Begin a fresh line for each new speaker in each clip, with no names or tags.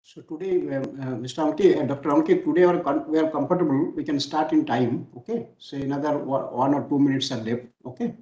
So today, Mr. Ankit, Dr. Ankit, today we are comfortable. We can start in time. Okay. So another 1 or 2 minutes are left. Okay.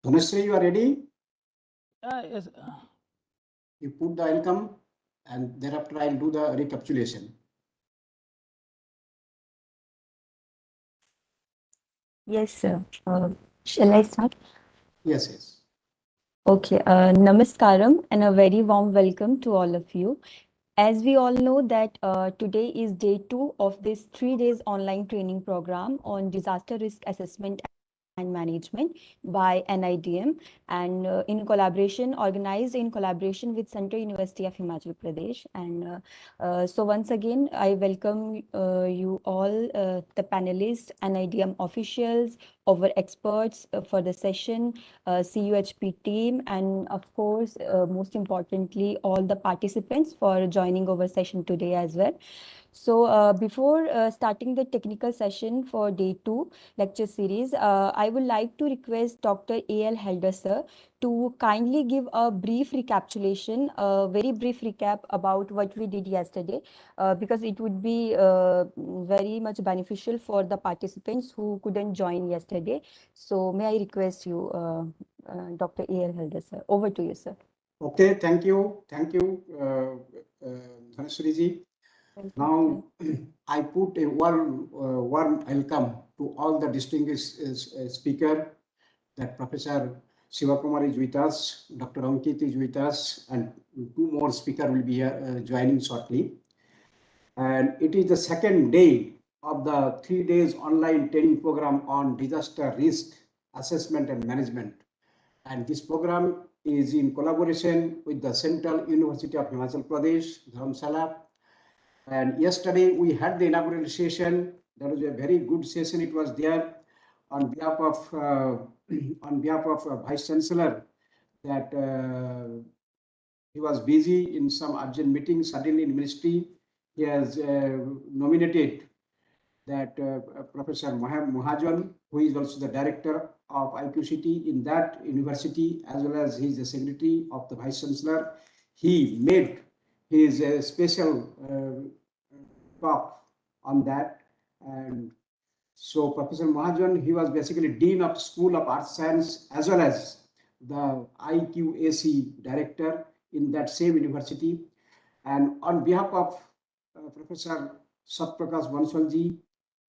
Dhanasri, you are ready?
Yes.
You put the welcome and thereafter I'll do the recapitulation.
Yes, sir. Shall I start?
Yes, yes.
Okay. Namaskaram and a very warm welcome to all of you. As we all know that today is day 2 of this 3 days online training program on disaster risk assessment and management by NIDM and organized in collaboration with Central University of Himachal Pradesh. And so once again, I welcome you all, the panelists, NIDM officials, our experts for the session, CUHP team, and of course, most importantly, all the participants for joining our session today as well. So before starting the technical session for day 2 lecture series, I would like to request Dr. A.L. Helder sir to kindly give a brief recapitulation, a very brief recap about what we did yesterday, because it would be very much beneficial for the participants who couldn't join yesterday. So may I request you, Dr. A.L. Helder sir. Over to you, sir.
Okay. Thank you. Thank you, Dhanasri ji. Now, I put a warm welcome to all the distinguished speaker, that Professor Sivakumar is with us, Dr. Ankit is with us, and two more speakers will be joining shortly. And it is the second day of the 3 days online training program on disaster risk assessment and management. And this program is in collaboration with the Central University of Himachal Pradesh, Dharamsala. And yesterday we had the inaugural session. That was a very good session. It was there on behalf of Vice Chancellor, that he was busy in some urgent meeting. Suddenly in ministry, he has nominated that Professor Mahajan, who is also the director of IQCT in that university, as well as he is the secretary of the Vice Chancellor. He made his special talk on that. And so Professor Mahajan, he was basically Dean of School of Arts Science as well as the IQAC director in that same university. And on behalf of Professor Satprakash Bansalji,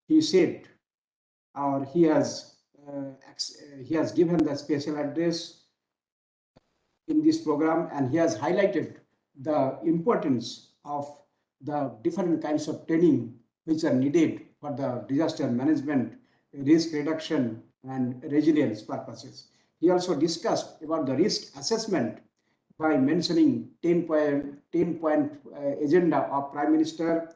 he said, or he has given the special address in this program, and he has highlighted the importance of the different kinds of training which are needed for the disaster management, risk reduction, and resilience purposes. He also discussed about the risk assessment by mentioning 10-point agenda of Prime Minister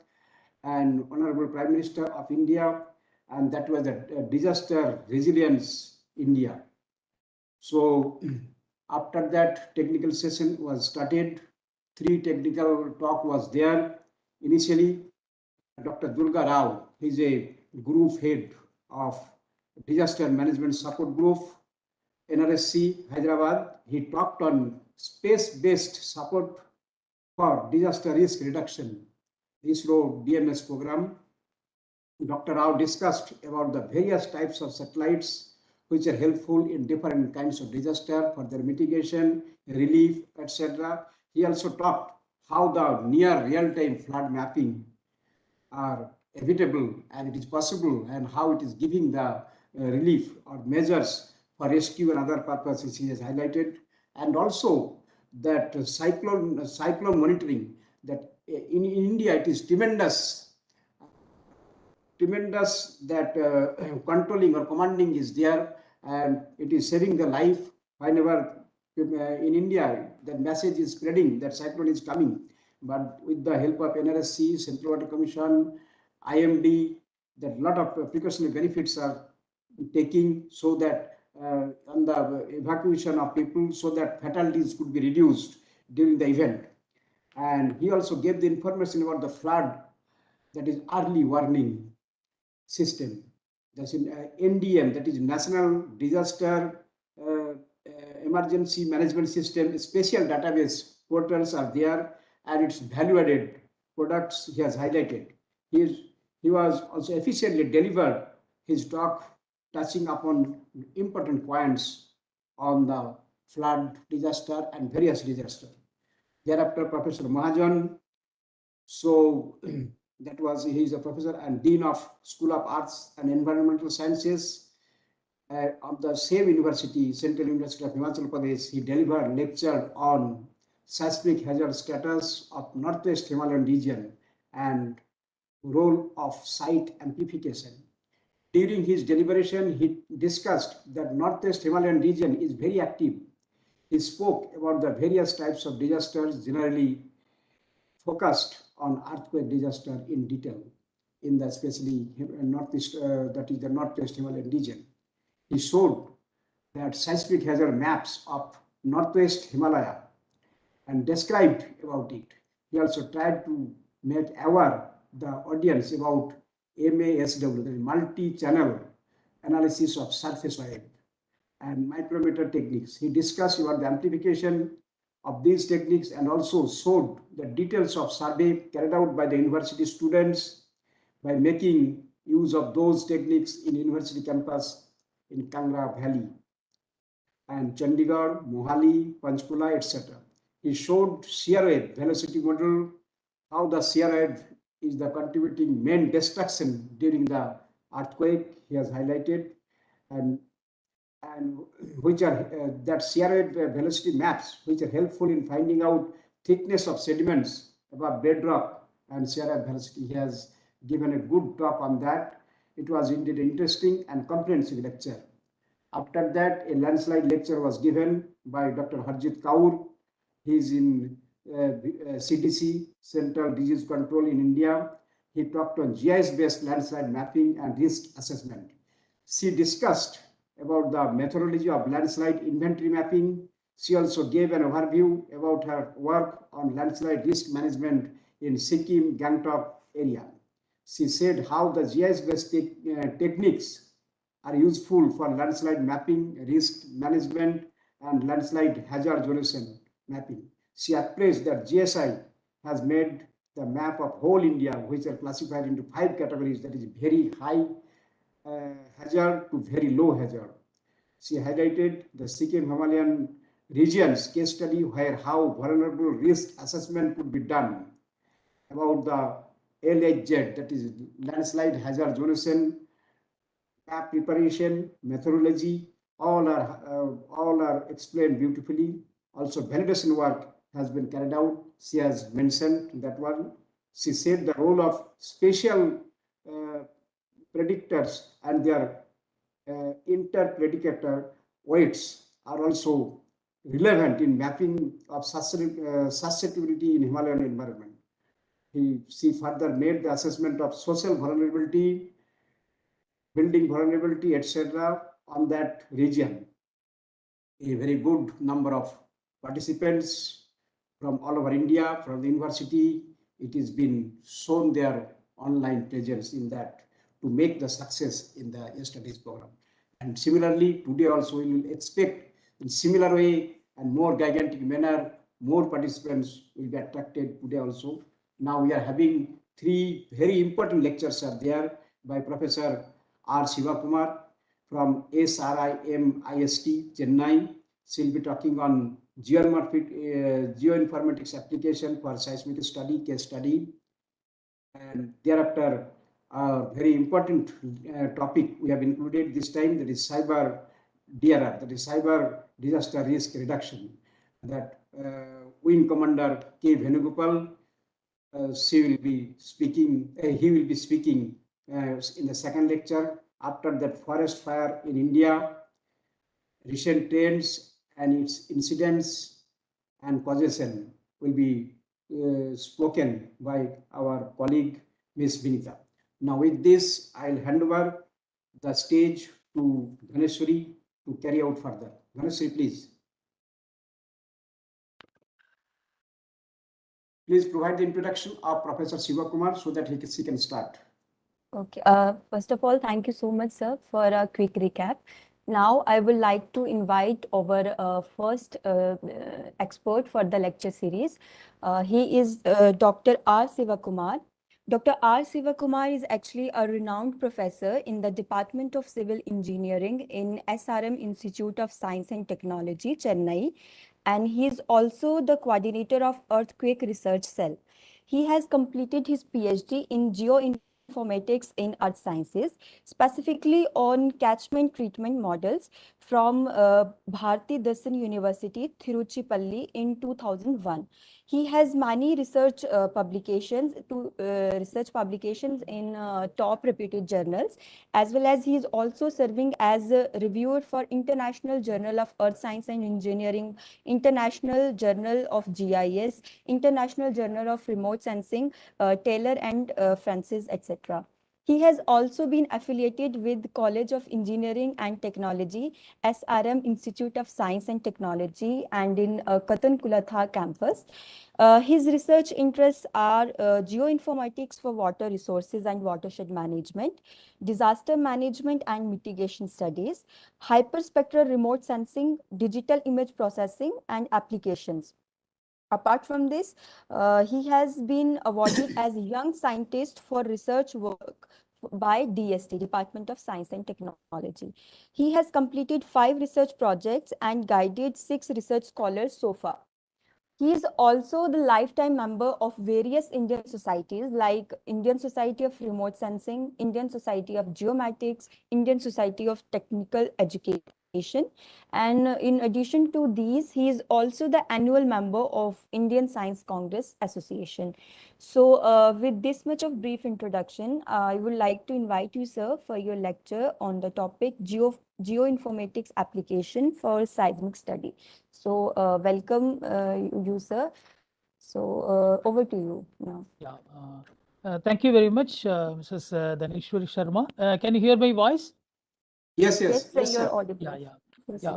and Honorable Prime Minister of India, and that was the disaster resilience India. So After that, technical session was started. 3 technical talk was there. Initially, Dr. Durga Rao, he's a group head of Disaster Management Support Group, NRSC, Hyderabad. He talked on space-based support for disaster risk reduction, ISRO DMS program. Dr. Rao discussed about the various types of satellites which are helpful in different kinds of disaster for their mitigation, relief, etc. He also talked how the near real-time flood mapping are evitable and it is possible, and how it is giving the relief or measures for rescue and other purposes he has highlighted. And also that cyclone monitoring, that in India it is tremendous that controlling or commanding is there, and it is saving the life whenever in India that message is spreading that cyclone is coming. But with the help of NRSC, Central Water Commission, IMD, that lot of precautionary benefits are taking so that on the evacuation of people, so that fatalities could be reduced during the event. And he also gave the information about the flood, that is early warning system. That's in NDM, that is National Disaster Emergency Management System. Special database portals are there, and its value-added products he has highlighted. He was also efficiently delivered his talk, touching upon important points on the flood disaster and various disasters. Thereafter, Professor Mahajan, so that was, he is a professor and dean of School of Arts and Environmental Sciences of the same university, Central University of Himachal Pradesh. He delivered lecture on seismic hazard status of Northwest Himalayan region and role of site amplification. During his deliberation, he discussed that Northwest Himalayan region is very active. He spoke about the various types of disasters, generally focused on earthquake disaster in detail, in the especially northeast, that is the Northwest Himalayan region. He showed that seismic hazard maps of Northwest Himalaya and described about it. He also tried to make aware the audience about MASW, that is multi-channel analysis of surface wave and micrometer techniques. He discussed about the amplification of these techniques and also showed the details of survey carried out by the university students by making use of those techniques in university campus in Kangra Valley and Chandigarh, Mohali, Panchkula, etc. He showed shear wave velocity model, how the shear wave is the contributing main destruction during the earthquake. He has highlighted, and which are that shear wave velocity maps, which are helpful in finding out thickness of sediments above bedrock and shear wave velocity. He has given a good talk on that. It was indeed interesting and comprehensive lecture. After that, a landslide lecture was given by Dr. Harjit Kaur. He is in CDC, Central Disease Control in India. He talked on GIS-based landslide mapping and risk assessment. She discussed about the methodology of landslide inventory mapping. She also gave an overview about her work on landslide risk management in Sikkim, Gangtok area. She said how the GIS-based techniques are useful for landslide mapping, risk management, and landslide hazard zonation mapping. She appraised that GSI has made the map of whole India, which are classified into 5 categories, that is very high hazard to very low hazard. She highlighted the Sikkim Himalayan regions case study where how vulnerable risk assessment could be done about the LHZ, that is landslide hazard zonation, map preparation, methodology, all are explained beautifully. Also, validation work has been carried out. She has mentioned that one. She said the role of spatial predictors and their interpredicator weights are also relevant in mapping of susceptibility in Himalayan environment. She further made the assessment of social vulnerability, building vulnerability, etc. on that region. a very good number of participants from all over India, from the university. It has been shown their online presence in that to make the success in the studies program. And similarly, today also we will expect in similar way and more gigantic manner, more participants will be attracted today also. Now we are having three very important lectures are there by Professor R. Sivakumar from SRIMIST, Chennai. She'll be talking on geoinformatics application for seismic study, case study. And thereafter, a very important topic we have included this time, that is cyber DRR, that is cyber disaster risk reduction. That Wing Commander K. Venugopal, he will be speaking in the second lecture. After that, forest fire in India, recent trends and its incidents and causation will be spoken by our colleague Ms. Vinita. Now with this, I'll hand over the stage to Dhaneshwari to carry out further. Dhaneshwari, please. Please provide the introduction of Professor Sivakumar so that she can start.
Okay. First of all, thank you so much, sir, for a quick recap. Now, I would like to invite our first expert for the lecture series. He is Dr. R. Sivakumar. Dr. R. Sivakumar is actually a renowned professor in the Department of Civil Engineering in SRM Institute of Science and Technology, Chennai. And he is also the coordinator of Earthquake Research Cell. He has completed his PhD in geoinformatics in earth sciences, specifically on catchment treatment models from Bharati Darshan University, Tiruchirappalli in 2001. He has many research publications in top reputed journals, as well as he is also serving as a reviewer for International Journal of Earth Science and Engineering, International Journal of GIS, International Journal of Remote Sensing, Taylor and Francis, etc. He has also been affiliated with College of Engineering and Technology, SRM Institute of Science and Technology, and in Katankulatha campus. His research interests are geoinformatics for water resources and watershed management, disaster management and mitigation studies, hyperspectral remote sensing, digital image processing, and applications. Apart from this, he has been awarded as Young Scientist for research work by DST, Department of Science and Technology. He has completed 5 research projects and guided 6 research scholars so far. He is also the lifetime member of various Indian societies like Indian Society of Remote Sensing, Indian Society of Geomatics, Indian Society of Technical Education. And in addition to these, he is also the annual member of Indian Science Congress Association. So with this much of brief introduction, I would like to invite you, sir, for your lecture on the topic geoinformatics application for seismic study. So welcome you, sir. So over to you now.
Yeah. Thank you very much, Mrs. Dhaneshwari Sharma. Can you hear my voice?
Yes,
Sir, you're audible.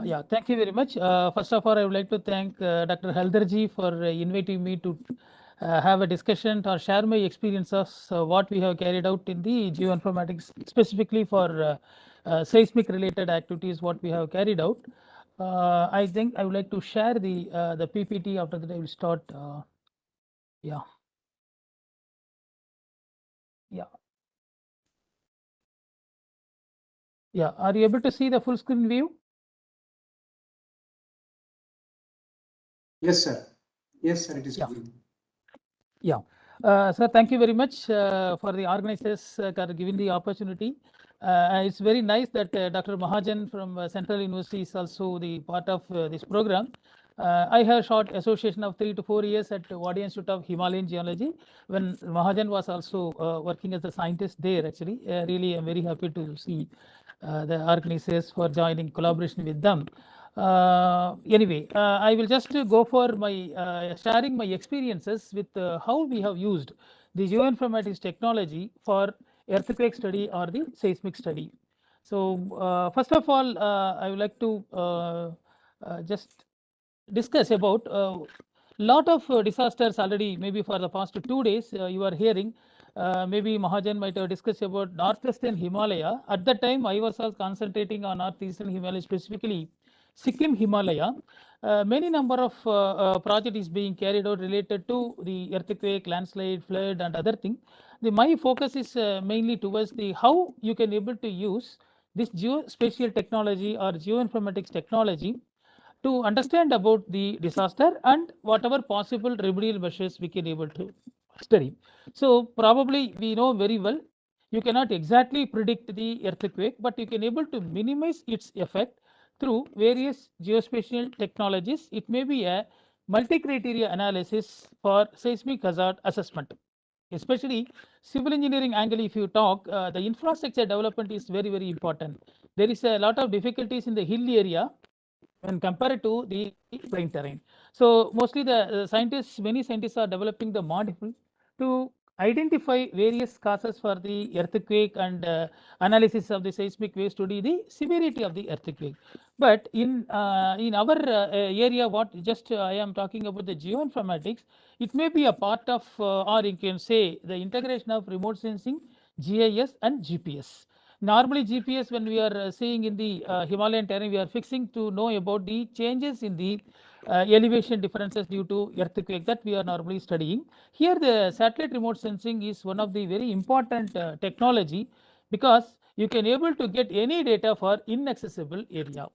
Yeah. Thank you very much. First of all, I would like to thank Dr. Haldarji for inviting me to have a discussion or share my experience of what we have carried out in the geoinformatics, specifically for seismic related activities, what we have carried out. I think I would like to share the PPT. After that, I will start. Yeah. Are you able to see the full screen view?
Yes, sir. Yes, sir, it is.
Sir, thank you very much for the organizers giving the opportunity. It's very nice that Dr. Mahajan from Central University is also the part of this program. I have short association of 3 to 4 years at Wadi Institute of Himalayan Geology when Mahajan was also working as a scientist there. Actually, really, I'm very happy to see the organizers for joining collaboration with them. Anyway, I will just go for my sharing my experiences with how we have used the geoinformatics technology for earthquake study or the seismic study. So first of all, I would like to just discuss about lot of disasters already. Maybe for the past 2 days you are hearing. Maybe Mahajan might have discussed about northeastern Himalaya. At that time, I was also concentrating on northeastern Himalaya, specifically Sikkim Himalaya. Many number of project is being carried out related to the earthquake, landslide, flood, and other thing. My focus is mainly towards the how you can able to use this geospatial technology or geoinformatics technology to understand about the disaster and whatever possible remedial measures we can able to study. So probably we know very well you cannot exactly predict the earthquake, but you can able to minimize its effect through various geospatial technologies. It may be a multi-criteria analysis for seismic hazard assessment. Especially civil engineering angle, if you talk, the infrastructure development is very, very important. There is a lot of difficulties in the hill area when compared to the plain terrain. So mostly the scientists, many scientists are developing the model to identify various causes for the earthquake and analysis of the seismic waves to the severity of the earthquake. But in our area, what just I am talking about the geoinformatics, it may be a part of or you can say the integration of remote sensing, GIS and GPS. Normally GPS, when we are seeing in the Himalayan terrain, we are fixing to know about the changes in the elevation differences due to earthquake that we are normally studying. Here the satellite remote sensing is one of the very important technology, because you can able to get any data for inaccessible area.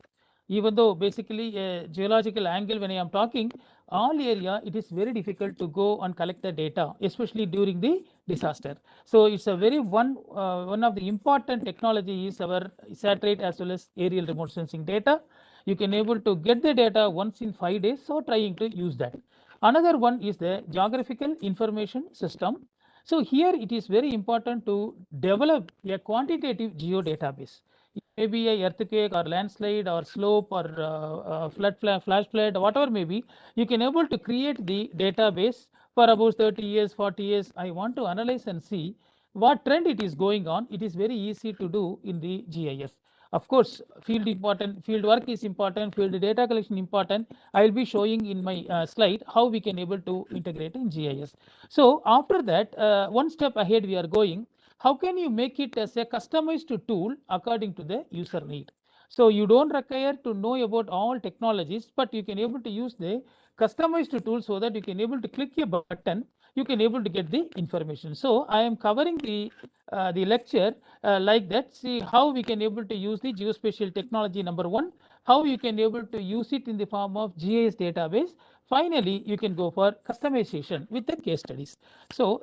Even though basically a geological angle, when I am talking all area, it is very difficult to go and collect the data, especially during the disaster. So it's a very one of the important technology is our satellite as well as aerial remote sensing data. You can able to get the data once in 5 days, so trying to use that. Another one is the geographical information system. So here it is very important to develop a quantitative geodatabase. It may be a earthquake or landslide or slope or flash flood, whatever may be. You can able to create the database for about 30 years, 40 years. I want to analyze and see what trend it is going on. It is very easy to do in the GIS. Of course, field important, field work is important, field data collection important. I will be showing in my slide how we can able to integrate in GIS. So after that, one step ahead we are going. How can you make it as a customized tool according to the user need? So you don't require to know about all technologies, but you can able to use the customized tool so that you can able to click a button, you can able to get the information. So I am covering the lecture like that. See how we can able to use the geospatial technology, number one, how you can able to use it in the form of GIS database. Finally, you can go for customization with the case studies. So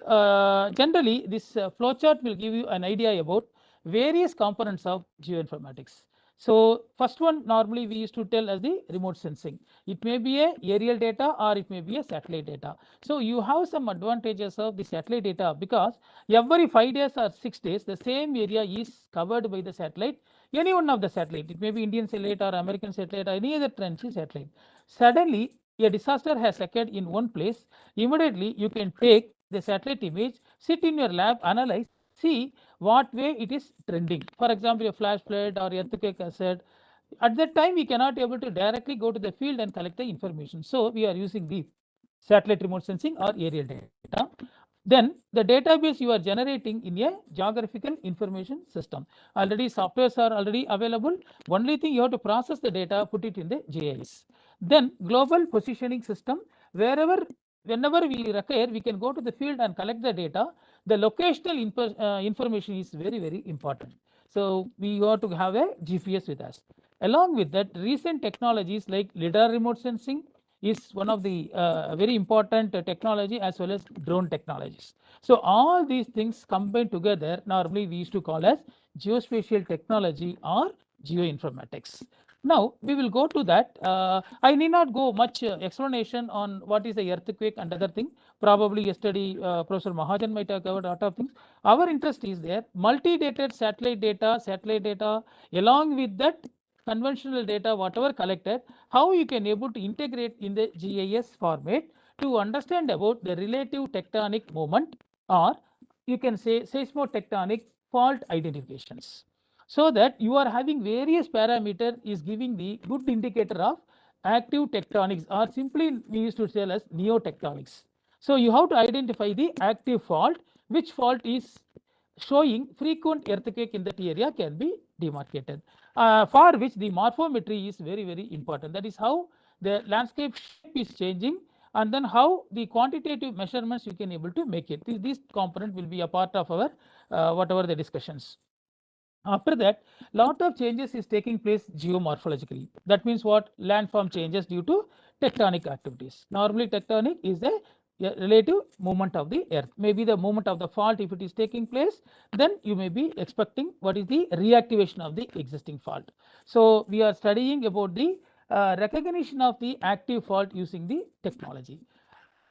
generally this flowchart will give you an idea about various components of geoinformatics. So first one normally we used to tell as the remote sensing. It may be a aerial data or it may be a satellite data. So you have some advantages of the satellite data, because every 5 days or 6 days the same area is covered by the satellite, any one of the satellite. It may be Indian satellite or American satellite or any other trench satellite. Suddenly a disaster has occurred in one place. Immediately you can take the satellite image, sit in your lab, analyze, see what way it is trending. For example, a flash flood or earthquake asset. At that time, we cannot able to directly go to the field and collect the information. So we are using the satellite remote sensing or aerial data. Then the database you are generating in a geographical information system. Already softwares are already available. Only thing you have to process the data, put it in the GIS. Then global positioning system, whenever we require, we can go to the field and collect the data. The locational information is very, very important. So we have to have a GPS with us. Along with that, recent technologies like LiDAR remote sensing is one of the very important technology, as well as drone technologies. So all these things combined together, normally we used to call as geospatial technology or geoinformatics. Now we will go to that. I need not go much explanation on what is the earthquake and other thing. Probably yesterday Professor Mahajan might have covered a lot of things. Our interest is there, multi-dated satellite data, along with that conventional data, whatever collected, how you can able to integrate in the GIS format to understand about the relative tectonic moment, or you can say seismotectonic fault identifications, so that you are having various parameter is giving the good indicator of active tectonics, or simply we used to tell as neotectonics. So you have to identify the active fault, which fault is showing frequent earthquake in that area can be demarcated, for which the morphometry is very, very important. That is how the landscape shape is changing, and then how the quantitative measurements you can able to make it. This component will be a part of our whatever the discussions. After that, lot of changes is taking place geomorphologically. That means what? Landform changes due to tectonic activities. Normally tectonic is a relative movement of the earth. Maybe the movement of the fault, if it is taking place, then you may be expecting what is the reactivation of the existing fault. So we are studying about the recognition of the active fault using the technology.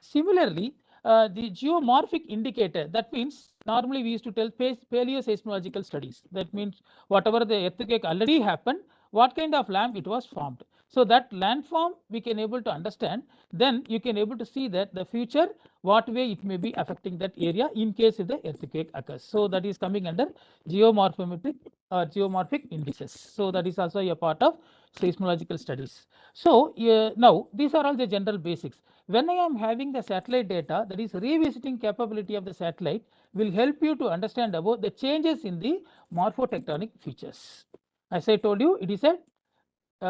Similarly, the geomorphic indicator, that means normally we used to tell paleoseismological studies. That means whatever the earthquake already happened, what kind of land it was formed. So that landform we can able to understand, then you can able to see that the future, what way it may be affecting that area in case if the earthquake occurs. So that is coming under geomorphometric or geomorphic indices. So that is also a part of seismological studies. So now these are all the general basics. When I am having the satellite data, that is revisiting capability of the satellite will help you to understand about the changes in the morphotectonic features. As I told you, it is a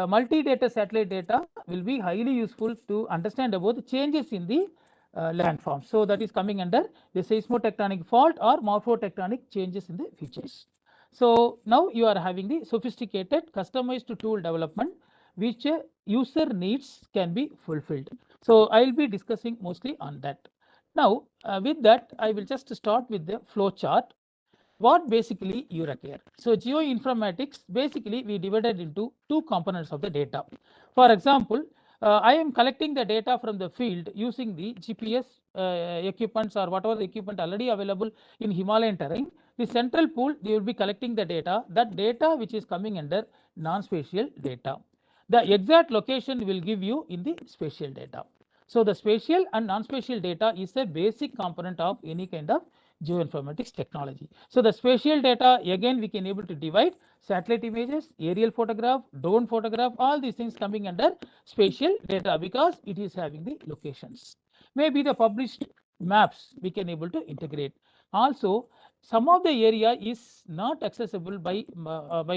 multi-data satellite data will be highly useful to understand about the changes in the landform. So that is coming under the seismotectonic fault or morphotectonic changes in the features. So now you are having the sophisticated customized tool development which user needs can be fulfilled. So I will be discussing mostly on that. Now with that, I will just start with the flow chart. What basically you require. So geoinformatics, basically we divided into two components of the data. For example, I am collecting the data from the field using the GPS equipments or whatever the equipment already available in Himalayan terrain. The central pool, they will be collecting the data, that data which is coming under non-spatial data. The exact location will give you in the spatial data. So the spatial and non-spatial data is a basic component of any kind of geoinformatics technology. So the spatial data, again we can able to divide satellite images, aerial photograph, drone photograph, all these things coming under spatial data because it is having the locations. Maybe the published maps we can able to integrate. Also, some of the area is not accessible by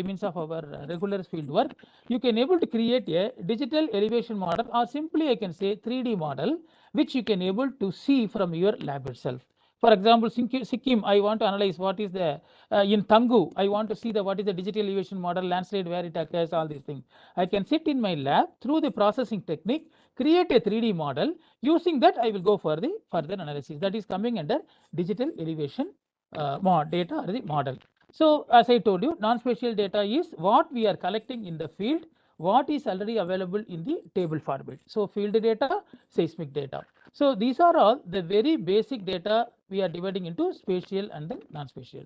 means of our regular field work. You can able to create a digital elevation model, or simply I can say 3D model, which you can able to see from your lab itself. For example, Sikkim, I want to analyze what is the in Tangu, I want to see the what is the digital elevation model, landslide where it occurs, all these things. I can sit in my lab through the processing technique, create a 3D model. Using that, I will go for the further analysis. That is coming under digital elevation data or the model. So as I told you, non-spatial data is what we are collecting in the field, what is already available in the table format. So field data, seismic data. So these are all the very basic data we are dividing into spatial and then non-spatial.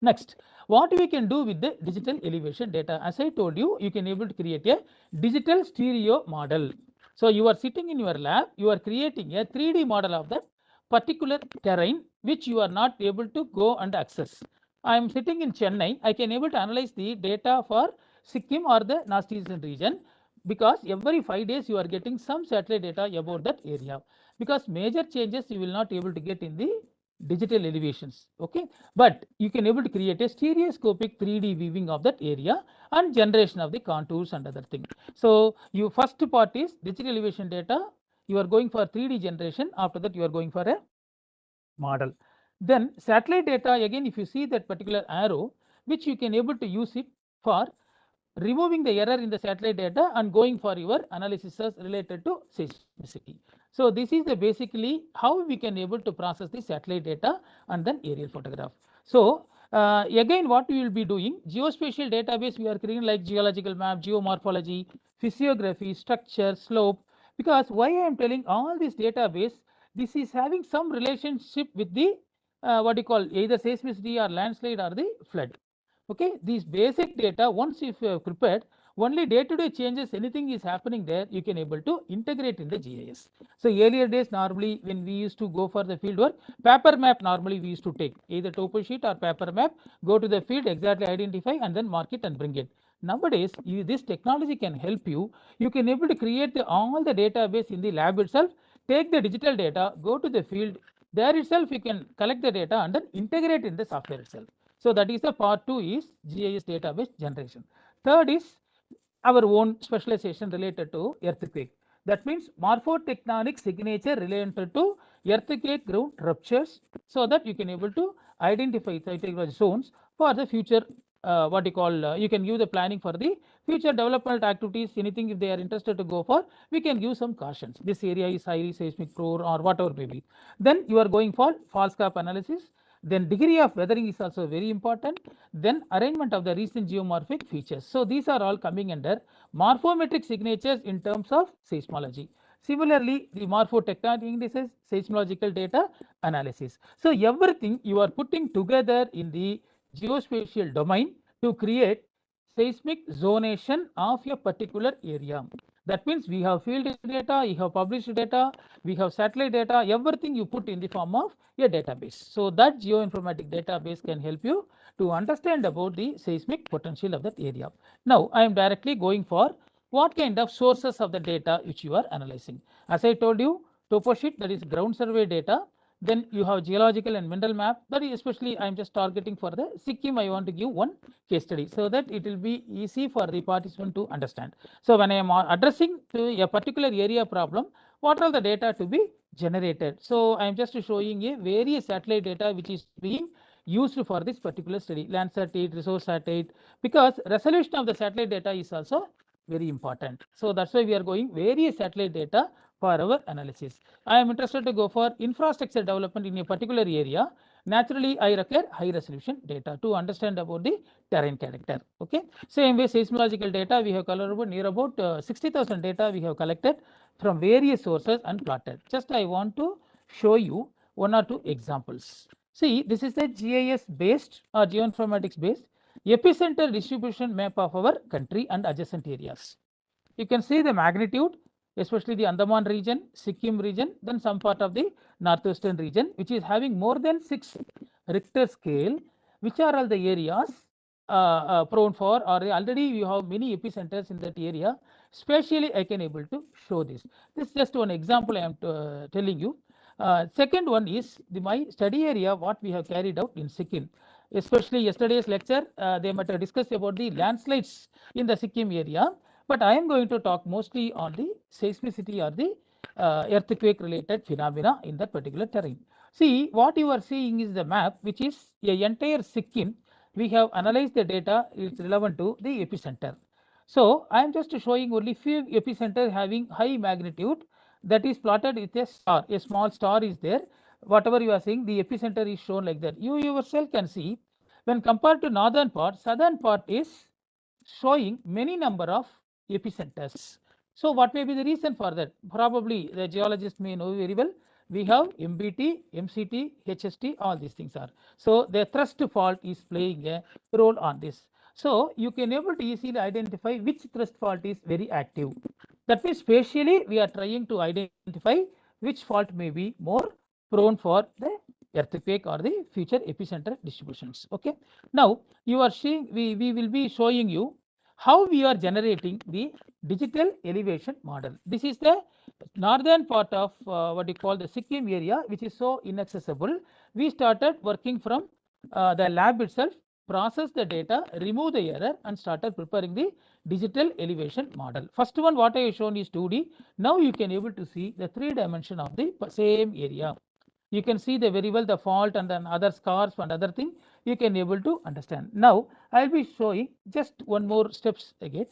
Next, what we can do with the digital elevation data? As I told you, you can able to create a digital stereo model. So you are sitting in your lab, you are creating a 3D model of that particular terrain which you are not able to go and access. I am sitting in Chennai, I can able to analyze the data for Sikkim or the North Eastern region, because every 5 days you are getting some satellite data about that area, because major changes you will not able to get in the digital elevations. Okay, but you can able to create a stereoscopic 3D viewing of that area and generation of the contours and other things. So your first part is digital elevation data, you are going for 3D generation, after that you are going for a model. Then satellite data, again if you see that particular arrow, which you can able to use it for removing the error in the satellite data and going for your analysis related to seismicity. So this is the basically how we can able to process the satellite data and then aerial photograph. So again what we will be doing, geospatial database we are creating like geological map, geomorphology, physiography, structure, slope. Because why I am telling all this database, this is having some relationship with the what you call either seismicity or landslide or the flood. Okay, these basic data, once if you have prepared, only day-to-day changes, anything is happening there, you can able to integrate in the GIS. So earlier days, normally when we used to go for the field work, paper map normally we used to take either topo sheet or paper map, go to the field, exactly identify and then mark it and bring it. nowadays this technology can help you. You can able to create all the database in the lab itself, take the digital data, go to the field, there itself you can collect the data and then integrate in the software itself. So that is the part 2 is GIS database generation. Third is our own specialization related to earthquake. That means morphotectonic signature related to earthquake ground ruptures, so that you can able to identify seismic zones for the future. What you call you can give the planning for the future development activities. Anything if they are interested to go for, we can give some cautions. This area is highly seismic prone or whatever may be. Then you are going for false cap analysis. Then degree of weathering is also very important. Then arrangement of the recent geomorphic features. So these are all coming under morphometric signatures in terms of seismology. Similarly, the morphotectonic indices, seismological data analysis. So everything you are putting together in the geospatial domain to create seismic zonation of a particular area. That means we have field data, we have published data, we have satellite data, everything you put in the form of a database. So that geoinformatic database can help you to understand about the seismic potential of that area. Now I am directly going for what kind of sources of the data which you are analyzing. As I told you, toposheet, that is ground survey data. Then you have geological and mineral map, that is especially I am just targeting for the Sikkim. I want to give one case study so that it will be easy for the participant to understand. So when I am addressing to a particular area problem, what are the data to be generated? So I am just showing a various satellite data which is being used for this particular study, Landsat 8, Resource Sat 8, because resolution of the satellite data is also very important. So that's why we are going various satellite data for our analysis. I am interested to go for infrastructure development in a particular area. Naturally, I require high resolution data to understand about the terrain character. Okay. Same way, seismological data we have collected near about 60,000 data we have collected from various sources and plotted. Just I want to show you one or two examples. See, this is the GIS based or geoinformatics based epicenter distribution map of our country and adjacent areas. You can see the magnitude, especially the Andaman region, Sikkim region, then some part of the northwestern region, which is having more than 6 Richter scale, which are all the areas prone for, or already you have many epicenters in that area. Spatially, I can able to show this. This is just one example I am telling you. Second one is my study area, what we have carried out in Sikkim. Especially yesterday's lecture, they might have discussed about the landslides in the Sikkim area, but I am going to talk mostly on the seismicity or the earthquake related phenomena in that particular terrain. See, what you are seeing is the map, which is a entire Sikkim. We have analyzed the data, it's relevant to the epicenter. So I am just showing only few epicenters having high magnitude, that is plotted with a star. A small star is there. Whatever you are seeing, the epicenter is shown like that. You yourself can see when compared to northern part, southern part is showing many number of epicenters. So what may be the reason for that? Probably the geologist may know very well. We have MBT, MCT, HST, all these things are. So the thrust fault is playing a role on this. So you can able to easily identify which thrust fault is very active. That means spatially we are trying to identify which fault may be more prone for the earthquake or the future epicenter distributions. Okay. Now you are seeing, we will be showing you how we are generating the digital elevation model. This is the northern part of what you call the Sikkim area, which is so inaccessible. We started working from the lab itself, process the data, remove the error, and started preparing the digital elevation model. First one what I have shown is 2D. Now you can able to see the 3 dimension of the same area. You can see the very well the fault and then other scars and other thing you can able to understand. Now I will be showing just one more steps again.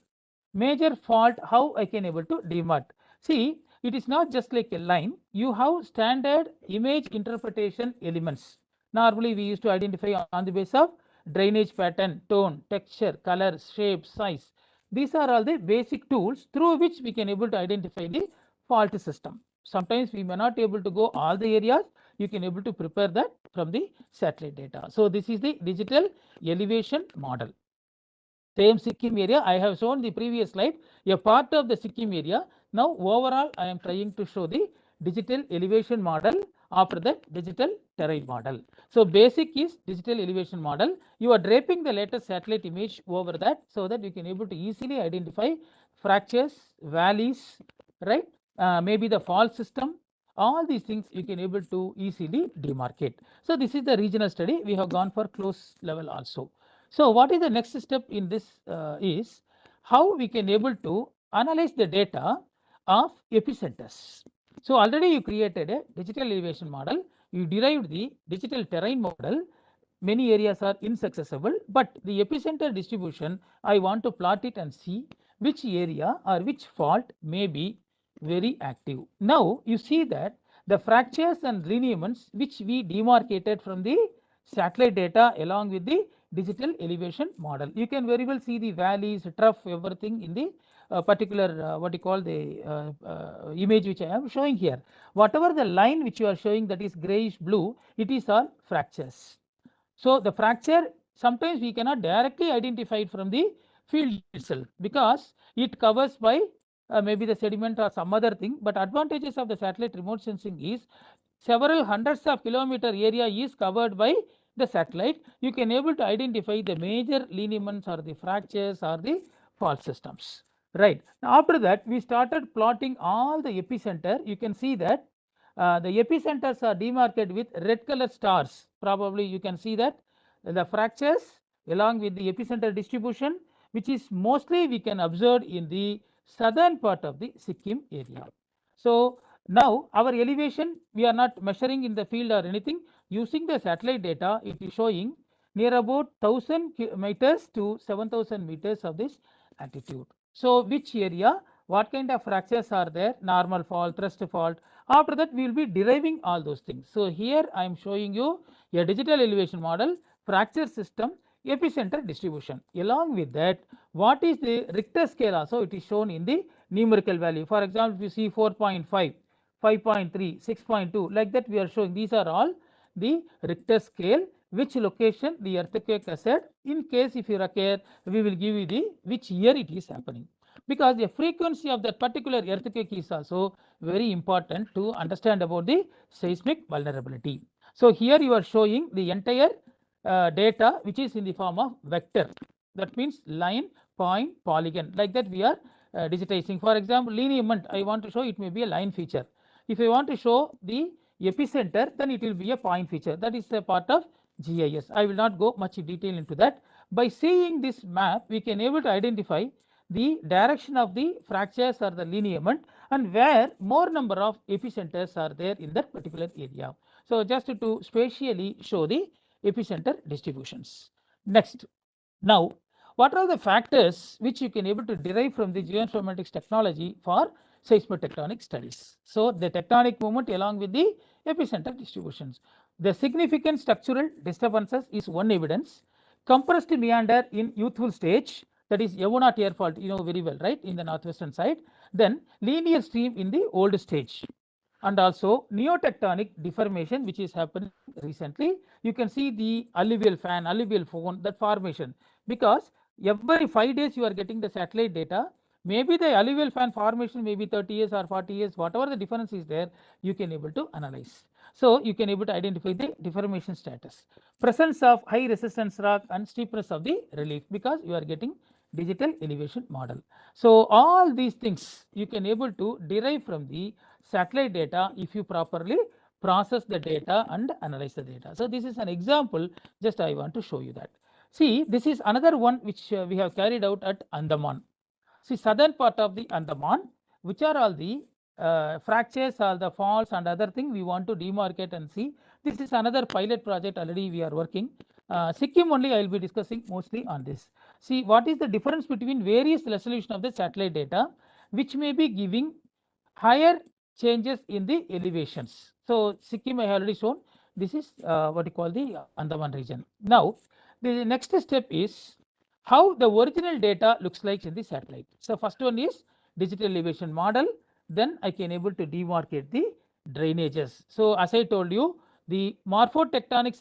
Major fault, how I can able to demark. See, it is not just like a line. You have standard image interpretation elements. Normally we used to identify on the basis of drainage pattern, tone, texture, color, shape, size. These are all the basic tools through which we can able to identify the fault system. Sometimes we may not able to go all the areas. You can able to prepare that from the satellite data. So this is the digital elevation model. Same Sikkim area, I have shown the previous slide, a part of the Sikkim area. Now overall I am trying to show the digital elevation model after that digital terrain model. So basic is digital elevation model. You are draping the latest satellite image over that so that you can able to easily identify fractures, valleys, right? Maybe the fault system, all these things you can able to easily demarcate. So this is the regional study. We have gone for close level also. So what is the next step in this is how we can able to analyze the data of epicenters. So already you created a digital elevation model, you derived the digital terrain model. Many areas are inaccessible, but the epicenter distribution, I want to plot it and see which area or which fault may be very active. Now you see that the fractures and lineaments which we demarcated from the satellite data along with the digital elevation model. You can very well see the valleys, trough, everything in the particular what you call the image which I am showing here. Whatever the line which you are showing, that is grayish blue, it is all fractures. So the fracture sometimes we cannot directly identify it from the field itself because it covers by maybe the sediment or some other thing. But advantages of the satellite remote sensing is several hundreds of kilometer area is covered by the satellite. You can able to identify the major lineaments or the fractures or the fault systems. Right. Now after that we started plotting all the epicenter. You can see that the epicenters are demarcated with red color stars. Probably you can see that the fractures along with the epicenter distribution, which is mostly we can observe in the southern part of the Sikkim area. So now our elevation, we are not measuring in the field or anything. Using the satellite data, it is showing near about 1000 meters to 7000 meters of this altitude. So which area, what kind of fractures are there, normal fault, thrust fault. After that we will be deriving all those things. So here I am showing you a digital elevation model, fracture system, epicenter distribution. Along with that, what is the Richter scale also, it is shown in the numerical value. For example, if you see 4.5, 5.3, 6.2, like that we are showing. These are all the Richter scale, which location the earthquake occurred. In case if you occur, we will give you the which year it is happening, because the frequency of that particular earthquake is also very important to understand about the seismic vulnerability. So here you are showing the entire data which is in the form of vector, that means line, point, polygon, like that we are digitizing. For example, lineament I want to show, it may be a line feature. If I want to show the epicenter, then it will be a point feature. That is a part of GIS. I will not go much detail into that. By seeing this map, we can able to identify the direction of the fractures or the lineament and where more number of epicenters are there in that particular area. So just to spatially show the epicenter distributions. Next, now what are the factors which you can able to derive from the geoinformatics technology for seismotectonic studies? So the tectonic movement along with the epicenter distributions. The significant structural disturbances is one evidence. Compressed meander in youthful stage, that is Yamuna tear fault, you know very well, right, in the northwestern side. Then linear stream in the old stage, and also neotectonic deformation which is happening recently. You can see the alluvial fan, alluvial phone, that formation, because every 5 days you are getting the satellite data. Maybe the alluvial fan formation may be 30 years or 40 years, whatever the difference is there, you can able to analyze. So you can able to identify the deformation status, presence of high resistance rock and steepness of the relief, because you are getting digital elevation model. So all these things you can able to derive from the satellite data if you properly process the data and analyze the data. So this is an example, just I want to show you that. See, this is another one which we have carried out at Andaman. See, southern part of the Andaman, which are all the fractures, all the faults and other thing we want to demarcate and see. This is another pilot project already we are working. Sikkim only I will be discussing mostly on this. See, what is the difference between various resolution of the satellite data, which may be giving higher changes in the elevations. So Sikkim I have already shown. This is what you call the Andaman region. Now the next step is how the original data looks like in the satellite. So first one is digital elevation model. Then I can able to demarcate the drainages. So as I told you, the morphotectonic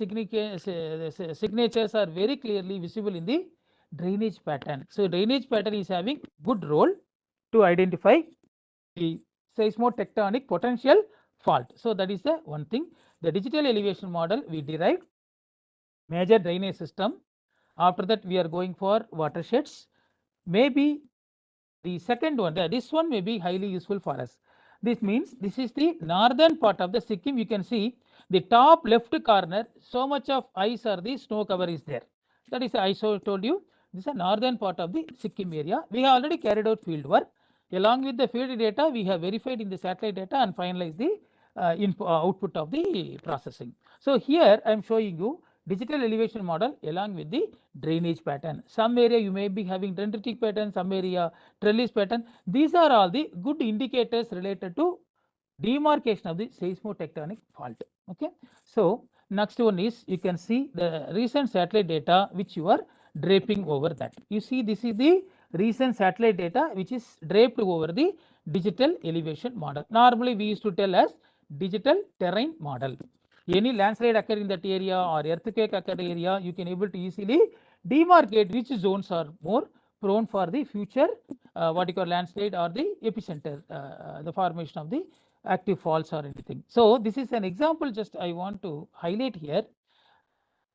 signatures are very clearly visible in the drainage pattern. So drainage pattern is having good role to identify the seismotectonic potential fault. So that is the one thing. The digital elevation model, we derived major drainage system. After that, we are going for watersheds. Maybe the second one, this one may be highly useful for us. This means this is the northern part of the Sikkim. You can see the top left corner, so much of ice or the snow cover is there. That is, I told you, this is the northern part of the Sikkim area. We have already carried out field work. Along with the field data, we have verified in the satellite data and finalized the output of the processing. So here I am showing you digital elevation model along with the drainage pattern. Some area you may be having dendritic pattern, some area trellis pattern. These are all the good indicators related to demarcation of the seismotectonic fault. Okay. So next one is, you can see the recent satellite data which you are draping over that. You see, this is the recent satellite data which is draped over the digital elevation model. Normally we used to tell as digital terrain model. Any landslide occur in that area or earthquake occur area, you can able to easily demarcate which zones are more prone for the future what you call landslide or the epicenter, the formation of the active faults or anything. So this is an example just I want to highlight here.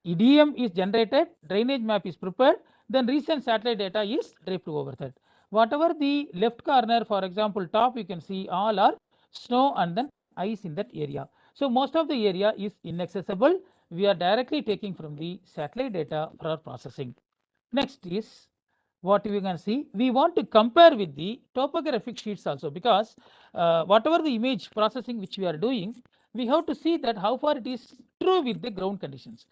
EDM is generated, drainage map is prepared, then recent satellite data is draped over that. Whatever the left corner, for example, top, you can see all are snow and then ice in that area. So most of the area is inaccessible. We are directly taking from the satellite data for processing. Next is what we can see. We want to compare with the topographic sheets also, because whatever the image processing which we are doing, we have to see that how far it is true with the ground conditions.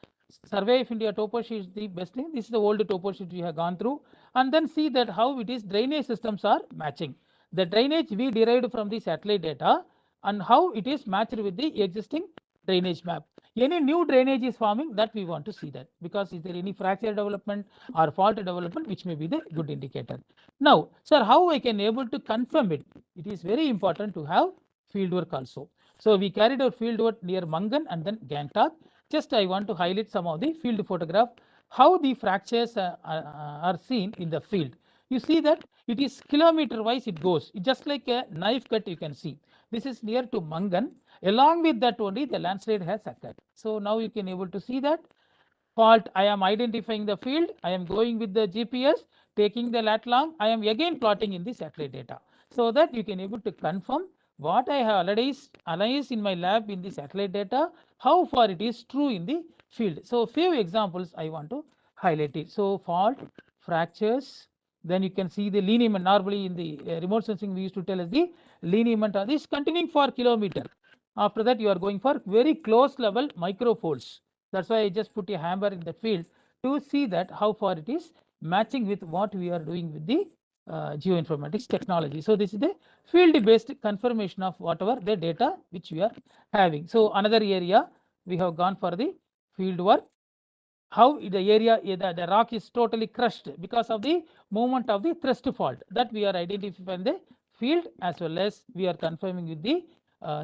Survey of India topo sheet is the best thing. This is the old topo sheet we have gone through, and then see that how it is drainage systems are matching. The drainage we derived from the satellite data and how it is matched with the existing drainage map. Any new drainage is forming, that we want to see that, because is there any fracture development or fault development which may be the good indicator. Now, sir, how I can able to confirm it? It is very important to have field work also. So we carried out field work near Mangan and then Gangtok. Just I want to highlight some of the field photograph, how the fractures are seen in the field. You see that it is kilometer wise it goes, it's just like a knife cut you can see. This is near to Mangan. Along with that only the landslide has occurred. So now you can able to see that fault. I am identifying the field. I am going with the GPS, taking the lat long. I am again plotting in the satellite data, so that you can able to confirm what I have already analyzed in my lab in the satellite data, how far it is true in the field. So few examples I want to highlight it. So fault, fractures, then you can see the lineament. Normally in the remote sensing we used to tell as the lineament of this continuing for kilometer. After that you are going for very close level micro folds. That's why I just put a hammer in the field to see that how far it is matching with what we are doing with the geoinformatics technology. So this is the field based confirmation of whatever the data which we are having. So another area we have gone for the field work, how the area, the rock is totally crushed because of the movement of the thrust fault, that we are identifying the field, as well as we are confirming with the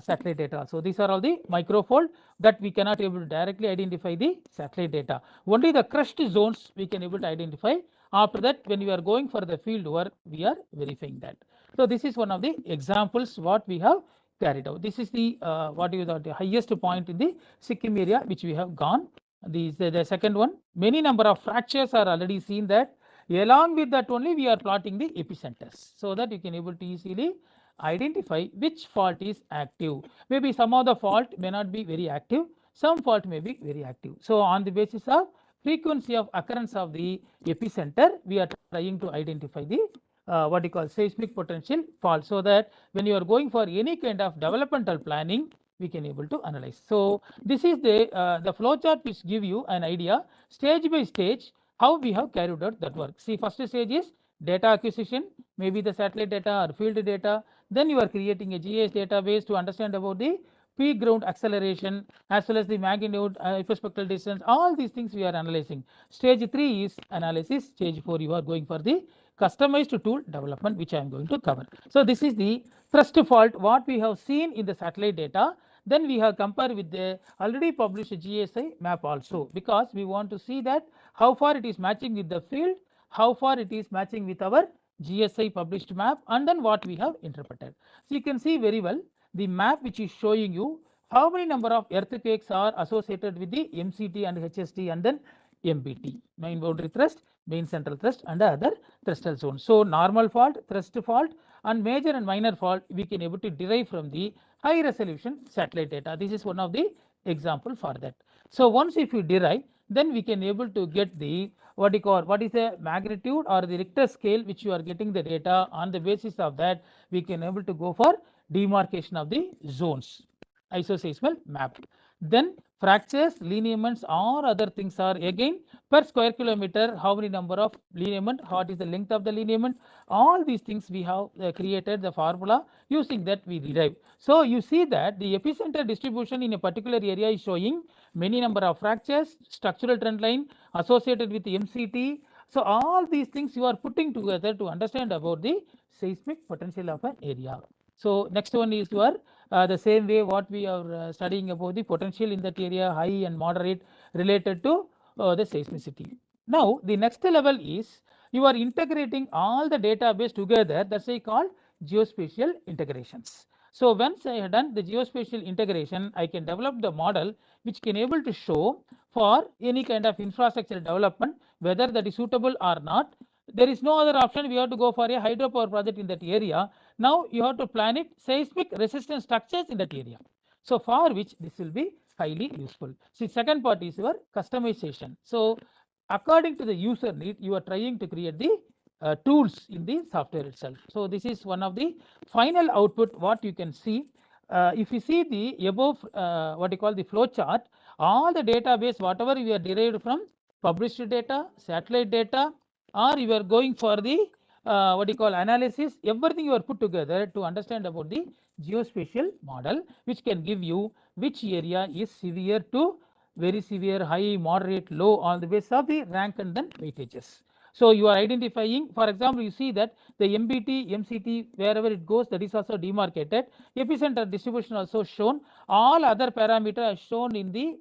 satellite data. So these are all the microfold that we cannot able to directly identify the satellite data. Only the crushed zones we can able to identify. After that, when we are going for the field work, we are verifying that. So this is one of the examples what we have carried out. This is the what is the highest point in the Sikkim area which we have gone. The second one, many number of fractures are already seen that. Along with that only we are plotting the epicenters, so that you can able to easily identify which fault is active. Maybe some of the fault may not be very active, some fault may be very active. So on the basis of frequency of occurrence of the epicenter, we are trying to identify the what you call seismic potential fault, so that when you are going for any kind of developmental planning, we can able to analyze. So this is the flow chart which give you an idea stage by stage how we have carried out that work. See, first stage is data acquisition, maybe the satellite data or field data. Then you are creating a GIS database to understand about the peak ground acceleration as well as the magnitude, hyperspectral distance. All these things we are analyzing. Stage 3 is analysis. Stage 4 you are going for the customized tool development, which I am going to cover. So this is the thrust fault what we have seen in the satellite data. Then we have compared with the already published GSI map also, because we want to see that how far it is matching with the field, how far it is matching with our GSI published map, and then what we have interpreted. So you can see very well the map which is showing you how many number of earthquakes are associated with the MCT and HST and then MBT, main boundary thrust, main central thrust and other thrustal zones. So normal fault, thrust fault and major and minor fault we can able to derive from the high resolution satellite data. This is one of the example for that. So once if you derive, then we can able to get the what is the magnitude or the Richter scale which you are getting the data. On the basis of that we can able to go for demarcation of the zones, isoseismal map. Then fractures, lineaments or other things are again per square kilometer, how many number of lineament, what is the length of the lineament, all these things we have created the formula, using that we derive. So you see that the epicenter distribution in a particular area is showing many number of fractures, structural trend line associated with MCT. So all these things you are putting together to understand about the seismic potential of an area. So next one is your the same way what we are studying about the potential in that area, high and moderate, related to the seismicity. Now the next level is you are integrating all the database together, that's why called geospatial integrations. So once I have done the geospatial integration, I can develop the model which can able to show for any kind of infrastructure development whether that is suitable or not. There is no other option, we have to go for a hydropower project in that area. Now you have to plan it seismic resistant structures in that area. So for which this will be highly useful. See, second part is your customization. So according to the user need, you are trying to create the tools in the software itself. So this is one of the final output what you can see. If you see the above what you call the flow chart, all the database whatever we are derived from published data, satellite data, or you are going for the what you call analysis, everything you are put together to understand about the geospatial model, which can give you which area is severe to very severe, high, moderate, low, on the basis of the rank and then weightages. So you are identifying, for example, you see that the MBT, MCT, wherever it goes, that is also demarcated. Epicenter distribution also shown. All other parameters are shown in the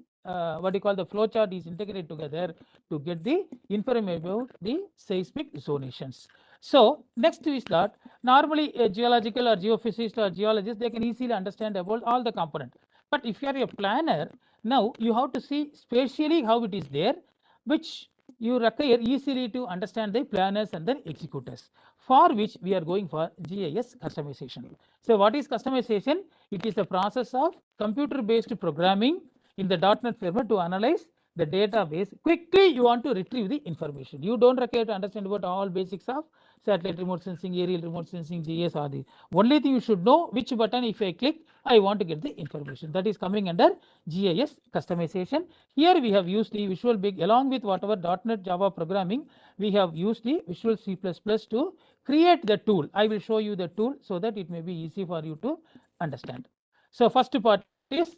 what you call the flow chart is integrated together to get the information about the seismic zonations. So next is that normally a geological or geophysicist or geologist, they can easily understand about all the component. But if you are a planner, now you have to see spatially how it is there, which you require easily to understand the planners and then executors, for which we are going for GIS customization. So what is customization? It is a process of computer based programming in the .NET framework to analyze the database. Quickly you want to retrieve the information. You don't require to understand about all basics of satellite remote sensing, aerial remote sensing, GIS or the only thing you should know which button if I click, I want to get the information. That is coming under GIS customization. Here we have used the Visual Basic along with whatever .NET Java programming, we have used the Visual C++ to create the tool. I will show you the tool so that it may be easy for you to understand. So first part is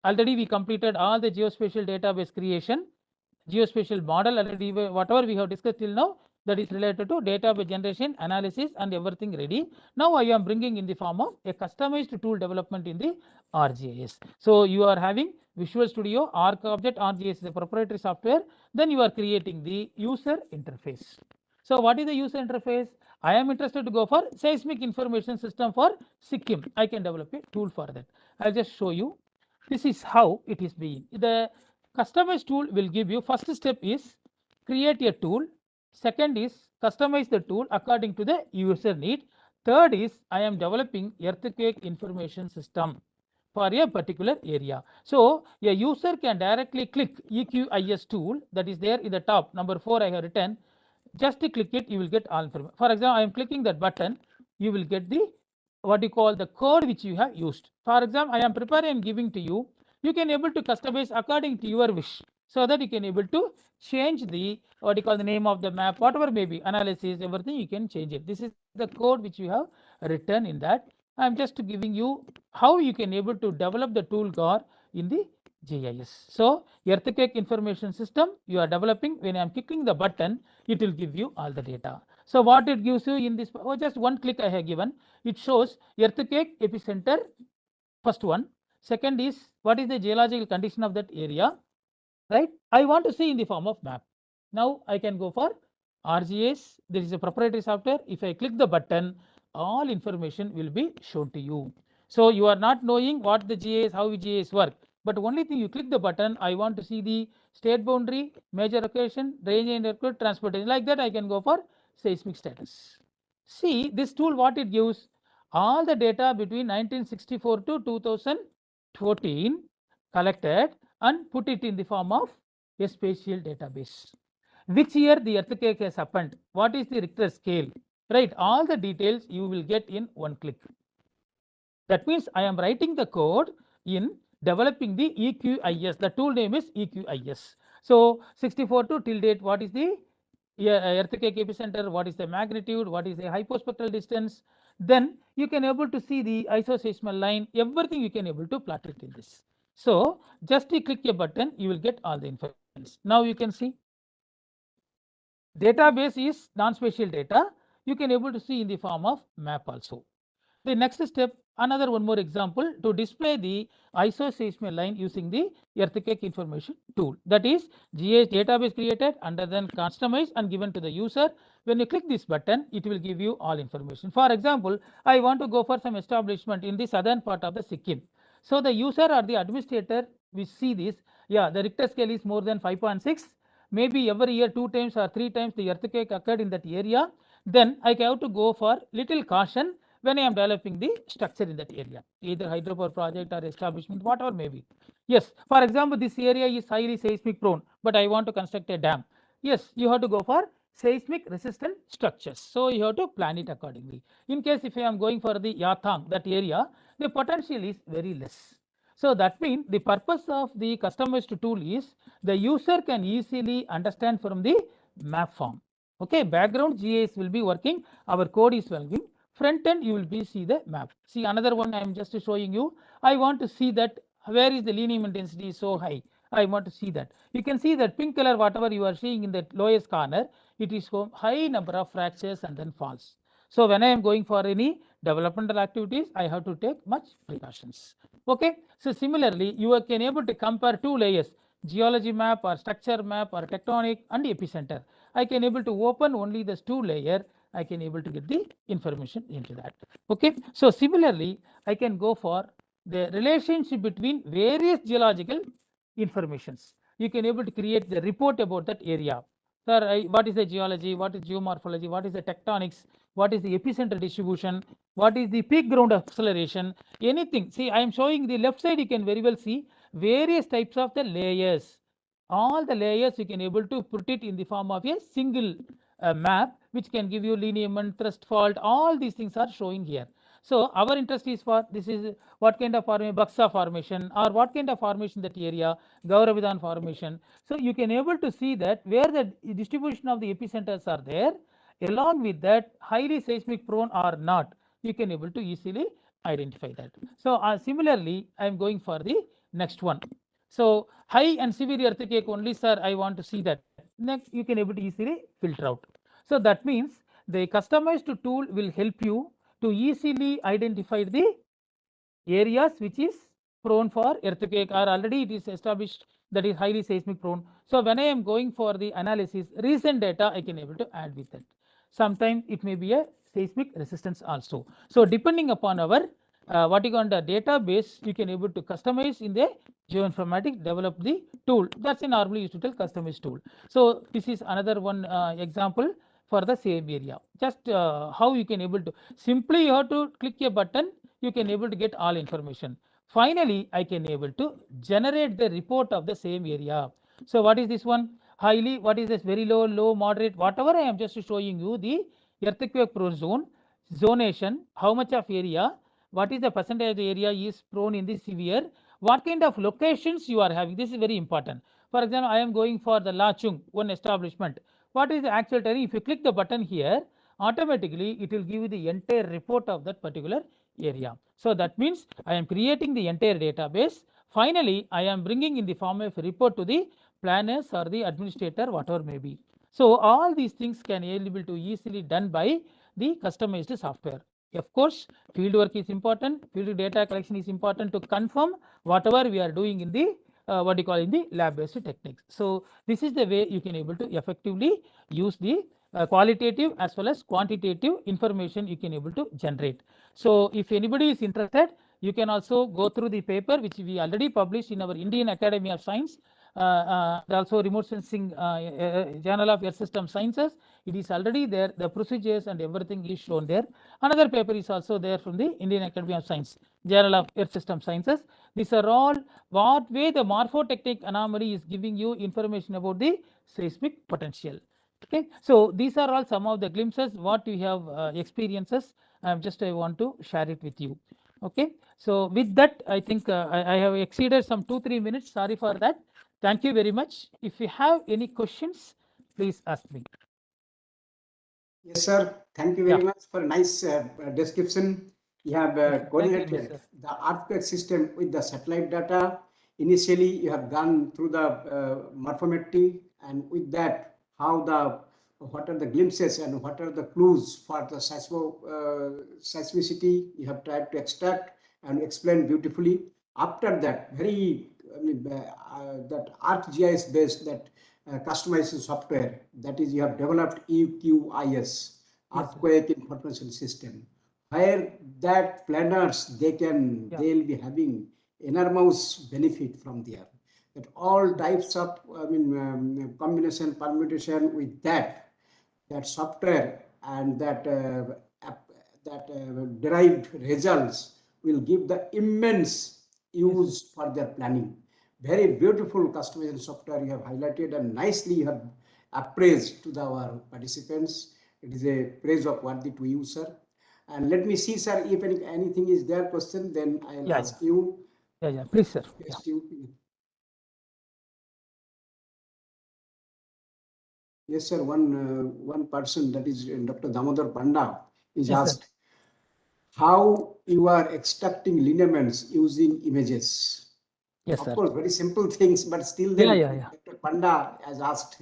already we completed all the geospatial database creation, geospatial model already, whatever we have discussed till now, that is related to database generation, analysis and everything ready. Now I am bringing in the form of a customized tool development in the ArcGIS. So you are having Visual Studio, ArcObject, ArcGIS is a proprietary software. Then you are creating the user interface. So what is the user interface? I am interested to go for seismic information system for Sikkim. I can develop a tool for that. I'll just show you. This is how it is being. The customized tool will give you, first step is create a tool. Second is customize the tool according to the user need. Third is I am developing earthquake information system for a particular area. So a user can directly click EQIS tool, that is there in the top, number 4 I have written. Just click it, you will get all information. For example, I am clicking that button, you will get the what you call the code which you have used. For example, I am preparing and giving to you. You can able to customize according to your wish, so that you can able to change the what you call the name of the map, whatever may be, analysis, everything you can change it. This is the code which you have written in that. I am just giving you how you can able to develop the tool GAR in the GIS. So earthquake information system you are developing. When I am clicking the button, it will give you all the data. So what it gives you in this, just one click I have given, it shows earthquake epicenter, first one. Second is what is the geological condition of that area, right? I want to see in the form of map. Now I can go for ArcGIS. There is a proprietary software. If I click the button, all information will be shown to you. So you are not knowing what the GIS, how GIS work, but only thing you click the button, I want to see the state boundary, major location, range and aircraft transportation. Like that, I can go for seismic status. See this tool, what it gives, all the data between 1964 to 2014 collected and put it in the form of a spatial database. Which year the earthquake has happened, what is the Richter scale, right? All the details you will get in one click. That means I am writing the code in developing the EQIS. The tool name is EQIS. So 64 to till date, what is the earthquake epicenter, what is the magnitude, what is the hypospectral distance, then you can able to see the isoseismal line, everything you can able to plot it in this. So just you click a button, you will get all the information. Now you can see database is non-spatial data, you can able to see in the form of map also. The next step, another one more example to display the isoseismal line using the earthquake information tool. That is GIS database created and then customized and given to the user. When you click this button, it will give you all information. For example, I want to go for some establishment in the southern part of the Sikkim. So the user or the administrator will see this. Yeah, the Richter scale is more than 5.6. Maybe every year 2 times or 3 times the earthquake occurred in that area. Then I have to go for little caution when I am developing the structure in that area, either hydropower project or establishment, whatever may be. Yes, for example, this area is highly seismic prone, but I want to construct a dam. Yes, you have to go for seismic resistant structures. So you have to plan it accordingly. In case if I am going for the Yatham, that area, the potential is very less. So that means the purpose of the customized tool is the user can easily understand from the map form. Okay, background GIS will be working, our code is working. Front end you will be see the map. See another one I am just showing you. I want to see that where is the linear intensity so high. I want to see that. You can see that pink color whatever you are seeing in the lowest corner, it is high number of fractures and then falls. So when I am going for any developmental activities, I have to take much precautions. Okay. So similarly, you can able to compare 2 layers, geology map or structure map or tectonic and epicenter. I can able to open only this 2 layer. I can able to get the information into that. Okay. So similarly, I can go for the relationship between various geological informations. You can able to create the report about that area. Sir, what is the geology, what is geomorphology, what is the tectonics, what is the epicenter distribution, what is the peak ground acceleration, anything. See, I am showing the left side, you can very well see various types of the layers. All the layers you can able to put it in the form of a single map, which can give you lineament, thrust fault, all these things are showing here. So our interest is for this is what kind of formation, Baksa formation or what kind of formation that area, Gauravidhan formation. So you can able to see that where the distribution of the epicenters are there, along with that highly seismic prone or not, you can able to easily identify that. So similarly, I am going for the next one. So high and severe earthquake only, sir, I want to see that. Next, you can able to easily filter out. So that means the customized tool will help you to easily identify the areas which is prone for earthquake or already it is established that is highly seismic prone. So when I am going for the analysis, recent data I can able to add with it. Sometimes it may be a seismic resistance also. So depending upon our what you call the database, you can able to customize in the geoinformatics, develop the tool. That's a normally used to tell customized tool. So this is another one example for the same area. Just how you can able to simply you have to click a button, you can able to get all information. Finally, I can able to generate the report of the same area. So what is this one? Highly, what is this? Very low, low, moderate, whatever I am just showing you the earthquake prone zone, zonation, how much of area, what is the percentage of the area is prone in the severe, what kind of locations you are having. This is very important. For example, I am going for the Lachung, one establishment. What is the actual terrain? If you click the button here, automatically it will give you the entire report of that particular area. So that means I am creating the entire database. Finally, I am bringing in the form of report to the planners or the administrator, whatever may be. So all these things can be able to easily done by the customized software. Of course, field work is important, field data collection is important to confirm whatever we are doing in the what you call in the lab based techniques. So this is the way you can able to effectively use the qualitative as well as quantitative information you can able to generate. So if anybody is interested, You can also go through the paper which we already published in our Indian Academy of Science, also remote sensing Journal of Earth System Sciences. It is already there. The procedures and everything is shown there. Another paper is also there from the Indian Academy of Science, Journal of Earth System Sciences. These are all what way the morphotechnic anomaly is giving you information about the seismic potential. Okay, so these are all some of the glimpses what we have experiences. I want to share it with you. Okay, so with that, I think I have exceeded some 2-3 minutes. Sorry for that. Thank you very much. If you have any questions, please ask me.
Yes, sir. Thank you very much for a nice description. You have correlated the earthquake system with the satellite data. Initially, you have gone through the morphometry, and with that, what are the glimpses and what are the clues for the seismicity you have tried to extract and explain beautifully. After that, that ArcGIS based that customization software, that is, you have developed EQIS, Earthquake Information System, where that planners they'll be having enormous benefit from there. That all types of combination permutation with that software and that derived results will give the immense use for their planning. Very beautiful customization software you have highlighted and nicely you have appraised to our participants. It is a praise of worthy to you, sir. And let me see, sir, if anything is there question, then I'll ask you.
Please, sir.
Yes, sir. One person, that is Dr. Damodar Panda, is asked how you are extracting lineaments using images.
Yes,
of
sir.
course, very simple things, but still then Dr. Panda has asked.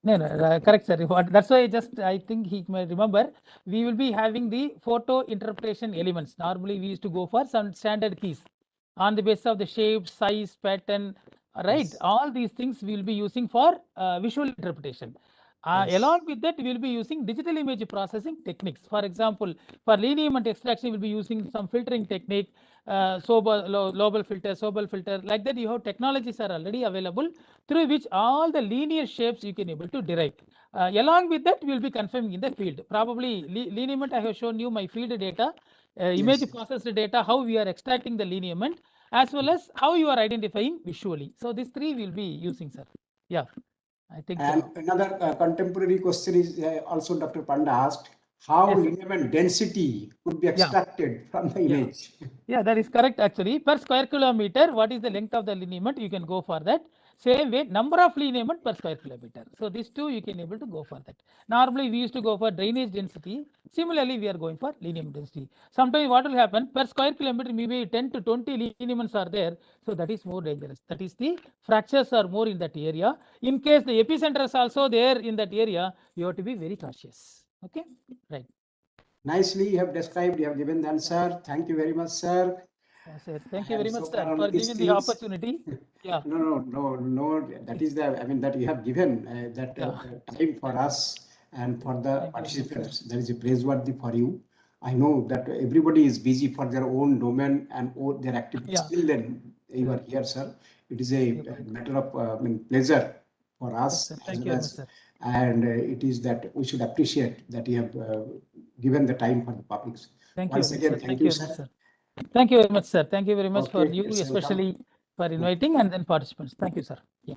No, correct, sir. That's why I think he may remember. We will be having the photo interpretation elements. Normally, we used to go for some standard keys on the basis of the shape, size, pattern, right? Yes. All these things we will be using for visual interpretation. Along with that, we will be using digital image processing techniques. For example, for lineament extraction, we will be using some filtering technique, Lobel filter, Sobel filter. Like that, you have technologies are already available through which all the linear shapes you can able to derive. Along with that, we will be confirming in the field. Probably lineament, I have shown you my field data, image processed data, how we are extracting the lineament, as well as how you are identifying visually. So these three will be using, sir. Yeah. I think.
And another contemporary question is also Dr. Panda asked, how lineament density could be extracted from the image.
Yeah, that is correct actually. Per square kilometer, what is the length of the lineament? You can go for that. Same way, number of lineament per square kilometer. So these two you can able to go for that. Normally we used to go for drainage density. Similarly, we are going for lineament density. Sometimes what will happen, per square kilometer maybe 10 to 20 lineaments are there. So that is more dangerous. That is the fractures are more in that area. In case the epicenter is also there in that area, you have to be very cautious. Okay, right.
Nicely you have described, you have given the answer. Thank you very much, sir.
Yes, sir. Thank you very much, sir, for giving the opportunity.
Yeah. No. That is that you have given time for us and for the participants. That is praiseworthy for you. I know that everybody is busy for their own domain and their activities. Still then you are here, sir. It is a matter of pleasure for us.
Thank you very much, sir.
And it is that we should appreciate that you have given the time for the public. Once again, thank you, sir.
Thank you very much, sir. Thank you very much for you, especially for inviting and then participants. Thank you, sir. Yeah.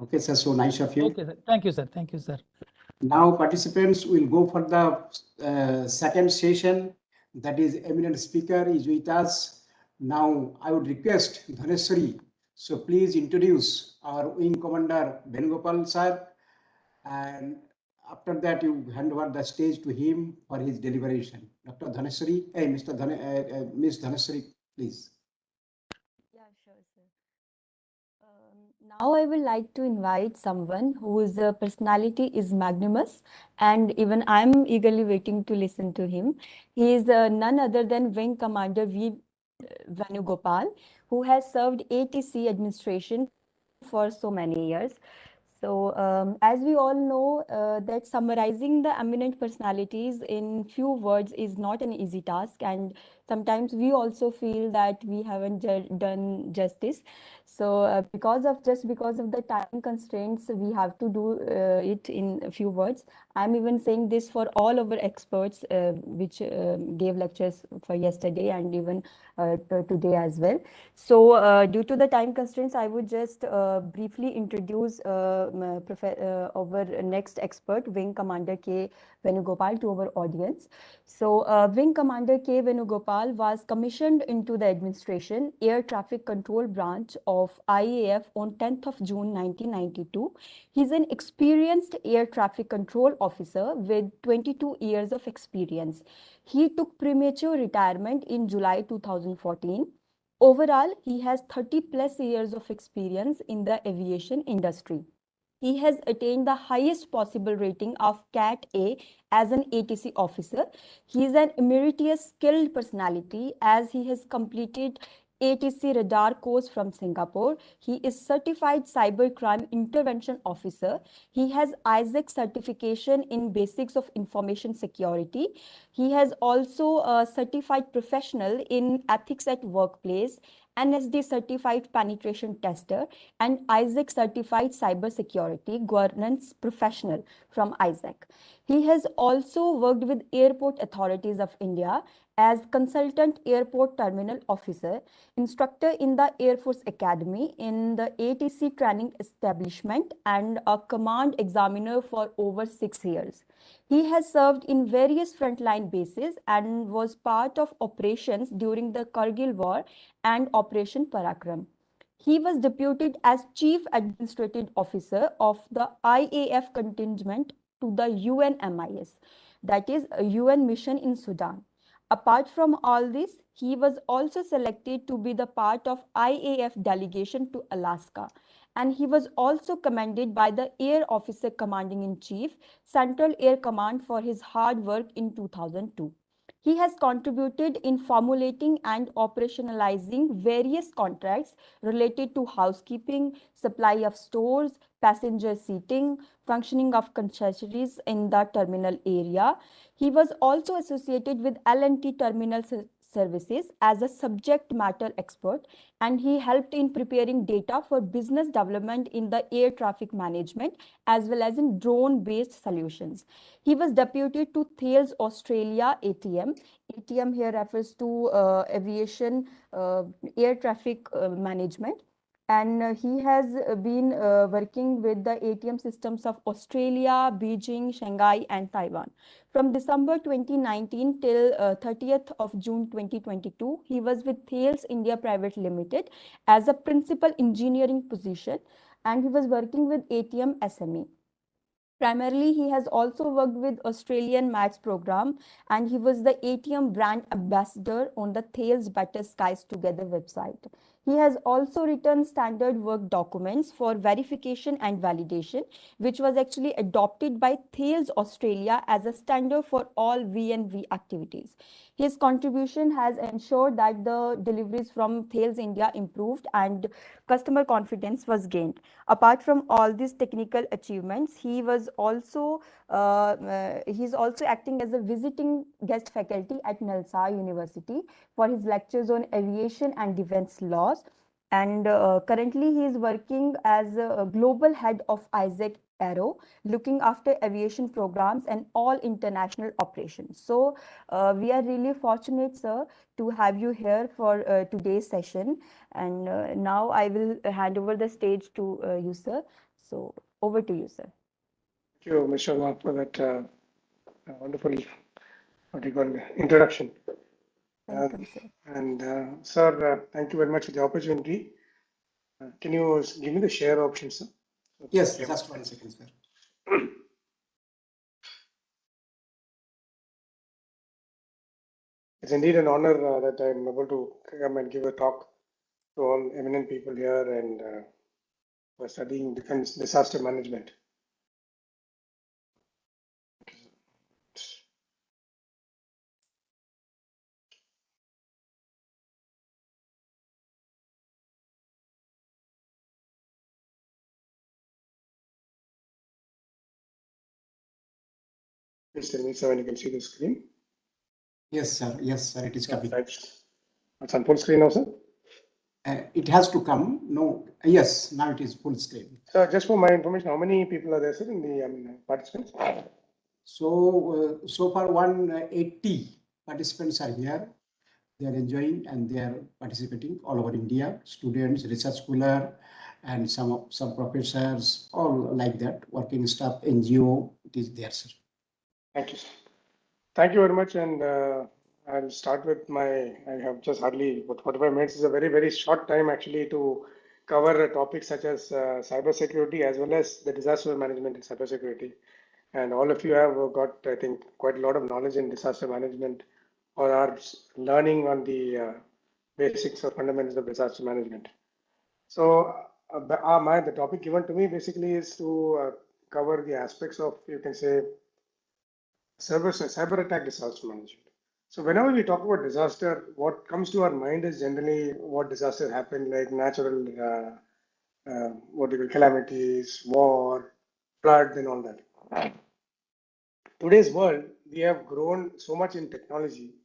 Okay, sir. So nice of you.
Okay, sir. Thank you, sir. Thank you, sir.
Now, participants will go for the second session. That is, eminent speaker is with us. Now, I would request Dhaneshwari. So please introduce our Wing Commander Venugopal, sir. And after that, you hand over the stage to him for his deliberation. Dr. Dhaneshwari, Miss Dhaneshwari, please.
Yeah, sure, sir. Now I would like to invite someone whose personality is magnanimous, and even I'm eagerly waiting to listen to him. He is none other than Wing Commander V. Venugopal, who has served ATC administration for so many years. So, as we all know, that summarizing the eminent personalities in few words is not an easy task, and sometimes we also feel that we haven't done justice. So, because of the time constraints, we have to do it in a few words. I'm even saying this for all of our experts, which gave lectures for yesterday and even today as well. So, due to the time constraints, I would just briefly introduce our next expert, Wing Commander K. Venugopal, to our audience. So, Wing Commander K. Venugopal was commissioned into the administration Air Traffic Control Branch of IAF on 10th of June 1992. He's an experienced air traffic control officer with 22 years of experience. He took premature retirement in July 2014. Overall, he has 30 plus years of experience in the aviation industry. He has attained the highest possible rating of CAT A as an ATC officer. He is an emeritus skilled personality as he has completed ATC radar course from Singapore. He is certified cybercrime intervention officer. He has ISAC certification in basics of information security. He has also a certified professional in ethics at workplace, NSD certified penetration tester, and ISAC certified cybersecurity governance professional from ISAC. He has also worked with Airport Authorities of India as consultant airport terminal officer, instructor in the Air Force Academy in the ATC training establishment, and a command examiner for over 6 years. He has served in various frontline bases and was part of operations during the Kargil War and Operation Parakram. He was deputed as Chief Administrative Officer of the IAF contingent to the UNMIS, that is a UN mission in Sudan. Apart from all this, he was also selected to be the part of IAF delegation to Alaska, and he was also commended by the Air Officer Commanding in Chief, Central Air Command, for his hard work in 2002. He has contributed in formulating and operationalizing various contracts related to housekeeping, supply of stores, passenger seating, functioning of concessionaries in the terminal area. He was also associated with L&T Terminal Services as a subject matter expert, and he helped in preparing data for business development in the air traffic management as well as in drone-based solutions. He was deputed to Thales Australia ATM. ATM here refers to aviation air traffic management. And he has been working with the ATM systems of Australia, Beijing, Shanghai, and Taiwan. From December 2019 till 30th of June 2022, he was with Thales India Private Limited as a principal engineering position, and he was working with ATM SME. Primarily, he has also worked with Australian MATS program, and he was the ATM brand ambassador on the Thales Better Skies Together website. He has also written standard work documents for verification and validation, which was actually adopted by Thales Australia as a standard for all VNV activities. His contribution has ensured that the deliveries from Thales India improved and customer confidence was gained. Apart from all these technical achievements, he was also he's also acting as a visiting guest faculty at Nalsar University for his lectures on aviation and defense laws. And currently, he is working as a global head of ISAC Aero, looking after aviation programs and all international operations. So we are really fortunate, sir, to have you here for today's session. And now I will hand over the stage to you, sir. So over to you, sir.
Thank you, Mr. Sharma, for that wonderful, what do you call, introduction.
Welcome, sir.
And sir, thank you very much for the opportunity. Can you give me the share option, sir?
Yes, just 1 second, sir.
It's indeed an honor that I'm able to come and give a talk to all eminent people here and for studying defense disaster management. Please tell me, sir, when you can see the screen.
Yes, sir. Yes, sir. It is coming.
It's on full screen now, sir.
It has to come. No. Yes. Now it is full screen.
So just for my information, how many people are there, sir, in the participants?
So far 180 participants are here. They are enjoying and they are participating all over India. Students, research scholar, and some professors, all like that. Working staff, NGO. It is there, sir.
Thank you, sir. Thank you very much. And I'll start with I have just hardly 45 minutes. Is a very, very short time actually to cover topics such as cybersecurity as well as the disaster management in cybersecurity. And all of you have got, I think, quite a lot of knowledge in disaster management or are learning on the basics or fundamentals of disaster management. So the topic given to me basically is to cover the aspects of, you can say, cyber attack disaster management. So whenever we talk about disaster, what comes to our mind is generally what disaster happened, like natural what you call calamities, war, flood, and all that. Today's world, we have grown so much in technology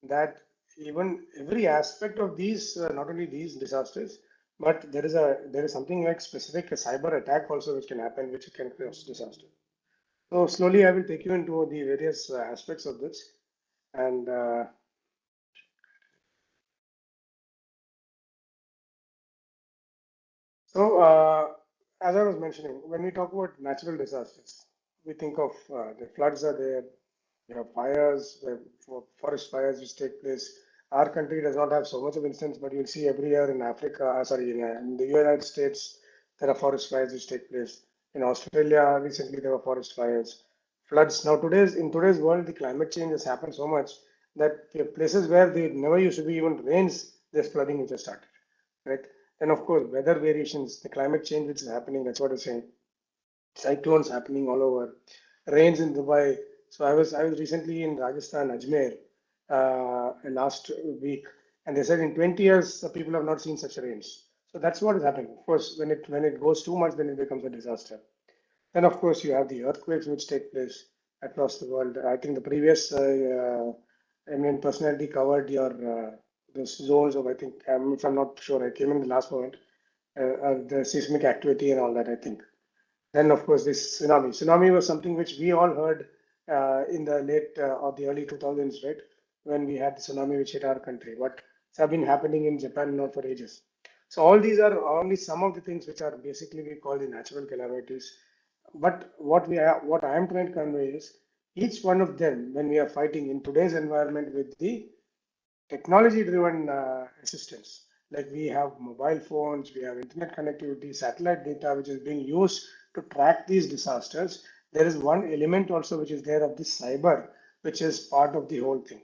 that even every aspect of these, not only these disasters, but there is something like specific cyber attack also which can happen, which can cause disaster. So slowly I will take you into the various aspects of this. And as I was mentioning, when we talk about natural disasters, we think of the floods are there, we have fires, we have forest fires which take place. Our country does not have so much of instance, but you'll see every year in Africa, in the United States, there are forest fires which take place. In Australia, recently there were forest fires, floods. Now in today's world, the climate change has happened so much that places where there never used to be even rains, there's flooding which has started, right? And of course, weather variations, the climate change which is happening, that's what I'm saying. Cyclones happening all over, rains in Dubai. So I was recently in Rajasthan, Ajmer, last week, and they said in 20 years the people have not seen such rains. So that's what is happening. Of course, when it goes too much, then it becomes a disaster. Then of course you have the earthquakes which take place across the world. I think the previous eminent personality covered the zones of, I think, if I'm not sure, I came in the last moment, the seismic activity and all that, I think. Then, of course, this tsunami. Tsunami was something which we all heard in the late or the early 2000s, right? When we had the tsunami which hit our country. But it's have been happening in Japan now for ages. So all these are only some of the things which are basically we call the natural calamities. But what I am trying to convey is each one of them, when we are fighting in today's environment with the technology-driven assistance, like we have mobile phones, we have internet connectivity, satellite data, which is being used to track these disasters. There is one element also which is there of the cyber, which is part of the whole thing.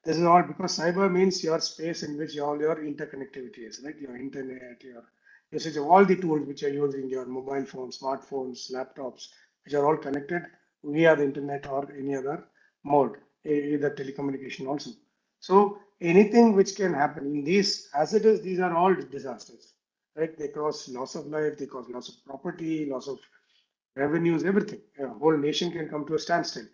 This is all because cyber means your space in which all your interconnectivity is, right? Your internet, your usage of all the tools which are using your mobile phones, smartphones, laptops, which are all connected via the internet or any other mode, either telecommunication also. So anything which can happen in these, as it is, these are all disasters, right? They cause loss of life, they cause loss of property, loss of revenues, everything. A whole nation can come to a standstill.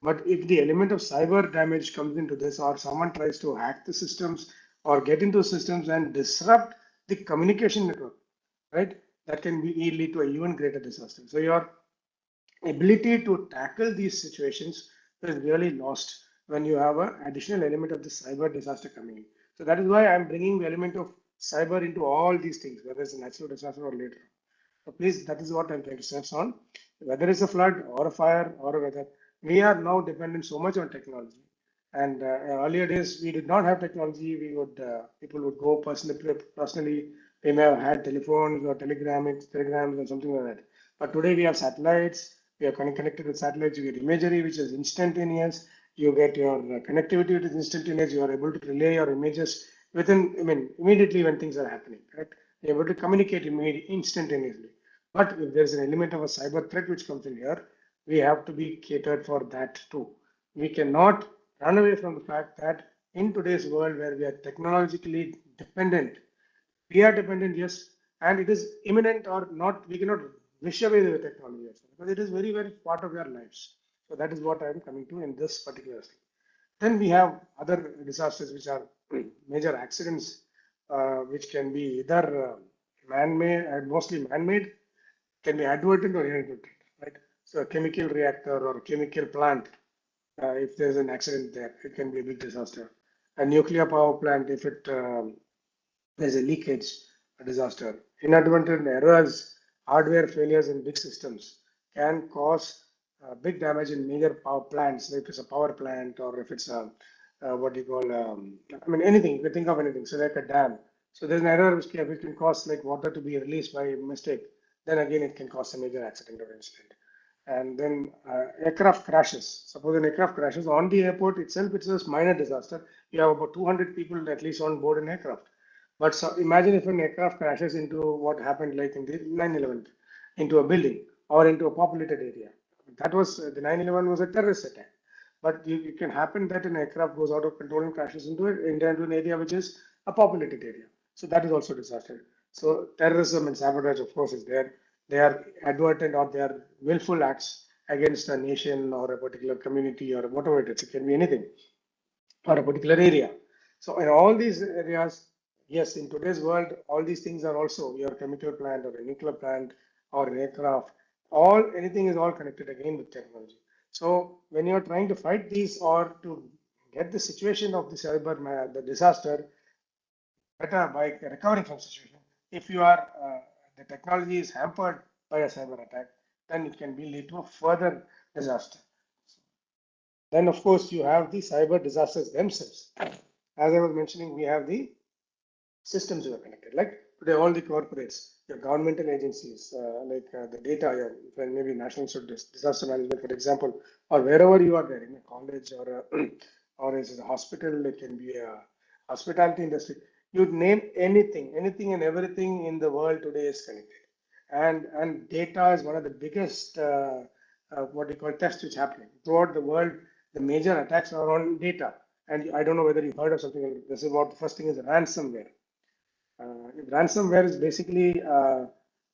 But if the element of cyber damage comes into this, or someone tries to hack the systems or get into systems and disrupt the communication network, right, that can lead to an even greater disaster. So your ability to tackle these situations is really lost when you have an additional element of the cyber disaster coming in. So that is why I'm bringing the element of cyber into all these things, whether it's a natural disaster or later. So please, that is what I'm trying to stress on. Whether it's a flood or a fire or a weather, we are now dependent so much on technology. And earlier days, we did not have technology. People would go personally. They may have had telephones or telegrams or something like that. But today we have satellites. We are connected with satellites. You get imagery, which is instantaneous. You get your connectivity, which is instantaneous. You are able to relay your images immediately when things are happening. Correct? You're able to communicate instantaneously. But if there's an element of a cyber threat which comes in here, we have to be catered for that too. We cannot run away from the fact that in today's world where we are technologically dependent, we are dependent, yes, and it is imminent or not, we cannot wish away the technology because it is very, very part of our lives. So that is what I am coming to in this particular thing. Then we have other disasters which are major accidents, which can be either man-made and mostly man-made, can be advertent or inadvertent, right? So a chemical reactor or a chemical plant, if there's an accident there, it can be a big disaster. A nuclear power plant, if it there's a leakage, a disaster. Inadvertent errors, hardware failures in big systems can cause big damage in major power plants, if it's a power plant or if it's a what do you call, I mean, anything, you can think of anything, so like a dam. So there's an error which can cause like water to be released by mistake. Then again, it can cause a major accident or incident. And then aircraft crashes. Suppose an aircraft crashes on the airport itself, it's a minor disaster. You have about 200 people at least on board an aircraft. But so imagine if an aircraft crashes into what happened like in the 9/11, into a building or into a populated area. That was the 9/11 was a terrorist attack. But it can happen that an aircraft goes out of control and crashes into an area which is a populated area. So that is also disaster. So terrorism and sabotage, of course, is there. They are advertent or they are willful acts against a nation or a particular community or whatever it is. It can be anything or a particular area. So in all these areas, yes, in today's world, all these things are also your chemical plant or a nuclear plant or an aircraft, anything is all connected again with technology. So when you're trying to fight these or to get the situation of the disaster better by recovering from situation, if you are the technology is hampered by a cyber attack, then it can be lead to a further disaster. Then, of course, you have the cyber disasters themselves. As I was mentioning, we have the systems that are connected. Like today, all the corporates, your governmental agencies, the data, maybe National Institute of Disaster Management, for example, or wherever you are there in a college or or is a hospital, it can be a hospitality industry. You name anything and everything in the world today is connected. And data is one of the biggest what we call tests which happening throughout the world. The major attacks are on data, and I don't know whether you've heard of something like this. Is about the first thing is ransomware. Ransomware is basically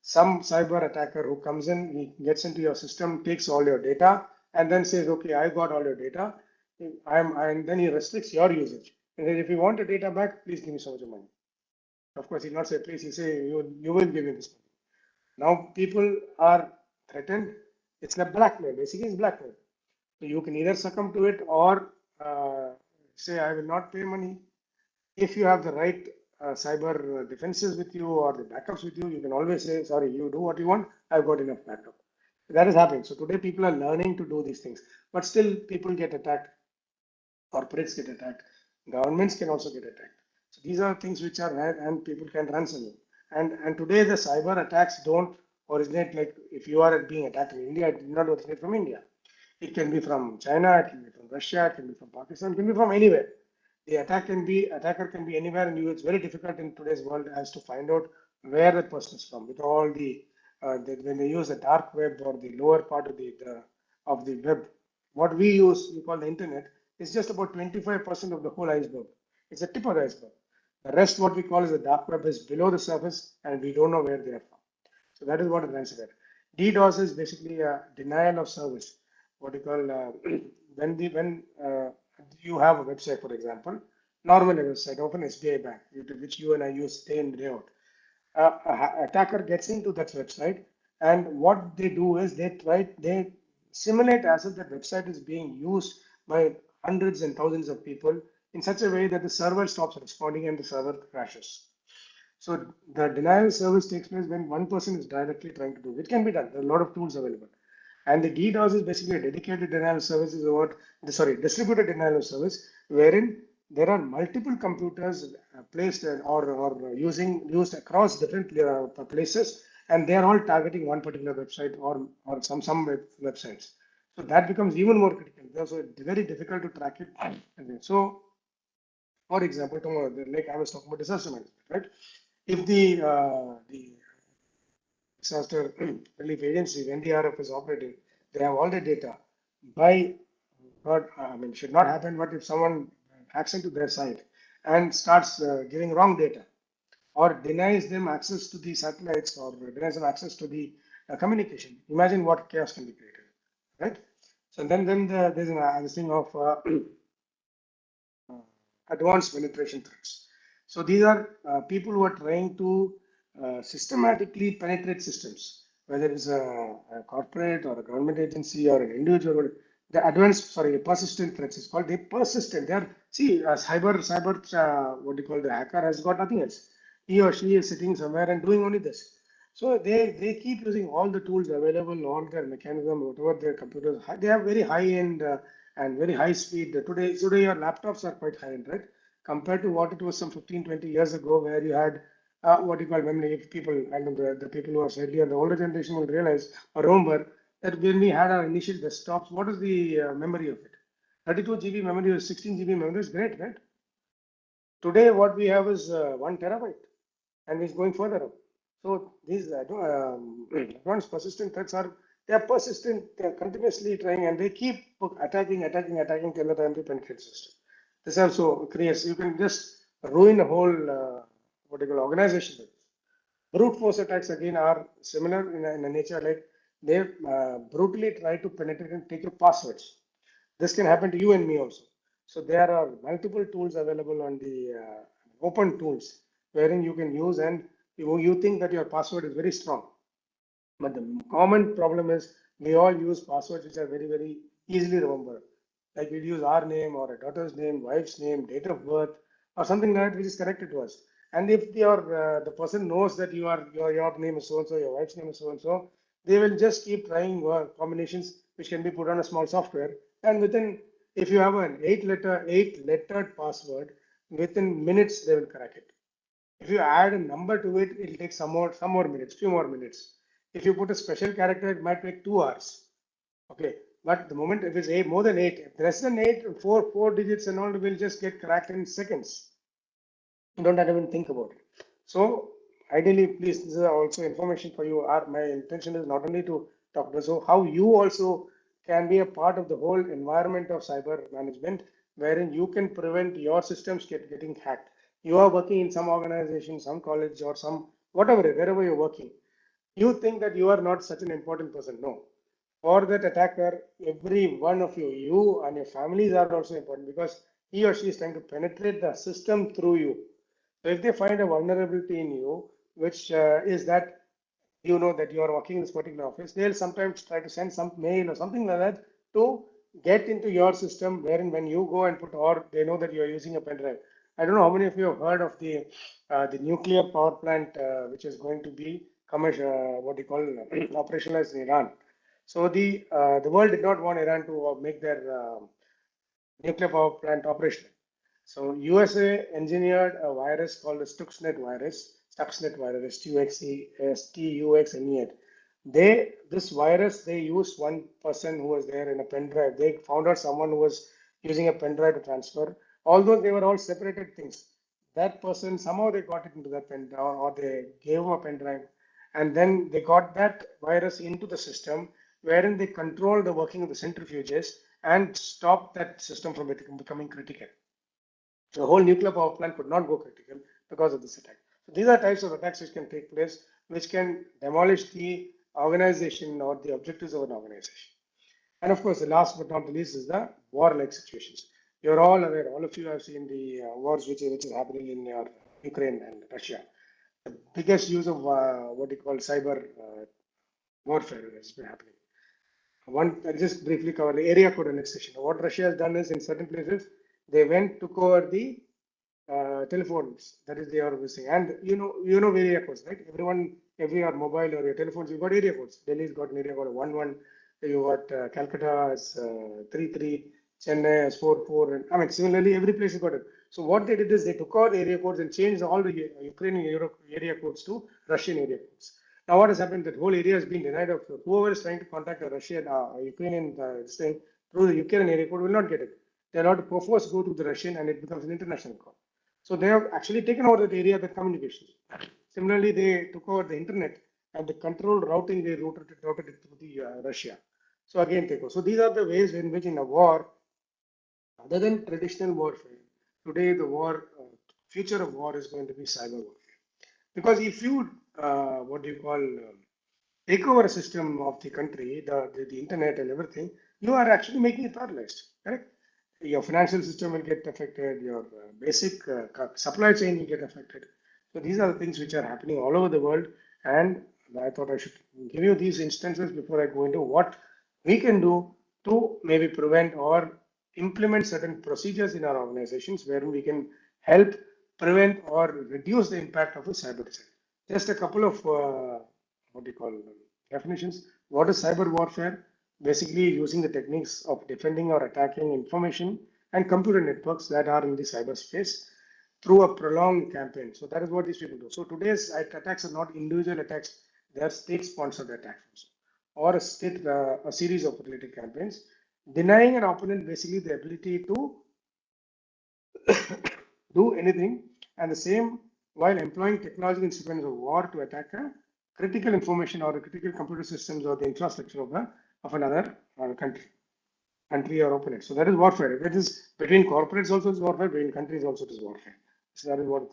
some cyber attacker who comes in, he gets into your system, takes all your data, and then says, "Okay, I got all your data," and then he restricts your usage. And then if you want the data back, please give me so much money. Of course, he'll not say please. He'll say you will give me this money. Now people are threatened. It's like blackmail. Basically, it's blackmail. So you can either succumb to it or say, I will not pay money. If you have the right cyber defenses with you or the backups with you, you can always say, sorry, you do what you want. I've got enough backup. That is happening. So today people are learning to do these things, but still people get attacked. Corporates get attacked. Governments can also get attacked. So these are things which are rare and people can ransom you. And today the cyber attacks don't originate like if you are being attacked in India, it did not originate from India. It can be from China, it can be from Russia, it can be from Pakistan, it can be from anywhere. The attacker can be anywhere, and it's very difficult in today's world as to find out where the person is from. With all when they use the dark web or the lower part of the web, what we call the internet, is just about 25% of the whole iceberg. It's a tip of the iceberg. The rest, what we call as the dark web, is below the surface, and we don't know where they are from. So that is what it ransomware. DDoS is basically a denial of service. What you call when you have a website, for example, normal website of an SBI bank, which you and I use day in day out. Attacker gets into that website, and what they do is they simulate as if that website is being used by hundreds and thousands of people in such a way that the server stops responding and the server crashes. So the denial service takes place when one person is directly trying to do it. It can be done. There are a lot of tools available. And the DDoS is basically a dedicated denial service distributed denial service, wherein there are multiple computers placed or used across different places, and they are all targeting one particular website or some websites. So that becomes even more critical. So it's very difficult to track it. So, for example, like I was talking about disaster management, right? If the disaster relief agency, NDRF is operating, they have all the data. Should not happen, but if someone hacks into their site and starts giving wrong data or denies them access to the satellites or denies them access to the communication, imagine what chaos can be created, right? So then there's this thing of advanced penetration threats. So these are people who are trying to systematically penetrate systems, whether it's a corporate or a government agency or an individual. The advanced, sorry, persistent threats is called. They persistent. They are, see, what do you call, the hacker has got nothing else. He or she is sitting somewhere and doing only this. So they keep using all the tools available, all their mechanism, whatever their computers. They have very high end and very high speed. Today your laptops are quite high end, right? Compared to what it was some 15, 20 years ago, where you had what you call memory. If people, and the people who are slightly on the older generation will realize or remember that when we had our initial desktops, what is the memory of it? 32 GB memory or 16 GB memory is great, right? Today, what we have is 1 terabyte, and it's going further up. So these advanced persistent threats are, they are persistent, they are continuously trying, and they keep attacking till the time they penetrate system. This also creates, you can just ruin a whole what do you call, organization. Brute force attacks again are similar in a nature, like they brutally try to penetrate and take your passwords. This can happen to you and me also. So there are multiple tools available on the open tools wherein you can use, and you think that your password is very strong. But the common problem is we all use passwords which are very easily remembered. Like we use our name or a daughter's name, wife's name, date of birth, or something like that which is connected to us. And if the person knows that your name is so and so, your wife's name is so and so, they will just keep trying combinations which can be put on a small software. And within, if you have an eight-lettered password, within minutes they will crack it. If you add a number to it, it'll take some more minutes, few more minutes. If you put a special character, it might take 2 hours. Okay, but the moment if it's more than 8, if less than 8, four digits and all will just get cracked in seconds. You don't have to even think about it. So ideally, please, this is also information for you. My intention is not only to talk about so how you also can be a part of the whole environment of cyber management, wherein you can prevent your systems getting hacked. You are working in some organization, some college, or some whatever, wherever you're working. You think that you are not such an important person. No. For that attacker, every one of you and your families are also important, because he or she is trying to penetrate the system through you. So if they find a vulnerability in you, which is that you know that you are working in this particular office, they'll sometimes try to send some mail or something like that to get into your system, wherein when you go and put, or they know that you are using a pen drive. I don't know how many of you have heard of the nuclear power plant which is going to be commercial, what do you call operationalized in Iran. So the world did not want Iran to make their nuclear power plant operational. So USA engineered a virus called the Stuxnet virus, Stuxnet. This virus, they used one person who was there in a pen drive. They found out someone who was using a pen drive to transfer, although they were all separated things. That person, somehow they got it into that pen drive, or they gave him a pen drive, and then they got that virus into the system, wherein they control the working of the centrifuges and stop that system from becoming critical. The whole nuclear power plant could not go critical because of this attack. So these are types of attacks which can take place, which can demolish the organization or the objectives of an organization. And of course, the last but not the least is the war-like situations. You're all aware, all of you have seen the wars which is happening in Ukraine and Russia. The biggest use of what you call cyber warfare has been happening. I'll just briefly cover the area code annexation. What Russia has done is, in certain places, they took over the telephones. That is, they are missing. And you know area codes, right? Every mobile or your telephones, you've got area codes. Delhi's got an area code of 11. You got Calcutta as 33, Chennai as 44. And I mean, similarly, every place has got it. So what they did is they took out area codes and changed all the Ukrainian area codes to Russian area codes. Now, what has happened? That whole area has been denied of whoever is trying to contact a Russian, Ukrainian thing through the Ukrainian area code will not get it. They are allowed to perforce go to the Russian, and it becomes an international call. So they have actually taken over that area, the communications. Similarly, they took over the internet, and the controlled routing, they routed it through the Russia. So again, take over. So these are the ways in which in a war, other than traditional warfare, today the future of war is going to be cyber warfare. Because if you, what do you call, take over a system of the country, the internet and everything, you are actually making it paralyzed, correct? Your financial system will get affected, your basic supply chain will get affected. So these are the things which are happening all over the world. And I thought I should give you these instances before I go into what we can do to maybe prevent or implement certain procedures in our organizations where we can help prevent or reduce the impact of a cyber attack. Just a couple of what do you call definitions. What is cyber warfare? Basically using the techniques of defending or attacking information and computer networks that are in the cyberspace through a prolonged campaign. So that is what these people do. So today's attacks are not individual attacks; they are state-sponsored attacks or a series of related campaigns, denying an opponent basically the ability to do anything, and the same while employing technological instruments of war to attack a critical information or the critical computer systems or the infrastructure of another country or opponent. So that is warfare. If it is between corporates also is warfare, between countries also it is warfare. So that is what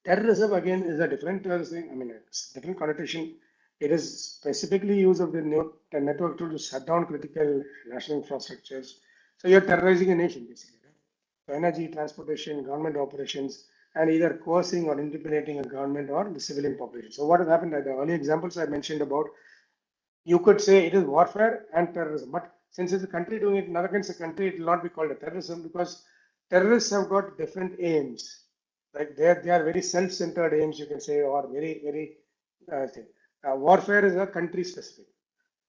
terrorism again is a different thing. I mean, it's different connotation. It is specifically use of the network tool to shut down critical national infrastructures. So you're terrorizing a nation basically. So energy, transportation, government operations, and either coercing or intimidating a government or the civilian population. So what has happened? The early examples I mentioned about, you could say it is warfare and terrorism, but since it's a country doing it, another against a country, it will not be called a terrorism because terrorists have got different aims. Like they are very self-centered aims, you can say, or very warfare is a country specific.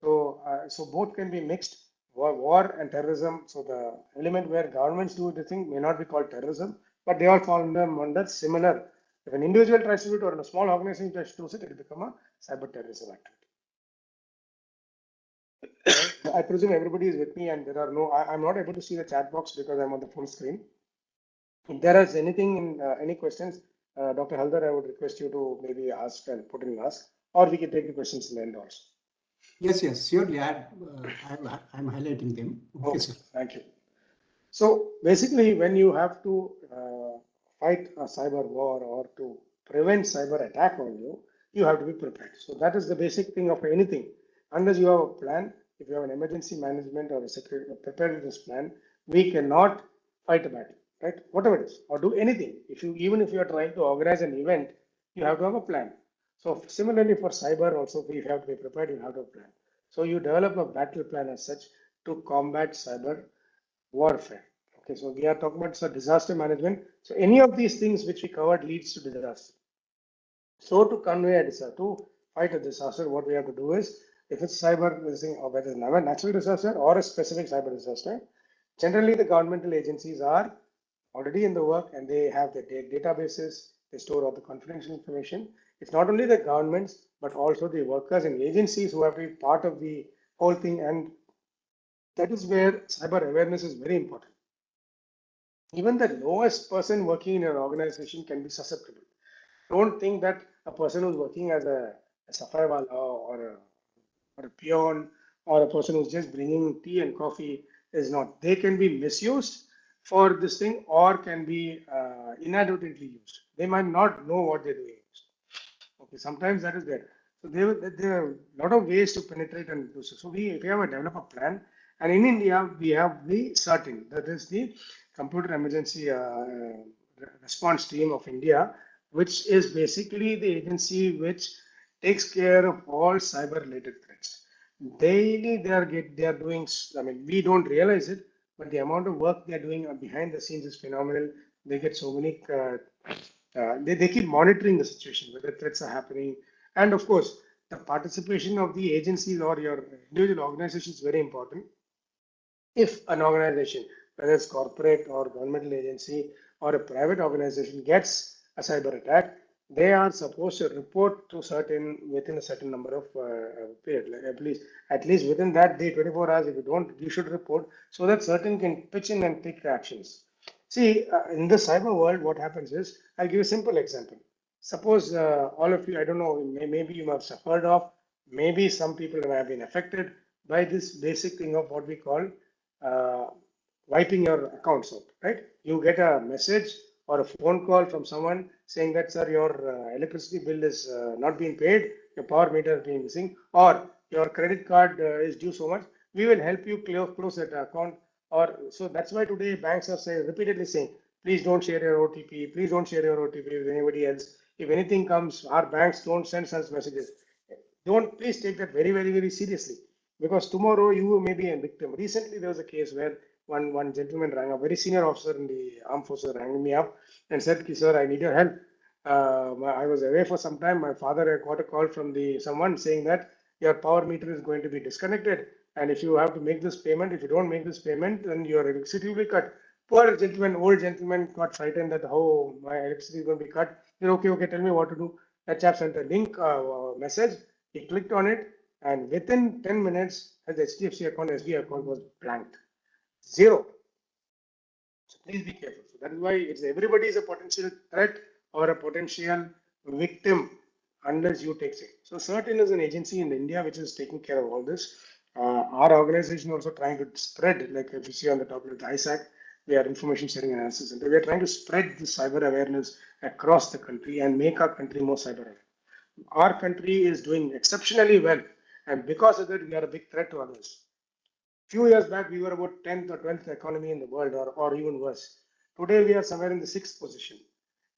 So so both can be mixed. War and terrorism. So the element where governments do the thing may not be called terrorism, but they all fall under similar. If an individual tries to do it or a small organization tries to do it, it will become a cyber terrorism activity. I presume everybody is with me, and there are no. I'm not able to see the chat box because I'm on the full screen. If there is anything in any questions, Dr. Haldar, I would request you to maybe ask and put in ask, or we can take the questions in the end also.
Yes, surely. I'm highlighting them. Okay, sir.
Thank you. So basically, when you have to fight a cyber war or to prevent cyber attack on you, you have to be prepared. So that is the basic thing of anything. Unless you have a plan, if you have an emergency management or a preparedness plan, we cannot fight a battle, right? Whatever it is, or do anything. Even if you are trying to organize an event, you have to have a plan. So similarly for cyber also, if you have to be prepared, you have to have a plan. So you develop a battle plan as such to combat cyber warfare. Okay, so we are talking about disaster management. So any of these things which we covered leads to disaster. So to convey a disaster, to fight a disaster, what we have to do is, if it's cyber, or whether it's a natural disaster or a specific cyber disaster, generally the governmental agencies are already in the work and they have the databases, they store all the confidential information. It's not only the governments, but also the workers and agencies who have to be part of the whole thing, and that is where cyber awareness is very important. Even the lowest person working in an organization can be susceptible. Don't think that a person who's working as a safai wala or a peon or a person who's just bringing tea and coffee is not. They can be misused for this thing or can be inadvertently used. They might not know what they're doing. Okay, sometimes that is there. So there are a lot of ways to penetrate and do so. So we have a developer plan, and in India we have the CERT-In, that is the Computer Emergency Response Team of India, which is basically the agency which takes care of all cyber-related threats. Daily they are doing. I mean, we don't realize it, but the amount of work they are doing behind the scenes is phenomenal. They get so many. They keep monitoring the situation, whether threats are happening. And of course, the participation of the agencies or your individual organization is very important. If an organization, whether it's corporate or governmental agency or a private organization gets a cyber attack, they are supposed to report to CERT-In within a certain number of period, like at least within that day, 24 hours. If you don't, you should report so that CERT-In can pitch in and take actions. See, in the cyber world, what happens is, I'll give you a simple example. Suppose all of you, I don't know, maybe you must have heard of, maybe some people have been affected by this basic thing of what we call wiping your accounts out, right? You get a message or a phone call from someone saying that, sir, your electricity bill is not being paid, your power meter is being missing, or your credit card is due so much. we will help you close that account. Or so that's why today banks are repeatedly saying, please don't share your OTP, please don't share your OTP with anybody else. If anything comes, our banks don't send such messages. Don't, please take that very, very, very seriously, because tomorrow you may be a victim. Recently, there was a case where one gentleman rang, a very senior officer in the armed forces rang me up and said, sir, I need your help. I was away for some time. My father got a call from someone saying that your power meter is going to be disconnected, and if you have to make this payment, if you don't make this payment, then your electricity will be cut. Poor gentleman, old gentleman, got frightened that how my electricity is going to be cut. He said, okay, tell me what to do. That chap sent a link message. He clicked on it, and within 10 minutes, his HDFC account, SBI account was blanked. Zero. So please be careful. So that is why everybody is a potential threat or a potential victim unless you take it. So CERT-In is an agency in India which is taking care of all this. Our organization also trying to spread, like if you see on the top of the ISAC, we are Information Sharing Analysis Center. We are trying to spread the cyber awareness across the country and make our country more cyber aware. Our country is doing exceptionally well, and because of that, we are a big threat to others. Few years back, we were about 10th or 12th economy in the world, or even worse. Today, we are somewhere in the 6th position.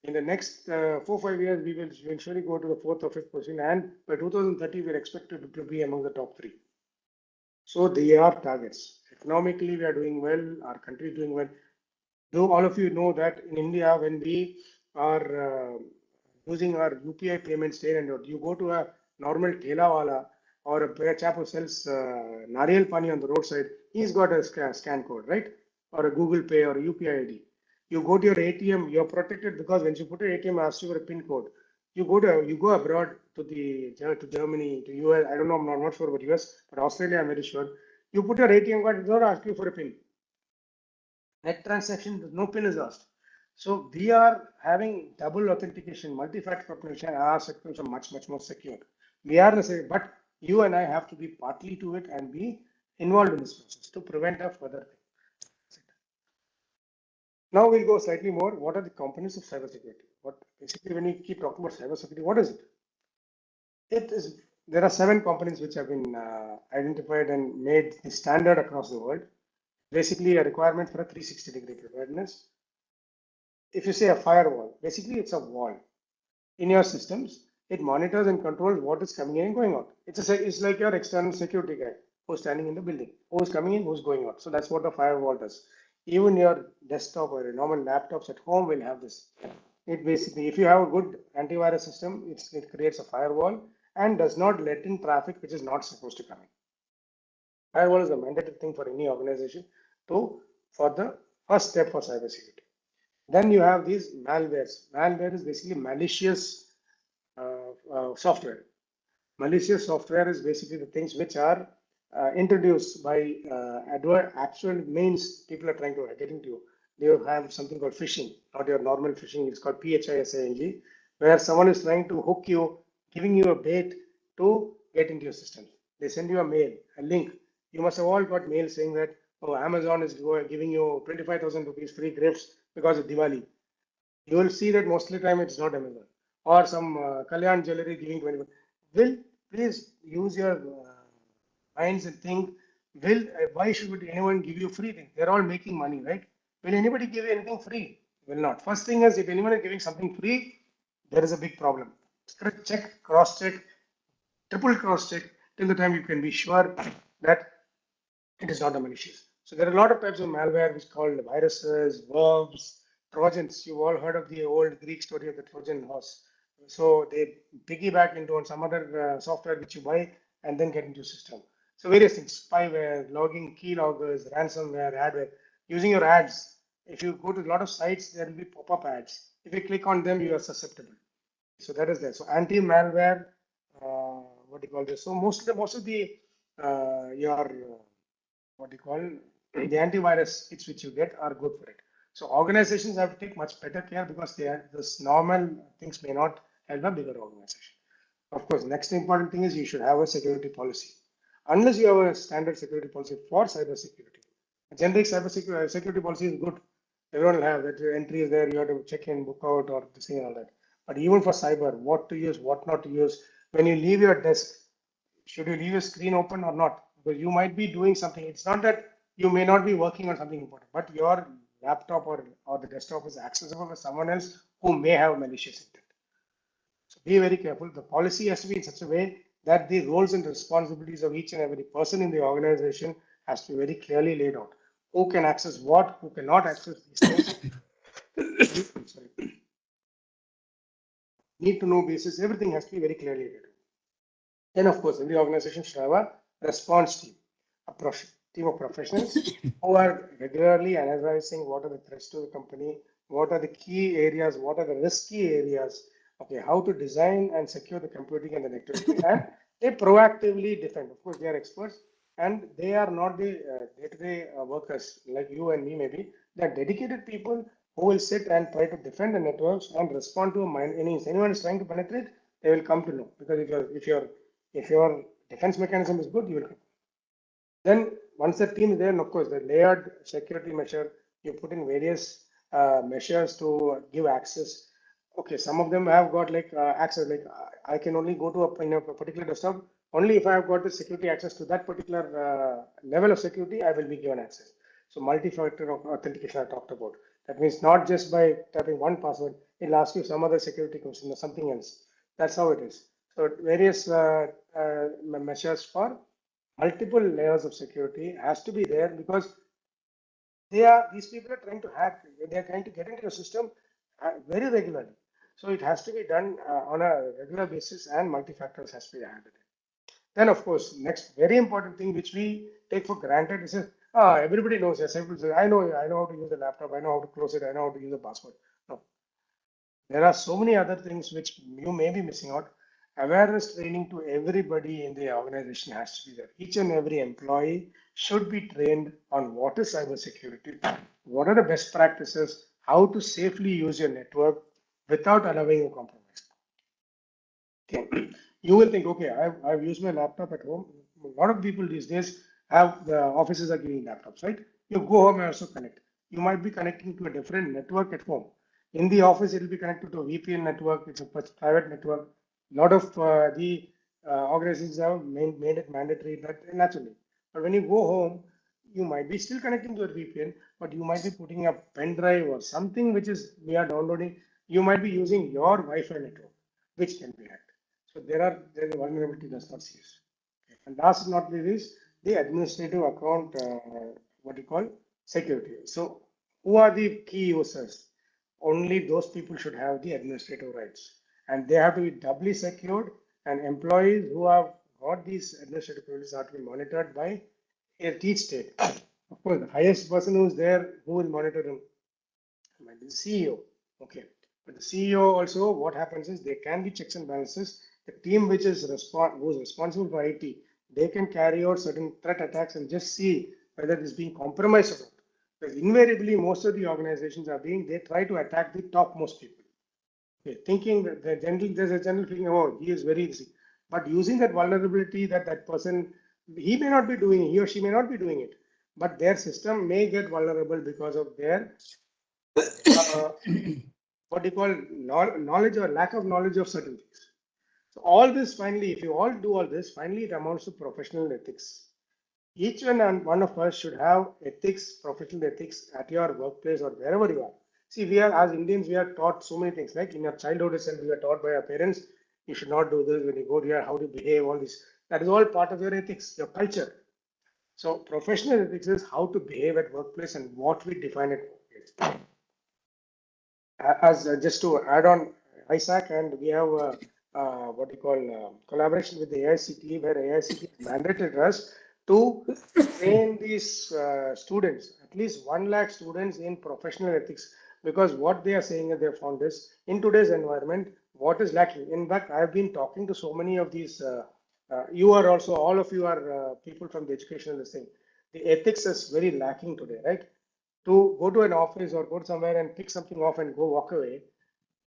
In the next 4-5 years, we will eventually go to the 4th or 5th position, and by 2030, we are expected to be among the top 3. So they are targets. Economically, we are doing well. Our country is doing well. Though all of you know that in India, when we are using our UPI payments day and you go to a normal Thelawala or a chap who sells Nariyal Pani on the roadside, he's got a scan code, right? Or a Google Pay or a UPI ID. You go to your ATM, you're protected because when you put your ATM, asks you for a PIN code. You go abroad to Germany, to US. I don't know, I'm not sure about US, but Australia, I'm very sure. You put your ATM card, it does not ask you for a PIN. Net transaction, no PIN is asked. So we are having double authentication, multi-factor authentication. Our systems are much more secure. We are the same, but you and I have to be partly to it and be involved in this process to prevent a further thing. Now we'll go slightly more. What are the components of cybersecurity? What basically, when we keep talking about cybersecurity, what is it? It is. There are 7 components which have been identified and made the standard across the world. Basically, a requirement for a 360-degree preparedness. If you say a firewall, basically it's a wall. In your systems, it monitors and controls what is coming in and going out. It's like your external security guy who's standing in the building, who's coming in, who's going out. So that's what a firewall does. Even your desktop or your normal laptops at home will have this. It basically, if you have a good antivirus system, it creates a firewall and does not let in traffic which is not supposed to come in. Firewall is a mandatory thing for any organization for the first step for cybersecurity. Then you have these malwares. Malware is basically malicious software. Malicious software is basically the things which are introduced by actual means people are trying to get into you. They have something called phishing, not your normal phishing. It's called PHISING, where someone is trying to hook you, giving you a bait to get into your system. They send you a mail, a link. You must have all got mail saying that, oh, Amazon is giving you 25,000 rupees free gifts because of Diwali. You will see that most of the time it's not Amazon or some Kalyan jewelry giving 20. Will please use your minds and think, why should anyone give you free thing? They're all making money, right? Will anybody give you anything free? Will not. First thing is, if anyone is giving something free, there is a big problem. Check, cross check, triple cross check till the time you can be sure that it is not a malicious. So there are a lot of types of malware which are called viruses, worms, Trojans. You've all heard of the old Greek story of the Trojan horse. So they piggyback into some other software which you buy and then get into your system. So various things, spyware, logging, keyloggers, ransomware, adware. Using your ads, if you go to a lot of sites, there will be pop-up ads. If you click on them, you are susceptible. So that is there. So anti-malware, what do you call this? So most of the what do you call the antivirus kits which you get are good for it. So organizations have to take much better care because this normal things may not help a bigger organization. Of course, next important thing is you should have a security policy. Unless you have a standard security policy for cybersecurity, a generic security policy is good. Everyone will have that entry is there. You have to check in, book out, or this thing and all that. But even for cyber, what to use, what not to use. When you leave your desk, should you leave your screen open or not? because you might be doing something. It's not that you may not be working on something important, but your laptop or the desktop is accessible for someone else who may have malicious intent. So be very careful. The policy has to be in such a way that the roles and responsibilities of each and every person in the organization has to be very clearly laid out. Who can access what, who cannot access these things. Sorry. Need to know basis, everything has to be very clearly laid out. Then, of course, every organization should have a response team, a team of professionals who are regularly analyzing what are the threats to the company, what are the key areas, what are the risky areas, okay, how to design and secure the computing and the networking, and they proactively defend. Of course, they are experts, and they are not the day-to-day workers like you and me maybe. They are dedicated people who will sit and try to defend the networks and respond to anyone is trying to penetrate, they will come to know, because if your defense mechanism is good, you will. Then once the team is there, and of course the layered security measure, you put in various measures to give access. Okay, some of them have got like access, like I can only go to a particular desktop only if I have got the security access to that particular level of security, I will be given access. So multi-factor authentication I talked about. That means not just by typing one password, it'll ask you some other security question or something else. That's how it is. So various measures for multiple layers of security has to be there, because these people are trying to hack, they are trying to get into your system very regularly. So it has to be done on a regular basis, and multi-factors has to be added. Then, of course, next very important thing which we take for granted is everybody knows. Yes, I know how to use the laptop. I know how to close it. I know how to use the password. No, there are so many other things which you may be missing out. Awareness training to everybody in the organization has to be there. Each and every employee should be trained on what is cybersecurity, what are the best practices, how to safely use your network without allowing a compromise. Okay. You will think, okay, I've used my laptop at home. A lot of people these days have the offices are giving laptops, right? You go home and also connect. You might be connecting to a different network at home. In the office, it will be connected to a VPN network. It's a private network. A lot of the organizations have made it mandatory that naturally. But when you go home, you might be still connecting to a VPN, but you might be putting a pen drive or something which is we are downloading. You might be using your Wi-Fi network, which can be hacked. So there is a vulnerability that's not serious. Okay. And last but not least, the administrative account, what you call security. So who are the key users? Only those people should have the administrative rights, and they have to be doubly secured. And employees who have got these administrative privileges have to be monitored by each state. Of course, the highest person who is there, who will monitor them, might be the CEO. Okay. But the CEO also, what happens is there can be checks and balances. The team which is who's responsible for IT, they can carry out certain threat attacks and just see whether it is being compromised or not. Because invariably, most of the organizations they try to attack the topmost people. Okay, thinking that there's a general feeling, oh, he is very easy. But using that vulnerability that person, he may not be doing it, he or she may not be doing it, but their system may get vulnerable because of their what do you call knowledge or lack of knowledge of certain things. So all this finally, if you all do all this, finally it amounts to professional ethics. Each and one of us should have ethics, professional ethics at your workplace or wherever you are. See, we are as Indians, we are taught so many things. Like in our childhood itself, we are taught by our parents, you should not do this when you go here, how to behave, all this. That is all part of your ethics, your culture. So professional ethics is how to behave at workplace and what we define at workplace. As just to add on ISAC, and we have what you call collaboration with the AICTE, where AICTE mandated us to train these students, at least 1 lakh students in professional ethics, because what they are saying that they have found is in today's environment, what is lacking. In fact, I have been talking to so many of these. You are also, all of you are people from the educational thing. The ethics is very lacking today, right? To go to an office or go somewhere and pick something off and go walk away,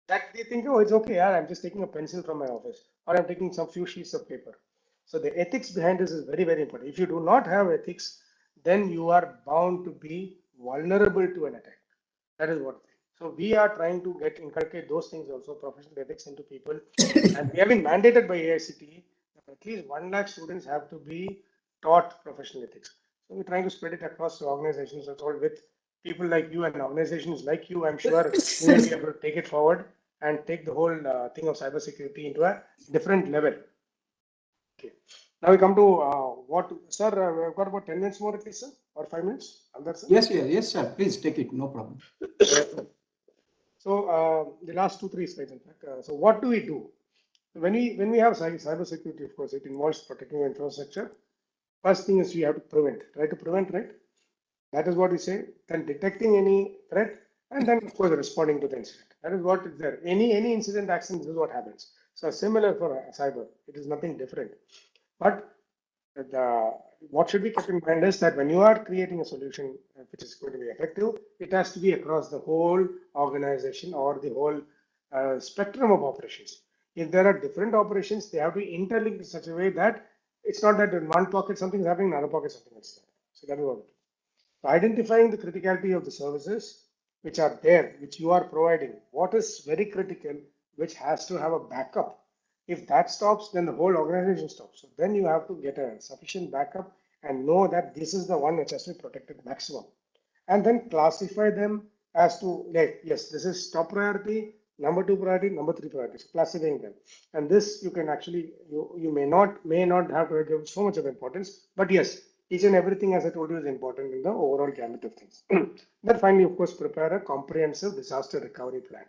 that they think, oh, it's okay, yeah, I'm just taking a pencil from my office, or I'm taking some few sheets of paper. So the ethics behind this is very, very important. If you do not have ethics, then you are bound to be vulnerable to an attack. That is what. So we are trying to inculcate those things also, professional ethics into people, and we have been mandated by AICTE that at least 1 lakh students have to be taught professional ethics. So we're trying to spread it across the organizations as well with people like you and organizations like you. I'm sure you will be able to take it forward and take the whole thing of cybersecurity into a different level. Okay. Now we come to what, sir, we've got about 10 minutes more at least, sir, or 5 minutes. Sir?
Yes, sir. Please take it. No problem.
So the last 2-3 slides, in fact. So what do we do? When we have cybersecurity, of course, it involves protecting your infrastructure. First thing is you have to prevent. Try to prevent, right? That is what we say. Then detecting any threat, and then of course responding to the incident. That is what is there. Any incident action, this is what happens. So similar for cyber, it is nothing different. But what should be kept in mind is that when you are creating a solution which is going to be effective, it has to be across the whole organization or the whole spectrum of operations. If there are different operations, they have to be interlinked in such a way that it's not that in one pocket something is happening, in another pocket something else is happening. So that is what we do. So identifying the criticality of the services which are there, which you are providing, what is very critical, which has to have a backup. If that stops, then the whole organization stops. So then you have to get a sufficient backup and know that this is the one which has to be protected maximum. And then classify them as to, like, yes, this is top priority, number 2 priority, number 3 priority. So classifying them. And this you can actually, you may not have to give so much of importance, but yes, each and everything, as I told you, is important in the overall gamut of things. Then finally, of course, prepare a comprehensive disaster recovery plan.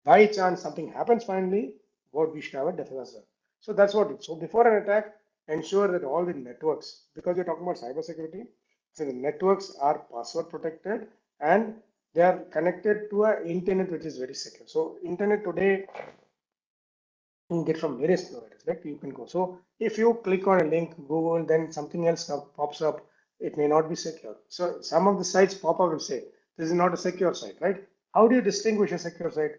By chance something happens finally, what we should have a defense. So that's what it. So before an attack, ensure that all the networks, because you're talking about cybersecurity, so the networks are password protected and they are connected to an internet which is very secure. So internet today you can get from various providers, right? You can go. So if you click on a link, Google, then something else pops up, it may not be secure. So some of the sites pop up and say, this is not a secure site, right? How do you distinguish a secure site?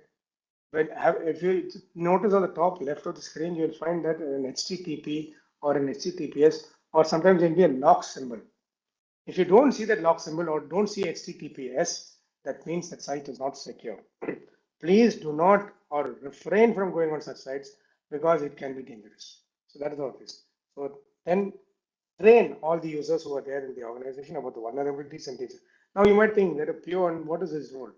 If you notice on the top left of the screen, you will find that an HTTP or an HTTPS, or sometimes there will be a lock symbol. If you don't see that lock symbol or don't see HTTPS, that means that site is not secure. Please do not or refrain from going on such sites because it can be dangerous. So that is what it is. So then train all the users who are there in the organization about the vulnerabilities and things. Now you might think that a peon, what is his role?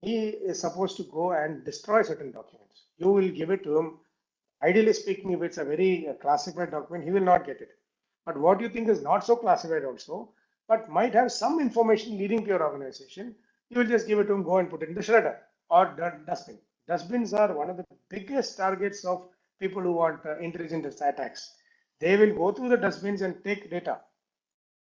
He is supposed to go and destroy certain documents. You will give it to him. Ideally speaking, if it's a very classified document, he will not get it. But what you think is not so classified also, but might have some information leading to your organization, you will just give it to him, go and put it in the shredder or dustbin. Dustbins are one of the biggest targets of people who want intelligent attacks. They will go through the dustbins and take data.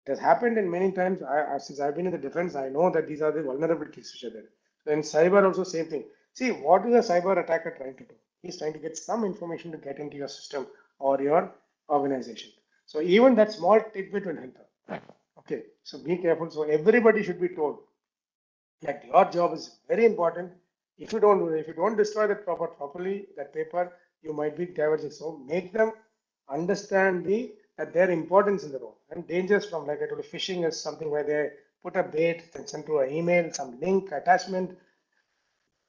It has happened in many times. Since I've been in the defense, I know that these are the vulnerabilities which are there. So in cyber also same thing. See, what is a cyber attacker trying to do? He's trying to get some information to get into your system or your organization. So even that small tidbit will help. Okay, so be careful. So everybody should be told that your job is very important. If you don't destroy that properly, that paper, you might be diverging. So make them understand that their importance in the role and dangers from, like I told you, phishing is something where they put a bait and send to an email, some link attachment.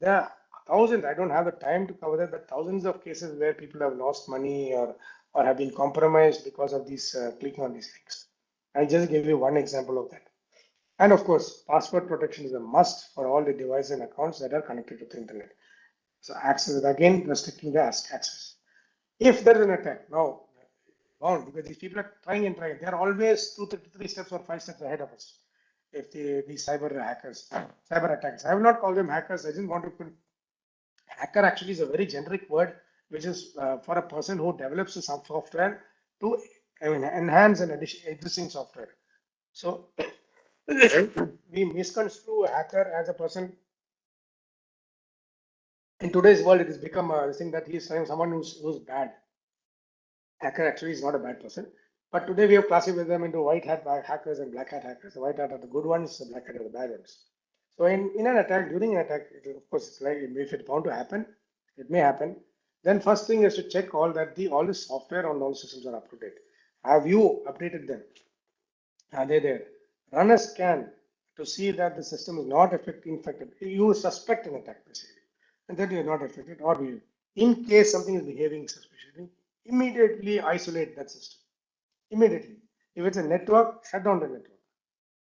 There are thousands. I don't have the time to cover that, but thousands of cases where people have lost money or have been compromised because of these clicking on these links. I'll just give you one example of that. And of course, password protection is a must for all the devices and accounts that are connected to the internet. So access is again restricting the access. If there is an attack, now bound, because these people are trying and trying. They're always 2 to 3 steps or 5 steps ahead of us. If these cyber hackers, cyber attackers, I will not call them hackers. I just want to put hacker actually is a very generic word, which is for a person who develops some software to enhance an existing software. So we misconstrue a hacker as a person. In today's world, it has become a thing that he's someone who's bad. Hacker actually is not a bad person. But today we have classified them into white hat hackers and black hat hackers. The white hat are the good ones, the black hat are the bad ones. So in an attack, during an attack, of course, it's like if it's bound to happen, it may happen. Then first thing is to check all the software on all systems are up to date. Have you updated them? Are they there? Run a scan to see that the system is not infected. You suspect an attack basically, and then you're not affected, or in case something is behaving suspiciously, immediately isolate that system. immediately. If it's a network, shut down the network,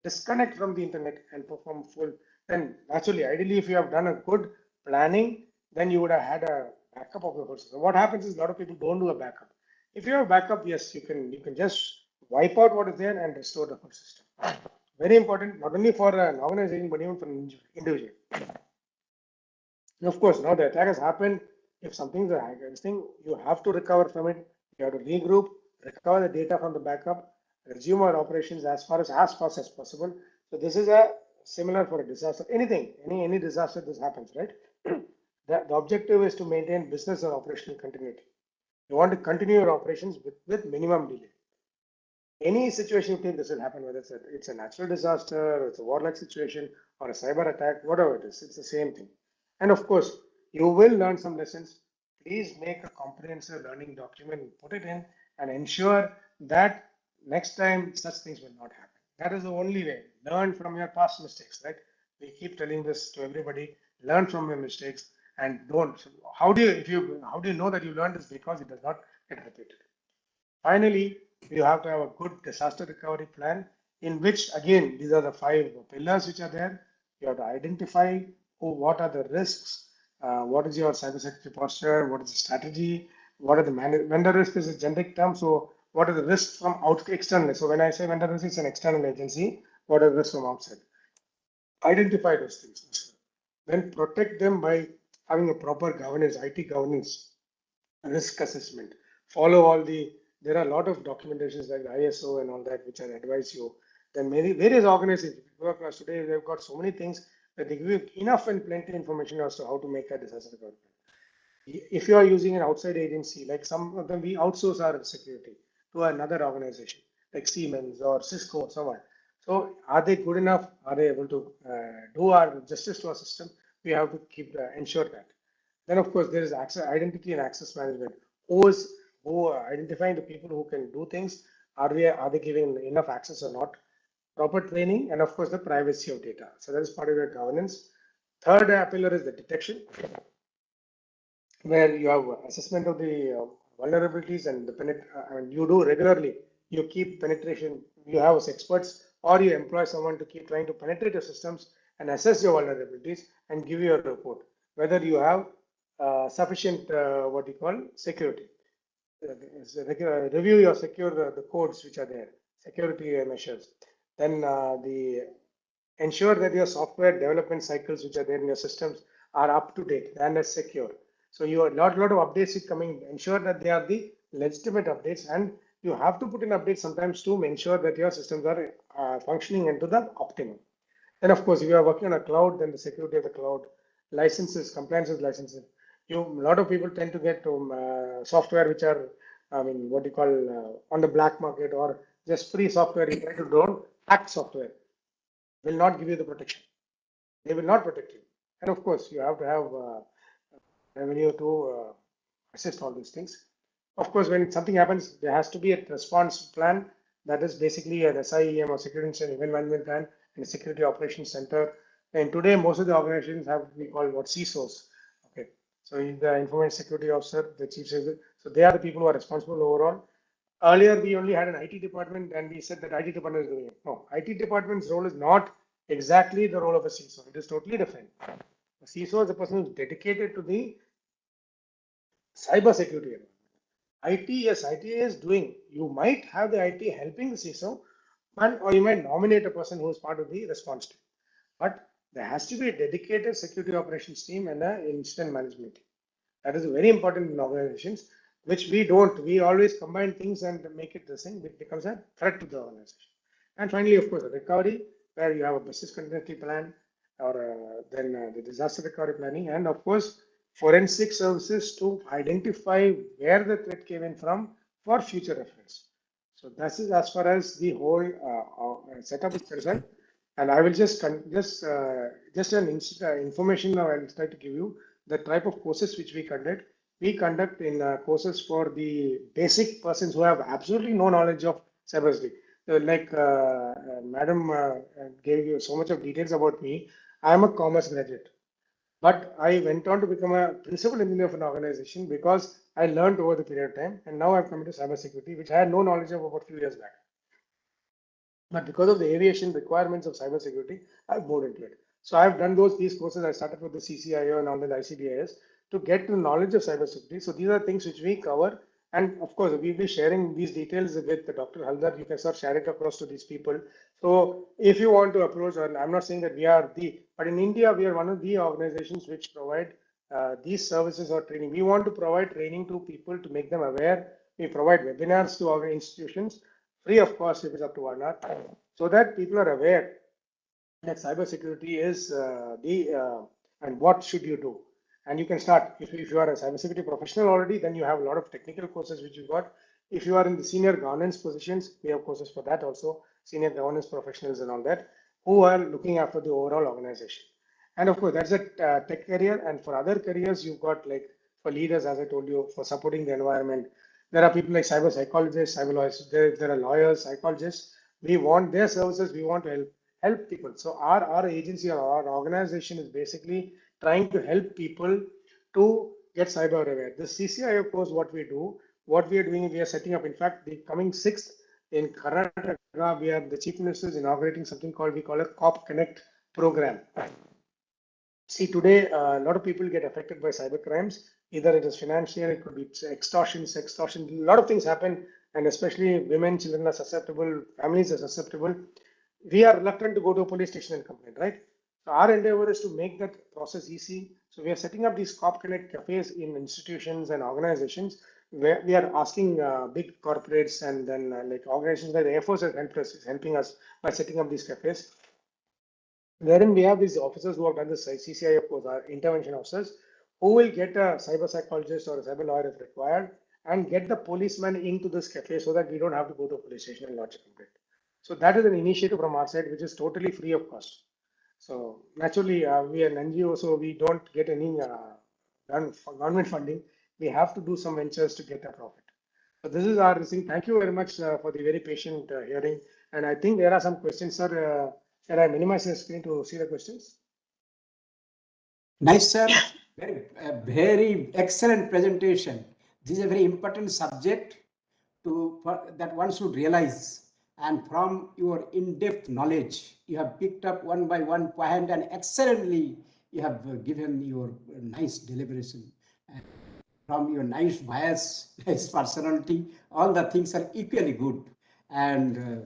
disconnect from the internet and perform full. Then naturally, ideally, if you have done a good planning, then you would have had a backup of the whole system. What happens is a lot of people don't do a backup. If you have backup, yes, you can just wipe out what is there and restore the whole system. Very important, not only for an organization, but even for an individual. And of course, now the attack has happened. If something's a hacker thing, you have to recover from it. You have to regroup, recover the data from the backup, resume our operations as fast as possible. So this is a similar for a disaster. Anything, any disaster this happens, right? The objective is to maintain business or operational continuity. You want to continue your operations with minimum delay. Any situation you take, this will happen, whether it's a natural disaster, or it's a warlike situation, or a cyber attack, whatever it is, it's the same thing. And of course, you will learn some lessons. Please make a comprehensive learning document, put it in, and ensure that next time such things will not happen. That is the only way. Learn from your past mistakes, right? We keep telling this to everybody. Learn from your mistakes and don't. How do you know that you learned this? Because it does not get repeated. Finally, you have to have a good disaster recovery plan in which, again, these are the 5 pillars which are there. You have to identify what are the risks, what is your cybersecurity posture, what is the strategy, what are the vendor risk is a generic term. So what are the risks from externally? So when I say vendor risk, it's an external agency. What are the risks from outside? Identify those things. Then protect them by having a proper governance, IT governance, risk assessment. Follow all there are a lot of documentations like the ISO and all that, which I advise you. Then many various organizations, across today, they've got so many things that they give you enough and plenty information as to how to make a disaster recovery. If you are using an outside agency, like some of them, we outsource our security to another organization, like Siemens or Cisco or someone. So are they good enough? Are they able to do our justice to our system? We have to ensure that. Then of course there is identity and access management. Who are identifying the people who can do things? Are they giving enough access or not? Proper training, and of course the privacy of data. So that is part of your governance. Third pillar is the detection, where you have assessment of the vulnerabilities and and you do regularly. You keep penetration. You have experts, or you employ someone to keep trying to penetrate your systems and assess your vulnerabilities and give you a report whether you have sufficient what you call security. Review your the codes which are there, security measures. Then ensure that your software development cycles which are there in your systems are up to date and as secure. So you have lot of updates coming. Ensure that they are the legitimate updates, and you have to put in updates sometimes to ensure that your systems are functioning into the optimum. And of course, if you are working on a cloud, then the security of the cloud, licenses, compliances licenses. A lot of people tend to get software which are, what you call on the black market, or just free software. You try to don't hack software, will not give you the protection. They will not protect you. And of course, you have to have revenue to assist all these things. Of course, when something happens, there has to be a response plan. That is basically an SIEM, or Security Incident Event Management Plan, and a Security Operations Center. And today, most of the organizations have what we call CISOs. Okay, so the Information Security Officer, the Chief Security, so they are the people who are responsible overall. Earlier, we only had an IT department, and we said that IT department is doing it. No, IT department's role is not exactly the role of a CISO. It is totally different. A CISO is a person who is dedicated to the cyber security. IT, yes, IT is doing. You might have the IT helping the CISO, or you might nominate a person who is part of the response team. But there has to be a dedicated security operations team and an incident management team. That is very important in organizations, which we don't. We always combine things and make it the same. It becomes a threat to the organization. And finally, of course, the recovery, where you have a business continuity plan, or then the disaster recovery planning, and of course, forensic services to identify where the threat came in from for future reference. So this is as far as the whole setup is concerned. And I will just an information now I'll try to give you the type of courses which we conduct. We conduct in courses for the basic persons who have absolutely no knowledge of cybersecurity. Like Madam gave you so much of details about me. I am a commerce graduate. But I went on to become a principal engineer of an organization because I learned over the period of time, and now I've come into cybersecurity, which I had no knowledge of about a few years back. But because of the aviation requirements of cybersecurity, I've moved into it. So I've done these courses. I started with the CCIO and now the ICDIS to get the knowledge of cybersecurity. So these are things which we cover. And of course, we'll be sharing these details with Dr. Haldar. You can start sharing it across to these people. So if you want to approach, and I'm not saying that we are but in India, we are one of the organizations which provide these services or training. We want to provide training to people to make them aware. We provide webinars to our institutions free of cost if it's up to 1 hour, so that people are aware that cybersecurity is and what should you do. And you can start, if you are a cybersecurity professional already, then you have a lot of technical courses which you got. If you are in the senior governance positions, we have courses for that also, senior governance professionals and all that, who are looking after the overall organization. And of course, that's a tech career. And for other careers, you've got like for leaders, as I told you, for supporting the environment. There are people like cyber psychologists, cyber lawyers, there are lawyers, psychologists. We want their services, we want to help people. So our agency or our organization is basically trying to help people to get cyber aware. The CCIO course, what we are doing, we are setting up, in fact, the coming 6th in Karnataka, the Chief Minister is inaugurating something we call a COP Connect program. See, today, a lot of people get affected by cyber crimes. Either it is financial, it could be extortion, sextortion. A lot of things happen, and especially women, children are susceptible, families are susceptible. We are reluctant to go to a police station and complain, right? So our endeavor is to make that process easy. So we are setting up these COP Connect cafes in institutions and organizations where we are asking big corporates and then like organizations like the Air Force has helped us, is helping us by setting up these cafes. Wherein we have these officers who have done this CCIO course, our intervention officers, who will get a cyber psychologist or a cyber lawyer if required and get the policeman into this cafe so that we don't have to go to a police station and lodge a complaint. So that is an initiative from our side, which is totally free of cost. So naturally, we are an NGO, so we don't get any government funding. We have to do some ventures to get a profit. So this is our thing. Thank you very much for the very patient hearing. And I think there are some questions, sir. Can I minimize the screen to see the questions?
Nice, sir. Very excellent presentation. This is a very important subject that one should realize. And from your in-depth knowledge, you have picked up one by one point and excellently you have given your nice deliberation. And from your nice bias, nice personality, all the things are equally good. And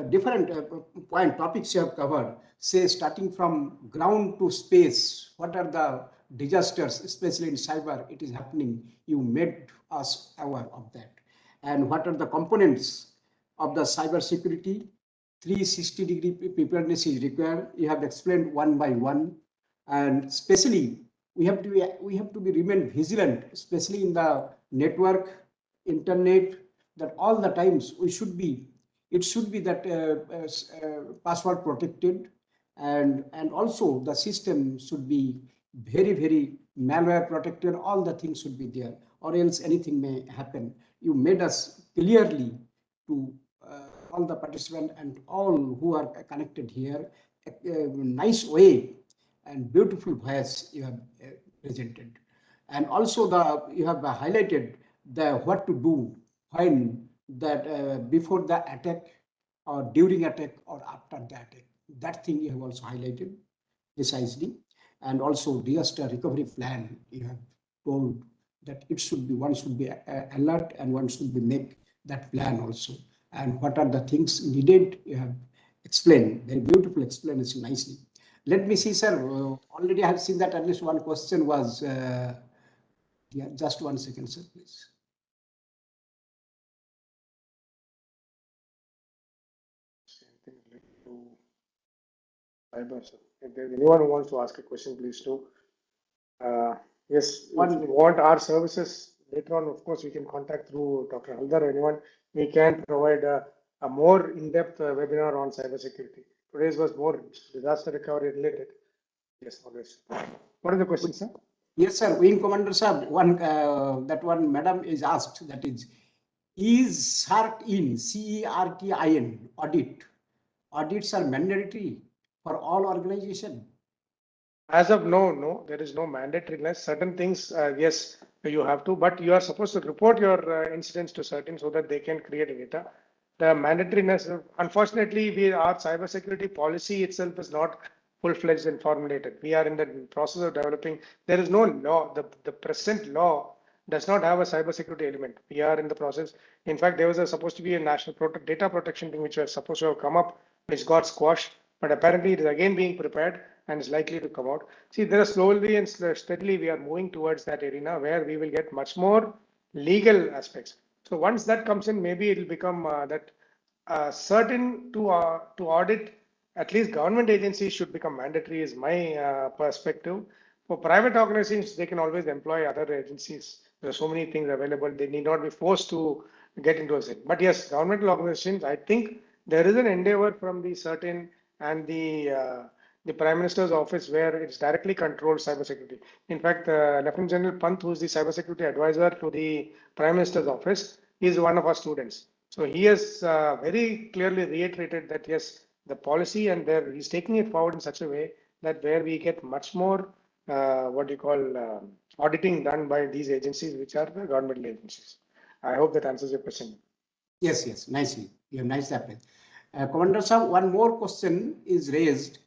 different topics you have covered, say starting from ground to space, what are the disasters, especially in cyber, it is happening. You made us aware of that. And what are the components of the cyber security? 360-degree preparedness is required. You have explained one by one. And especially, we have to be remain vigilant, especially in the network, internet, that all the times it should be that password protected, and also the system should be very malware protected. All the things should be there, or else anything may happen. You made us clearly to all the participants and all who are connected here a nice way and beautiful voice you have presented. And also you have highlighted the what to do when that before the attack or during attack or after the attack. That thing you have also highlighted precisely. And also disaster recovery plan, you have told that one should be alert and one should be make that plan also. And what are the things needed, you have explained, very beautiful explanation nicely. Let me see, sir. Already I have seen that at least one question was, yeah, just 1 second, sir, please.
If there's anyone who wants to ask a question, please do. Yes, if you want our services later on, of course, we can contact through Dr. Haldar or anyone. We can provide a more in-depth webinar on cybersecurity. Today's was more disaster recovery related. Yes, always. What are the questions, sir?
Yes, sir. Wing Commander, sir. That one madam is asked, that is CERT-IN, CERT-IN audit? Audits are mandatory for all organizations?
As of no, there is no mandatoriness. Certain things, yes, you have to, but you are supposed to report your incidents to certain so that they can create data. The mandatoriness, unfortunately, our cybersecurity policy itself is not full-fledged and formulated. We are in the process of developing. There is no law. The present law does not have a cybersecurity element. We are in the process. In fact, there was supposed to be a national data protection thing which was supposed to have come up, which got squashed. But apparently, it is again being prepared and is likely to come out. See, there are slowly and steadily we are moving towards that arena where we will get much more legal aspects. So once that comes in, maybe it will become that certain to audit at least government agencies should become mandatory is my perspective. For private organizations, they can always employ other agencies. There are so many things available. They need not be forced to get into a thing. But yes, governmental organizations, I think there is an endeavor from the certain and the Prime Minister's office where it's directly controls cybersecurity. In fact, Lieutenant General Pant, who is the cybersecurity advisor to the Prime Minister's office, is one of our students. So he has very clearly reiterated that yes, the policy and he's taking it forward in such a way that where we get much more what you call auditing done by these agencies, which are the governmental agencies. I hope that answers your question.
Yes, yes, nicely. You have nicely applied. Commander Sir, one more question is raised.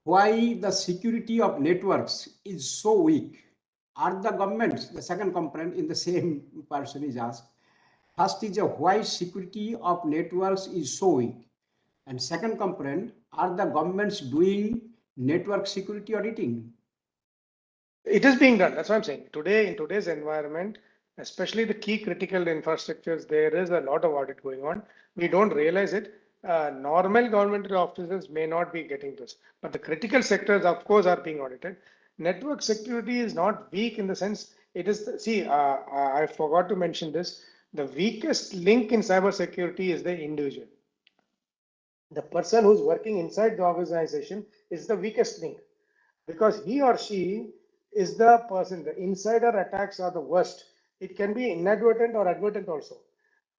Why the security of networks is so weak? Are the governments, the second component in the same person is asked. First is why security of networks is so weak. And second component, are the governments doing network security auditing?
It is being done. That's what I'm saying. Today, in today's environment, especially the key critical infrastructures, there is a lot of audit going on. We don't realize it. Normal governmental officers may not be getting this, but the critical sectors, of course, are being audited. Network security is not weak in the sense it is. I forgot to mention this. The weakest link in cybersecurity is the individual. The person who's working inside the organization is the weakest link because he or she is the person. The insider attacks are the worst. It can be inadvertent or advertent also.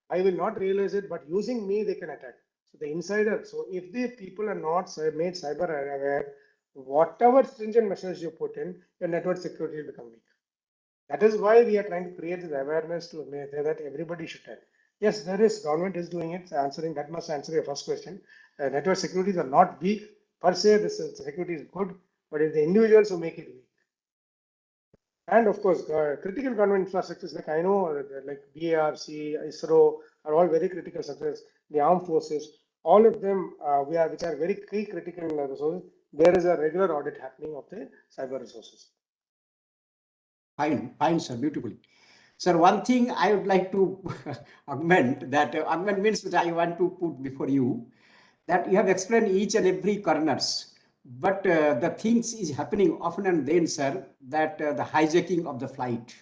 I will not realize it, but using me, they can attack. So the insider. So if the people are not made cyber aware, whatever stringent measures you put in, your network security will become weak. That is why we are trying to create this awareness to say that everybody should have. Yes, there is government is doing it. Answering that must answer your first question. Network securities are not weak per se. This security is good, but it's the individuals who make it weak. And of course, critical government infrastructures like I know, like BARC, ISRO are all very critical sectors. The armed forces, all of them, which are very key critical resources. There is a regular audit happening of the cyber resources.
Fine, fine, sir, beautifully. Sir, one thing I would like to augment that augment means that I want to put before you that you have explained each and every corners, but the things is happening often and then, sir, that the hijacking of the flight,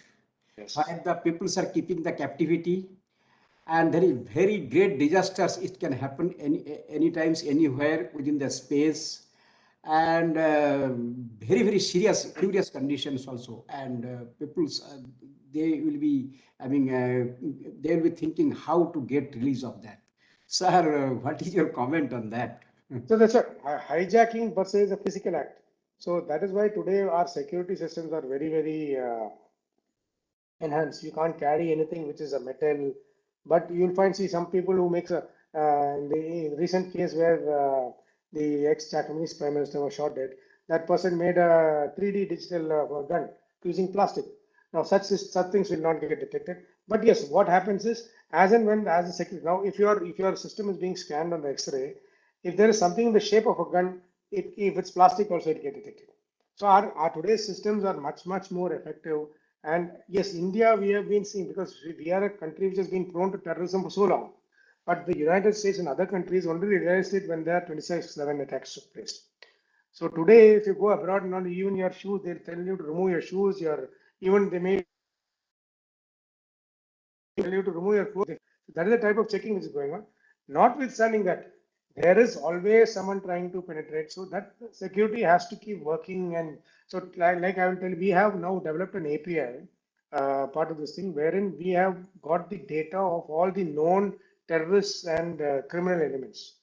Yes.
where the people are keeping the captivity, and there is very great disasters. It can happen any times, anywhere within the space, and very serious conditions also, and people's they will be they will be thinking how to get release of that. Sir, what is your comment on that?
So that's a hijacking per se is a physical act. So that is why today our security systems are very enhanced. You can't carry anything which is a metal, but you'll find see some people who makes a in the recent case where the ex-Japanese Prime Minister was shot dead. That person made a 3D digital gun using plastic. Now such things will not get detected. But yes, what happens is as and when as a security now if your system is being scanned on the X-ray, if there is something in the shape of a gun, if it's plastic also it get detected. So our today's systems are much more effective. And yes, India we have been seeing because we are a country which has been prone to terrorism for so long. But the United States and other countries only realized it when their 26/11 attacks took place. So today, if you go abroad and not even your shoes, they'll tell you to remove your shoes. Even they may tell you to remove your clothes. That is the type of checking which is going on. Notwithstanding that, there is always someone trying to penetrate. So that security has to keep working. And so, like I will tell you, we have now developed an API part of this thing, wherein we have got the data of all the known terrorists and criminal elements.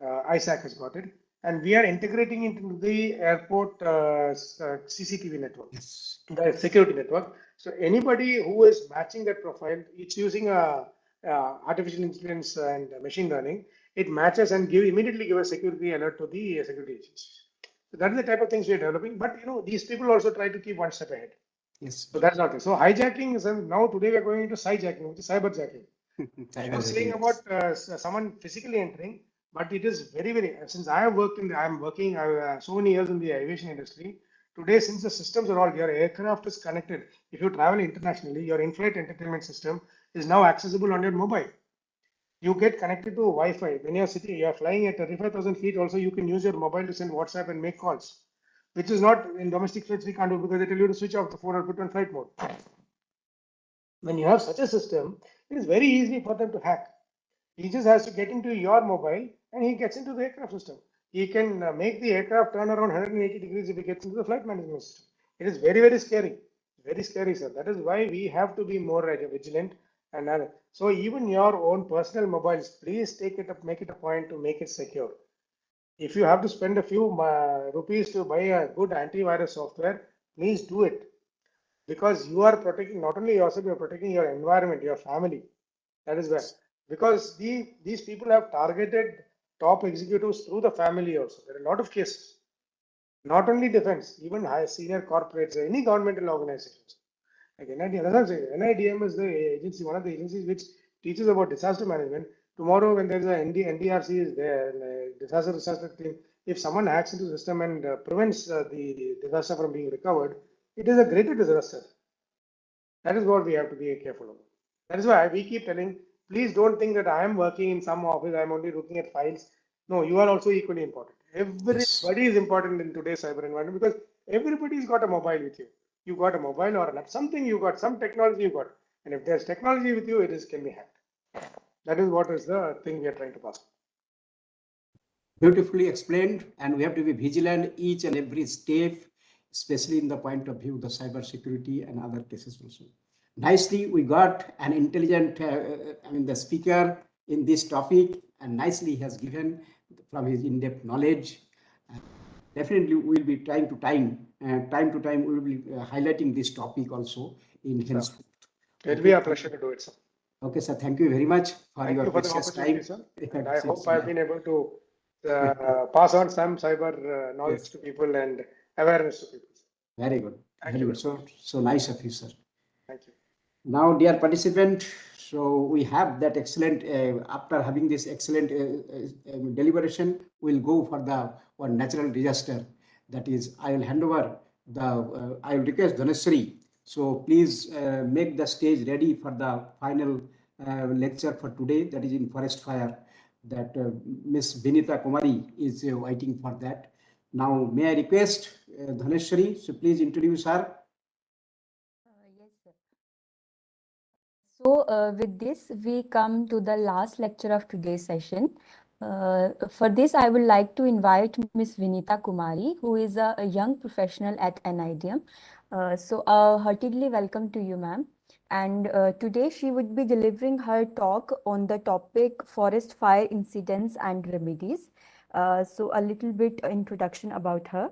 ISAC has got it. and we are integrating it into the airport CCTV network,
Yes.
the security network. So anybody who is matching that profile, it's using artificial intelligence and machine learning. It matches and immediately give a security alert to the security agencies. So that is the type of things we are developing. But these people also try to keep one step ahead.
Yes.
So that's not it. So hijacking is now today we are going into cyjacking, which is cyberjacking. I was saying about someone physically entering, but it is very, very, since I have worked I'm working so many years in the aviation industry. Today, since the systems are all, your aircraft is connected. If you travel internationally, your in-flight entertainment system is now accessible on your mobile. You get connected to Wi-Fi. When you're sitting, you're flying at 35,000 feet, also you can use your mobile to send WhatsApp and make calls, which is not in domestic flights we can't do because they tell you to switch off the phone or put on flight mode. When you have such a system, it is very easy for them to hack. He just has to get into your mobile and he gets into the aircraft system. He can make the aircraft turn around 180 degrees if he gets into the flight management system. It is very, very scary. Very scary, sir. That is why we have to be more vigilant. And so even your own personal mobiles, please take it up, make it a point to make it secure. If you have to spend a few rupees to buy a good antivirus software, please do it, because you are protecting not only yourself, you are protecting your environment, your family. That is where, because these people have targeted top executives through the family also. There are a lot of cases, not only defense, even high senior corporates, any governmental organizations. Like NIDM, that's what I'm saying. NIDM is the agency, one of the agencies which teaches about disaster management. Tomorrow, when there's a NDRC is there, disaster team, if someone hacks into the system and prevents the disaster from being recovered, it is a greater disaster. That is what we have to be careful of. That is why we keep telling, please don't think that I am working in some office, I'm only looking at files. No, you are also equally important. Everybody is important in today's cyber environment because everybody's got a mobile with you. You got a mobile or a lap, something you got, some technology you got. And if there's technology with you, can be hacked. That is what is the thing we are trying to pass.
Beautifully explained, and we have to be vigilant each and every step, especially in the point of view the cyber security and other cases also. Nicely, we got an intelligent, the speaker in this topic, and nicely he has given from his in-depth knowledge. Definitely, we will be time to time we will be highlighting this topic also in henceforth.
It will be a pleasure to do it, sir.
Okay, sir. Thank you very much for your precious time.
Sir. And I hope I've been able to pass on some cyber knowledge to people and awareness to people.
Very good.
Thank you.
So nice of you, sir.
Thank you.
Now, dear participant, so we have that excellent, after having this excellent deliberation, we'll go for the one natural disaster. That is, I will hand over I will request Dhanashree. So please make the stage ready for the final lecture for today, that is in forest fire, that Miss Vinita Kumari is waiting for that. Now, may I request Dhanashree, so please introduce her.
Yes, sir. So with this, we come to the last lecture of today's session. For this, I would like to invite Ms. Vinita Kumari, who is a young professional at NIDM. So heartily welcome to you, ma'am. And today she would be delivering her talk on the topic forest fire incidents and remedies. So a little bit introduction about her.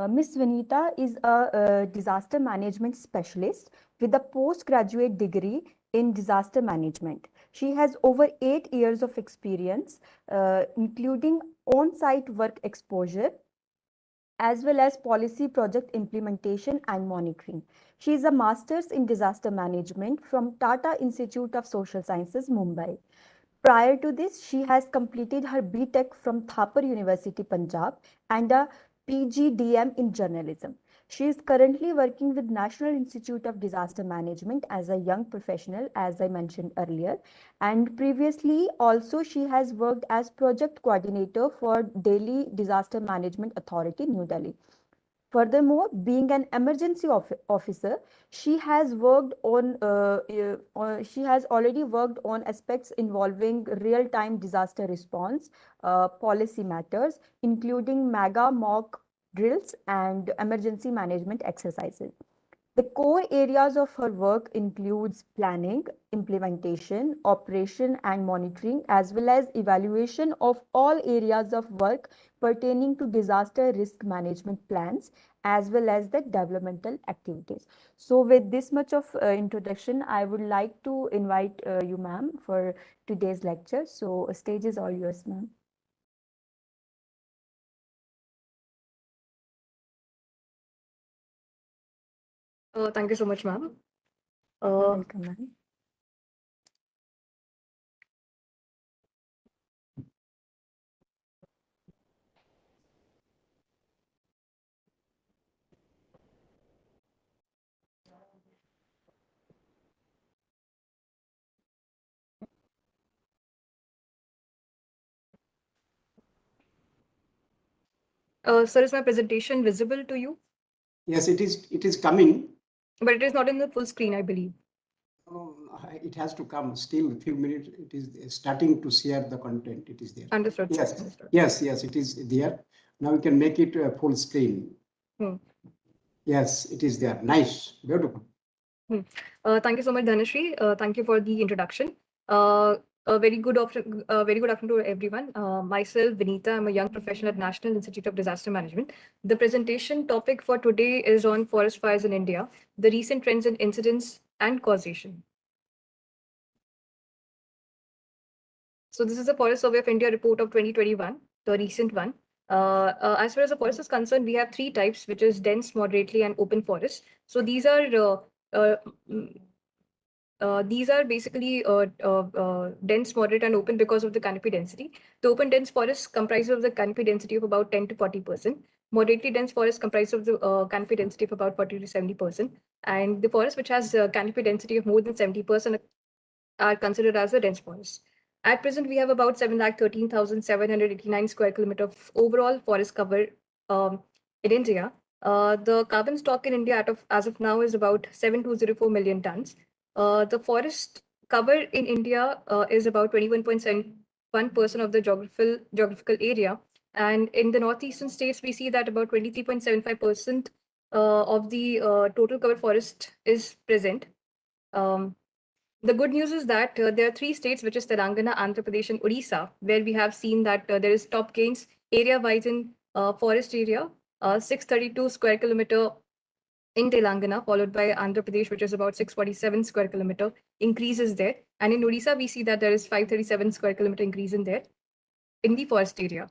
Ms. Vinita is a disaster management specialist with a postgraduate degree in disaster management. She has over 8 years of experience, including on-site work exposure, as well as policy project implementation and monitoring. She is a master's in disaster management from Tata Institute of Social Sciences, Mumbai. Prior to this, she has completed her BTech from Thapar University, Punjab, and a PGDM in journalism. She is currently working with National Institute of Disaster Management as a young professional, as I mentioned earlier. And previously, also, she has worked as project coordinator for Delhi Disaster Management Authority, New Delhi. Furthermore, being an emergency officer, she has worked on. She has already worked on aspects involving real-time disaster response, policy matters, including mega mock drills and emergency management exercises. The core areas of her work includes planning, implementation, operation and monitoring, as well as evaluation of all areas of work pertaining to disaster risk management plans, as well as the developmental activities. So with this much of introduction, I would like to invite you, ma'am, for today's lecture. So stage is all yours, ma'am.
Thank you so much, ma'am.
Welcome, ma'am.
Sir, is my presentation visible to you?
Yes, it is coming.
But it is not in the full screen, I believe.
It has to come still a few minutes. It is starting to share the content. It is there.
Understood. sir,
Yes,
understood.
yes, it is there. Now we can make it full screen.
Hmm.
Yes, it is there. Nice, beautiful.
Thank you so much, Dhanashree. Thank you for the introduction. A very good afternoon to everyone. Myself, Vinita, I'm a young professional at National Institute of Disaster Management. The presentation topic for today is on forest fires in India, the recent trends in incidents and causation. So this is the Forest Survey of India report of 2021, the recent one. As far as the forest is concerned, we have three types, which is dense, moderately, and open forest. So these are basically dense, moderate, and open because of the canopy density. The open dense forest comprises of the canopy density of about 10 to 40%. Moderately dense forest comprises of the canopy density of about 40 to 70%. And the forest which has canopy density of more than 70% are considered as a dense forest. At present, we have about 7,13,789 square kilometer of overall forest cover in India. The carbon stock in India as of now is about 7,204 million tons. The forest cover in India is about 21.71% of the geographical area. And in the northeastern states, we see that about 23.75% of the total covered forest is present. The good news is that there are three states, which is Telangana, Andhra Pradesh, and Odisha, where we have seen that there is top gains area-wise in forest area, 632 square kilometer in Telangana, followed by Andhra Pradesh, which is about 647 square kilometer increases there. And in Odisha, we see that there is 537 square kilometer increase in there in the forest area.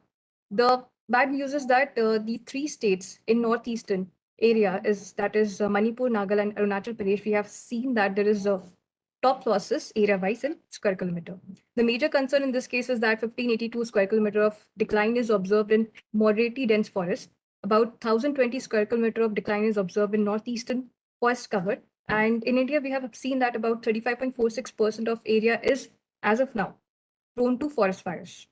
The bad news is that the three states in northeastern area is Manipur, Nagaland, Arunachal Pradesh. We have seen that there is a top losses area-wise in square kilometer. The major concern in this case is that 1582 square kilometer of decline is observed in moderately dense forest. About 1020 square kilometer of decline is observed in northeastern forest cover. And in India, we have seen that about 35.46% of area is, as of now, prone to forest fires.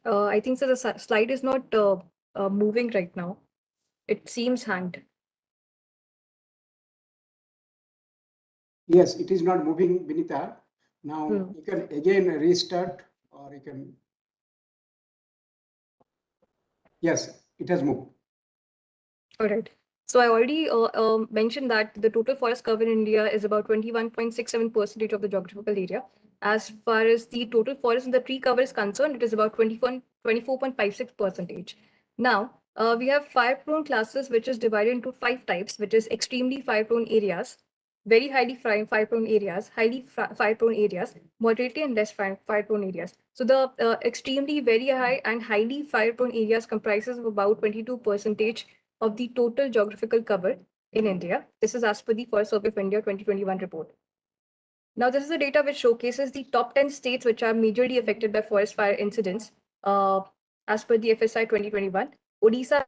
I think so. The slide is not moving right now. It seems hanged.
Yes, it is not moving, Vinita. Now you can again restart, or you can. Yes, it has moved.
All right. So I already mentioned that the total forest cover in India is about 21.67% of the geographical area. As far as the total forest and the tree cover is concerned, it is about 24.56%. Now, we have fire-prone classes, which is divided into 5 types, which is extremely fire-prone areas, very highly fire-prone areas, highly fire-prone areas, moderately and less fire-prone areas. So the extremely very high and highly fire-prone areas comprises of about 22% of the total geographical cover in India. This is as per the Forest Survey of India 2021 report. Now, this is the data which showcases the top 10 states which are majorly affected by forest fire incidents. As per the FSI 2021, Odisha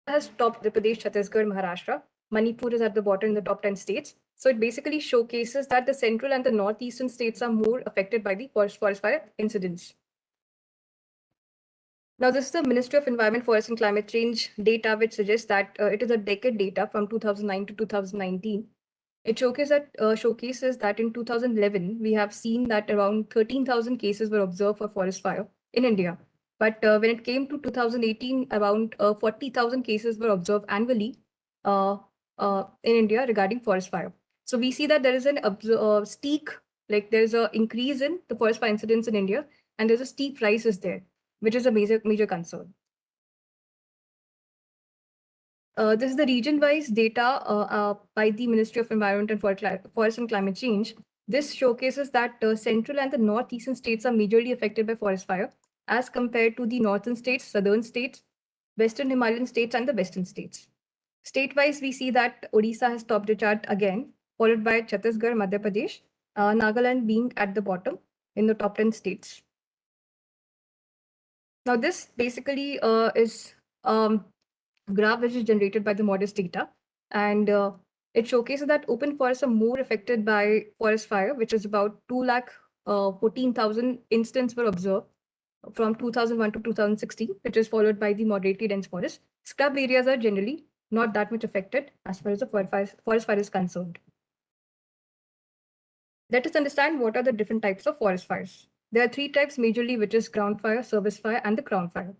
has topped the Pradesh, Chhattisgarh, Maharashtra. Manipur is at the bottom in the top 10 states. So it basically showcases that the central and the northeastern states are more affected by the forest fire incidents. Now, this is the Ministry of Environment, Forest and Climate Change data, which suggests that it is a decade data from 2009 to 2019. It showcases that in 2011, we have seen that around 13,000 cases were observed for forest fire in India. But when it came to 2018, around 40,000 cases were observed annually in India regarding forest fire. So we see that there is an steep, like there's an increase in the forest fire incidents in India, and there's a steep rise is there, which is a major concern. This is the region-wise data by the Ministry of Environment and Forest and Climate Change. This showcases that central and the northeastern states are majorly affected by forest fire as compared to the northern states, southern states, western Himalayan states, and the western states. State-wise, we see that Odisha has topped the chart again, followed by Chhattisgarh, Madhya Pradesh, Nagaland being at the bottom in the top 10 states. Now, this basically is graph which is generated by the MODIS data, and it showcases that open forests are more affected by forest fire, which is about 2,14,000 instances were observed from 2001 to 2016, which is followed by the moderately dense forest. Scrub areas are generally not that much affected as far as the forest fire is concerned. Let us understand what are the different types of forest fires. There are three types majorly, which is ground fire, surface fire, and the crown fire.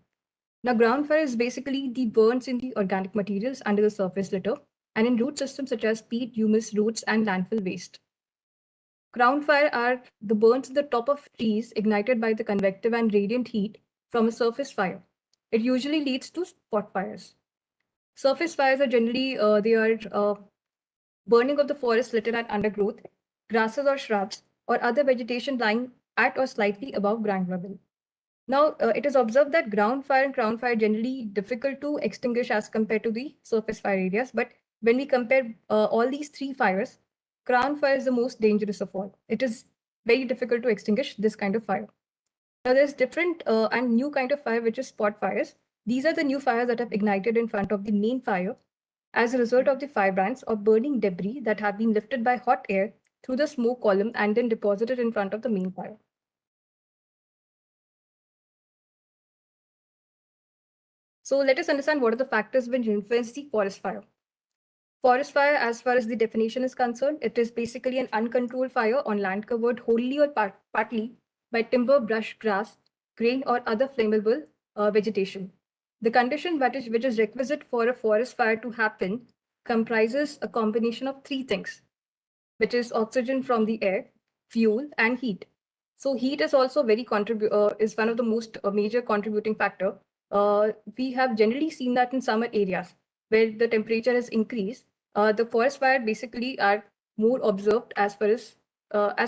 Now, ground fire is basically the burns in the organic materials under the surface litter and in root systems such as peat, humus, roots, and landfill waste. Crown fire are the burns at the top of trees ignited by the convective and radiant heat from a surface fire. It usually leads to spot fires. Surface fires are generally burning of the forest litter and undergrowth, grasses or shrubs, or other vegetation lying at or slightly above ground level. Now, it is observed that ground fire and crown fire are generally difficult to extinguish as compared to the surface fire areas. But when we compare all these three fires, crown fire is the most dangerous of all. It is very difficult to extinguish this kind of fire. Now, there's different and new kind of fire, which is spot fires. These are the new fires that have ignited in front of the main fire as a result of the firebrands or burning debris that have been lifted by hot air through the smoke column and then deposited in front of the main fire. So let us understand what are the factors which influence the forest fire. Forest fire, as far as the definition is concerned, it is basically an uncontrolled fire on land covered wholly or partly by timber, brush, grass, grain, or other flammable vegetation. The condition which is requisite for a forest fire to happen comprises a combination of three things, which is oxygen from the air, fuel, and heat. So heat is also is one of the most major contributing factor. We have generally seen that in summer areas where the temperature has increased, the forest fire basically are more observed as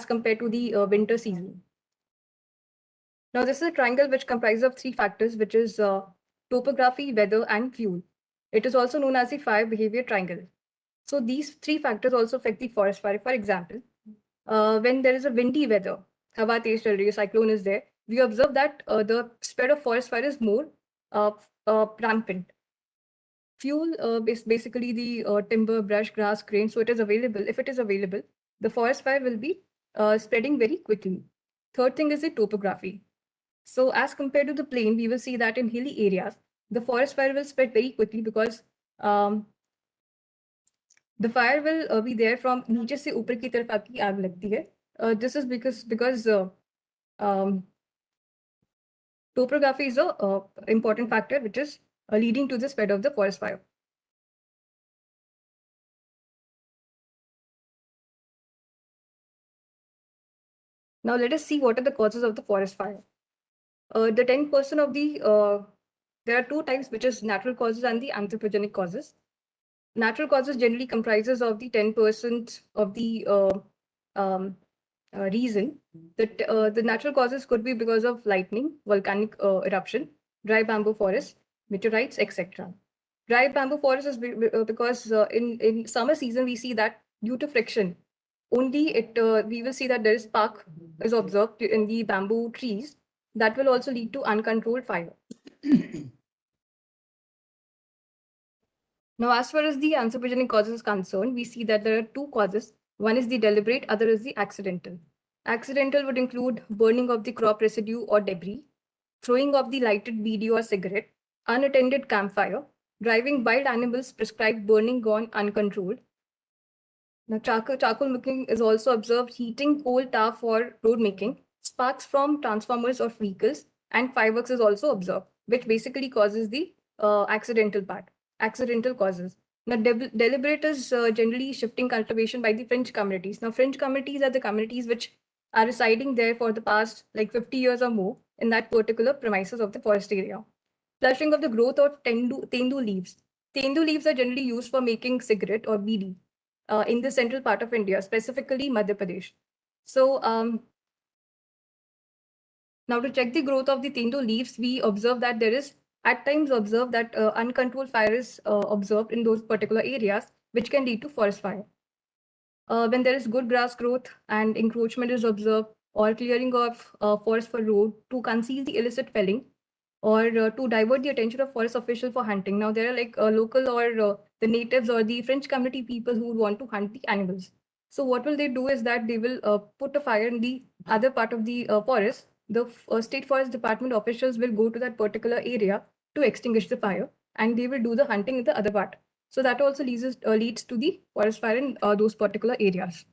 compared to the winter season. Now, this is a triangle which comprises of three factors, which is topography, weather, and fuel. It is also known as the fire behavior triangle. So these three factors also affect the forest fire. For example, when there is a windy weather, hawa tez chal rahi hai, cyclone is there, we observe that the spread of forest fire is more rampant. Fuel is basically the timber, brush, grass, grain. So it is available. If it is available, the forest fire will be spreading very quickly. Third thing is the topography. So as compared to the plain, we will see that in hilly areas, the forest fire will spread very quickly because the fire will be there from नीचे से ऊपर की तरफ आपकी आग लगती है. This is because topography is a important factor which is leading to the spread of the forest fire. Now let us see what are the causes of the forest fire. The 10% of the there are two types, which is natural causes and the anthropogenic causes. Natural causes generally comprises of the 10% of the reason that the natural causes could be because of lightning, volcanic eruption, dry bamboo forest, meteorites, etc. Dry bamboo forest is because in summer season we see that due to friction, only we will see that there is spark is observed in the bamboo trees that will also lead to uncontrolled fire. Now, as far as the anthropogenic causes is concerned, we see that there are two causes. One is the deliberate, other is the accidental. Accidental would include burning of the crop residue or debris. throwing off the lighted BD or cigarette, unattended campfire, driving wild animals prescribed burning gone uncontrolled. Now, charcoal making is also observed heating coal tar for road making, sparks from transformers of vehicles, and fireworks is also observed, which basically causes the accidental causes. Now, deliberate is generally shifting cultivation by the fringe communities. Now, fringe communities are the communities which are residing there for the past like 50 years or more in that particular premises of the forest area. Flushing of the growth of tendu leaves. Tendu leaves are generally used for making cigarette or BD in the central part of India, specifically Madhya Pradesh. So now to check the growth of the tendu leaves, we observe that there is at times observed that uncontrolled fire is observed in those particular areas, which can lead to forest fire. When there is good grass growth and encroachment is observed, or clearing of forest for road to conceal the illicit felling, or to divert the attention of forest official for hunting. Now there are like local or the natives or the French community people who would want to hunt the animals. So what will they do is that they will put a fire in the other part of the forest. The state forest department officials will go to that particular area to extinguish the fire, and they will do the hunting in the other part. So that also leads to the forest fire in those particular areas.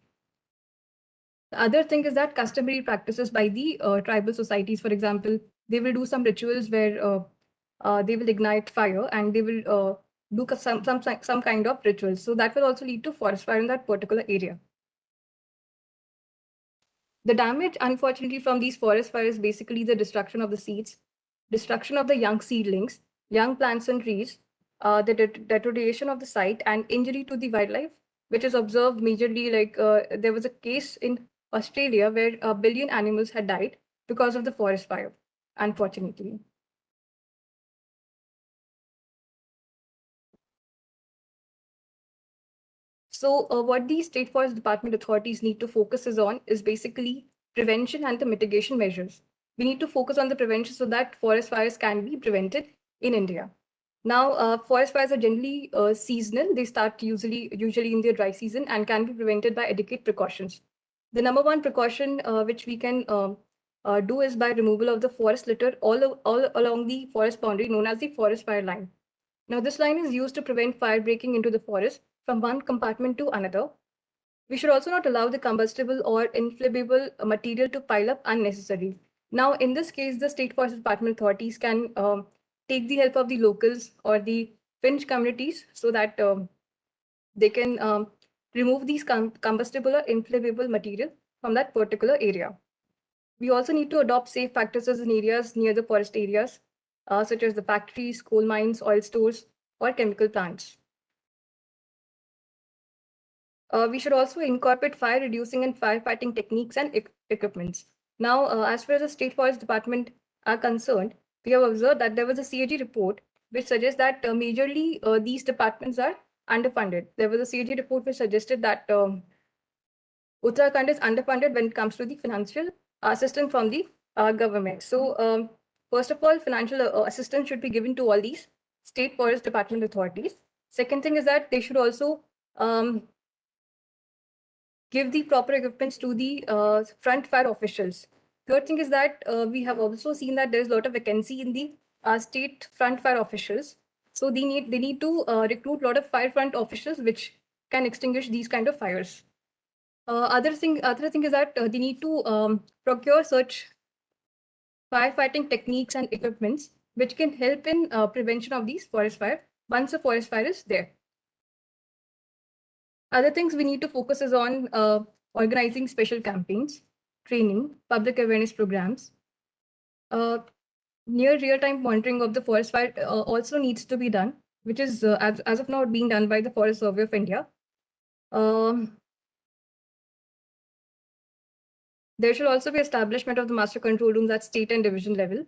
The other thing is that customary practices by the tribal societies, for example, they will do some rituals where they will ignite fire and they will do some kind of rituals. So that will also lead to forest fire in that particular area. The damage, unfortunately, from these forest fires is basically the destruction of the seeds, destruction of the young seedlings, young plants and trees, the deterioration of the site, and injury to the wildlife, which is observed majorly. Like there was a case in Australia where 1 billion animals had died because of the forest fire, unfortunately. So what the State Forest Department authorities need to focus on is basically prevention and the mitigation measures. We need to focus on the prevention so that forest fires can be prevented in India. Now, forest fires are generally seasonal. They start usually in the dry season and can be prevented by adequate precautions. The number one precaution which we can do is by removal of the forest litter all along the forest boundary known as the forest fire line. Now, this line is used to prevent fire breaking into the forest from one compartment to another. We should also not allow the combustible or inflammable material to pile up unnecessarily. Now, in this case, the State Forest Department authorities can take the help of the locals or the fringe communities so that they can remove these combustible or inflammable material from that particular area. We also need to adopt safe practices in areas near the forest areas, such as the factories, coal mines, oil stores, or chemical plants. We should also incorporate fire reducing and firefighting techniques and equipments. Now, as far as the State Forest Department are concerned, we have observed that there was a CAG report which suggests that majorly these departments are underfunded. There was a CAG report which suggested that Uttarakhand is underfunded when it comes to the financial assistance from the government. So, first of all, financial assistance should be given to all these State Forest Department authorities. Second thing is that they should also give the proper equipments to the front fire officials. Third thing is that we have also seen that there is a lot of vacancy in the state front fire officials. So they need to recruit a lot of fire front officials which can extinguish these kind of fires. Other thing is that they need to procure such firefighting techniques and equipments which can help in prevention of these forest fire once a forest fire is there. Other things we need to focus is on organizing special campaigns, training, public awareness programs. Near real-time monitoring of the forest fire also needs to be done, which is as of now being done by the Forest Survey of India. There should also be establishment of the master control rooms at state and division level.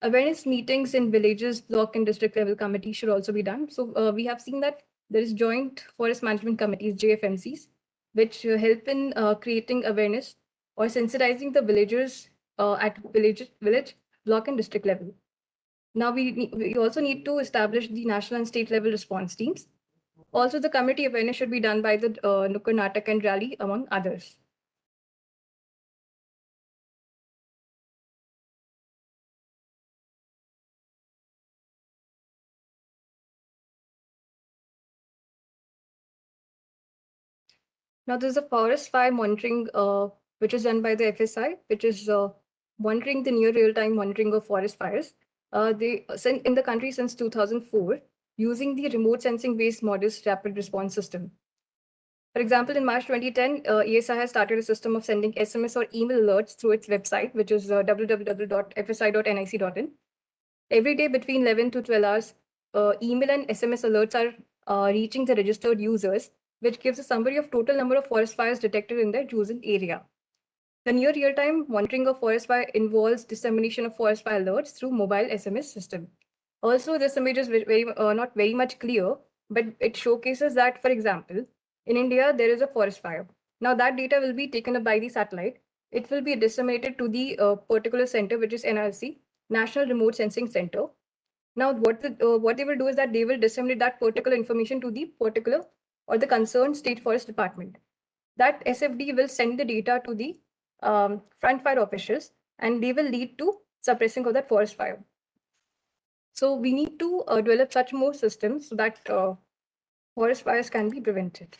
Awareness meetings in villages, block and district level committees should also be done. So we have seen that there is joint forest management committees, JFMCs, which help in creating awareness or sensitizing the villagers at village, block and district level. Now we also need to establish the national and state level response teams. Also, the community awareness should be done by the Nukkad Natak and Rally, among others. Now, there's a forest fire monitoring, which is done by the FSI, which is monitoring the near real-time monitoring of forest fires. They in the country since 2004, using the remote sensing-based Modis rapid response system. For example, in March 2010, ESI has started a system of sending SMS or email alerts through its website, which is www.fsi.nic.in. Every day between 11 to 12 hours, email and SMS alerts are reaching the registered users, which gives a summary of total number of forest fires detected in their chosen area. The near real-time monitoring of forest fire involves dissemination of forest fire alerts through mobile SMS system. Also, this image is not very much clear, but it showcases that, for example, in India, there is a forest fire. Now that data will be taken up by the satellite. It will be disseminated to the particular center, which is NRC, National Remote Sensing Center. Now, what they will do is that they will disseminate that particular information to the particular or the concerned state forest department. That SFD will send the data to the front fire officials, and they will lead to suppressing of that forest fire. So we need to develop such more systems so that forest fires can be prevented.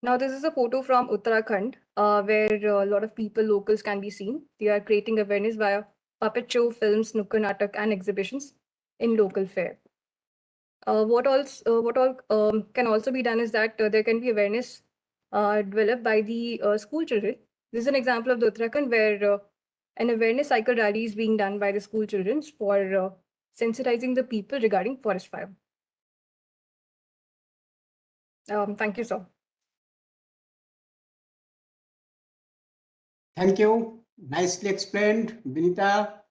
Now, this is a photo from Uttarakhand, where a lot of people, locals, can be seen. They are creating awareness via puppet show, films, nukkad natak, and exhibitions in local fair. What all can also be done is that there can be awareness developed by the school children. This is an example of the Uttarakhand, where an awareness cycle rally is being done by the school children for sensitizing the people regarding forest fire. Thank you, sir.
Thank you. Nicely explained, Vinita.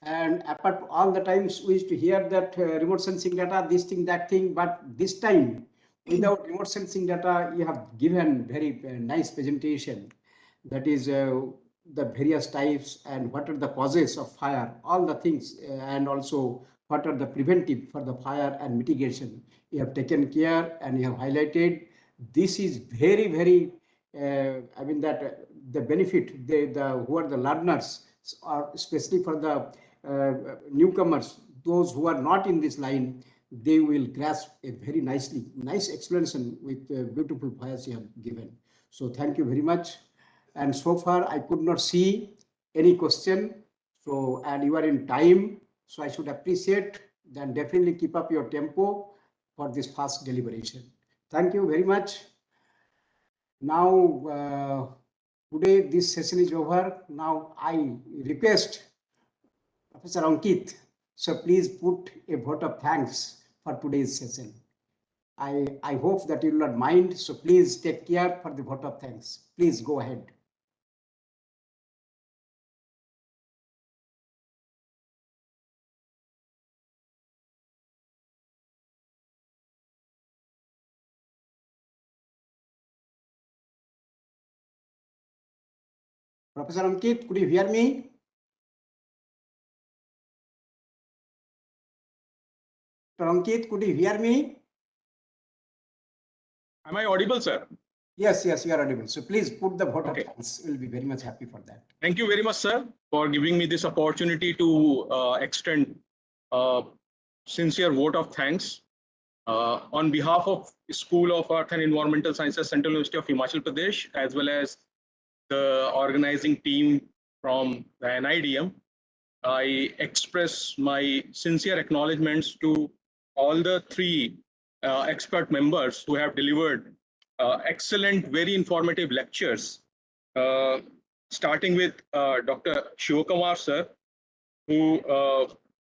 And apart from all the times we used to hear that remote sensing data, this thing, that thing, but this time without remote sensing data, you have given very nice presentation. That is the various types and what are the causes of fire, all the things, and also what are the preventive for the fire and mitigation. You have taken care and you have highlighted. This is very, very, I mean that the benefit, who are the learners, or especially for the newcomers, those who are not in this line, they will grasp a very nice explanation with beautiful fires you have given. So thank you very much. And so far I could not see any question. So, and you are in time, so I should appreciate. Then definitely keep up your tempo for this fast deliberation. Thank you very much. Now, today this session is over. Now I request Professor Ankit, so please put a vote of thanks for today's session. I hope that you will not mind, so please take care for the vote of thanks. Please go ahead. Professor Ankit, could you hear me? Ankit, could you hear me?
Am I audible, sir?
Yes, you are audible. So please put the vote of thanks. We'll be very much happy for that.
Thank you very much, sir, for giving me this opportunity to extend sincere vote of thanks on behalf of School of Earth and Environmental Sciences, Central University of Himachal Pradesh, as well as the organizing team from the NIDM. I express my sincere acknowledgements to all the three expert members who have delivered excellent, very informative lectures, starting with Dr. Shivakumar sir, who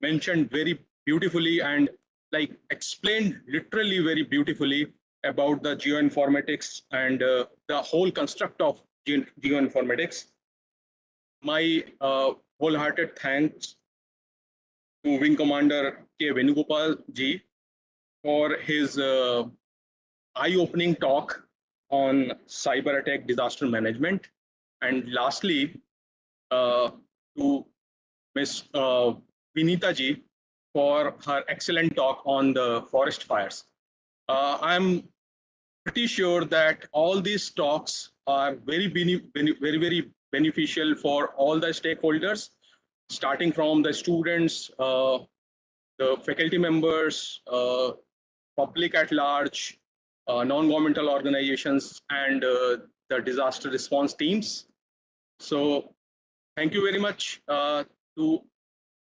mentioned very beautifully and explained literally very beautifully about the geoinformatics and the whole construct of geoinformatics. My wholehearted thanks to Wing Commander K. Venugopal ji for his eye-opening talk on cyber attack disaster management. And lastly, to Ms. Vinita ji for her excellent talk on the forest fires. I'm pretty sure that all these talks are very beneficial for all the stakeholders, starting from the students, the faculty members, public at large, non-governmental organizations, and the disaster response teams. So thank you very much to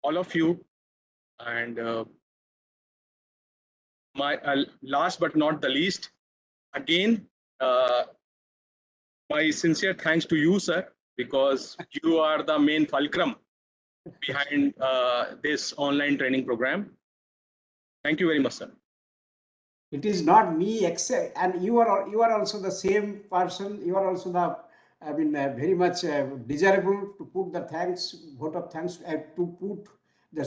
all of you. And my last but not the least, again, my sincere thanks to you, sir, because you are the main fulcrum behind this online training program. Thank you very much, sir.
It is not me, except, and you are also the same person. You are also the, I mean, very much desirable to put the thanks, vote of thanks, to put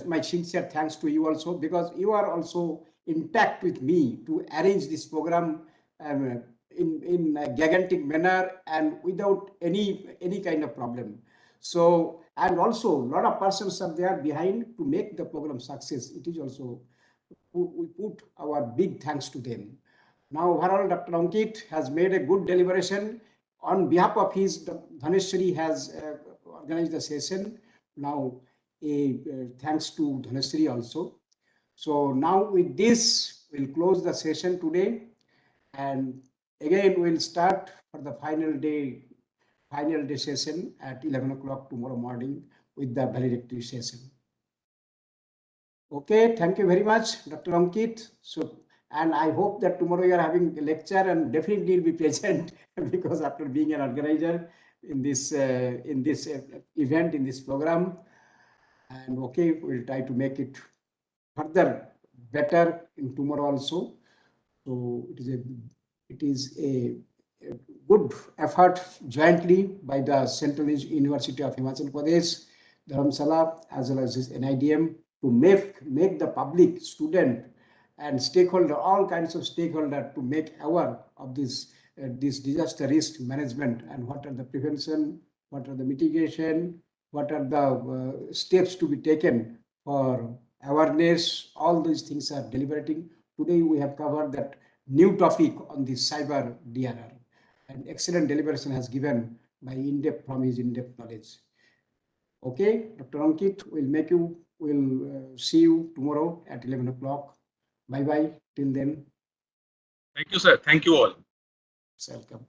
my sincere thanks to you also, because you are also intact with me to arrange this program in a gigantic manner and without any kind of problem. So, and also a lot of persons are there behind to make the program success. It is also, we put our big thanks to them. Now, overall, Dr. Ankit has made a good deliberation. On behalf of his, Dhaneshwari has organized the session. Now, thanks to Dhaneshwari also. So now with this, we'll close the session today. And again, we'll start for the final day session at 11 o'clock tomorrow morning with the valedictory session. Okay, thank you very much, Dr. Ankit. So, and I hope that tomorrow you are having a lecture and definitely will be present because after being an organizer in this event, in this program, and okay, we'll try to make it further better in tomorrow also. So it is a good effort jointly by the Central University of Himachal Pradesh, Dharamsala, as well as this NIDM, to make the public, student, and stakeholder, all kinds of stakeholder, to make aware of this disaster risk management and what are the prevention, what are the mitigation, what are the steps to be taken for awareness. All these things are deliberating. Today we have covered that new topic on the cyber DRR, and excellent deliberation has given by from his in-depth knowledge. Okay, Dr. Ankit, we'll see you tomorrow at 11 o'clock. Bye-bye till then.
Thank you, sir. Thank you all.
Welcome.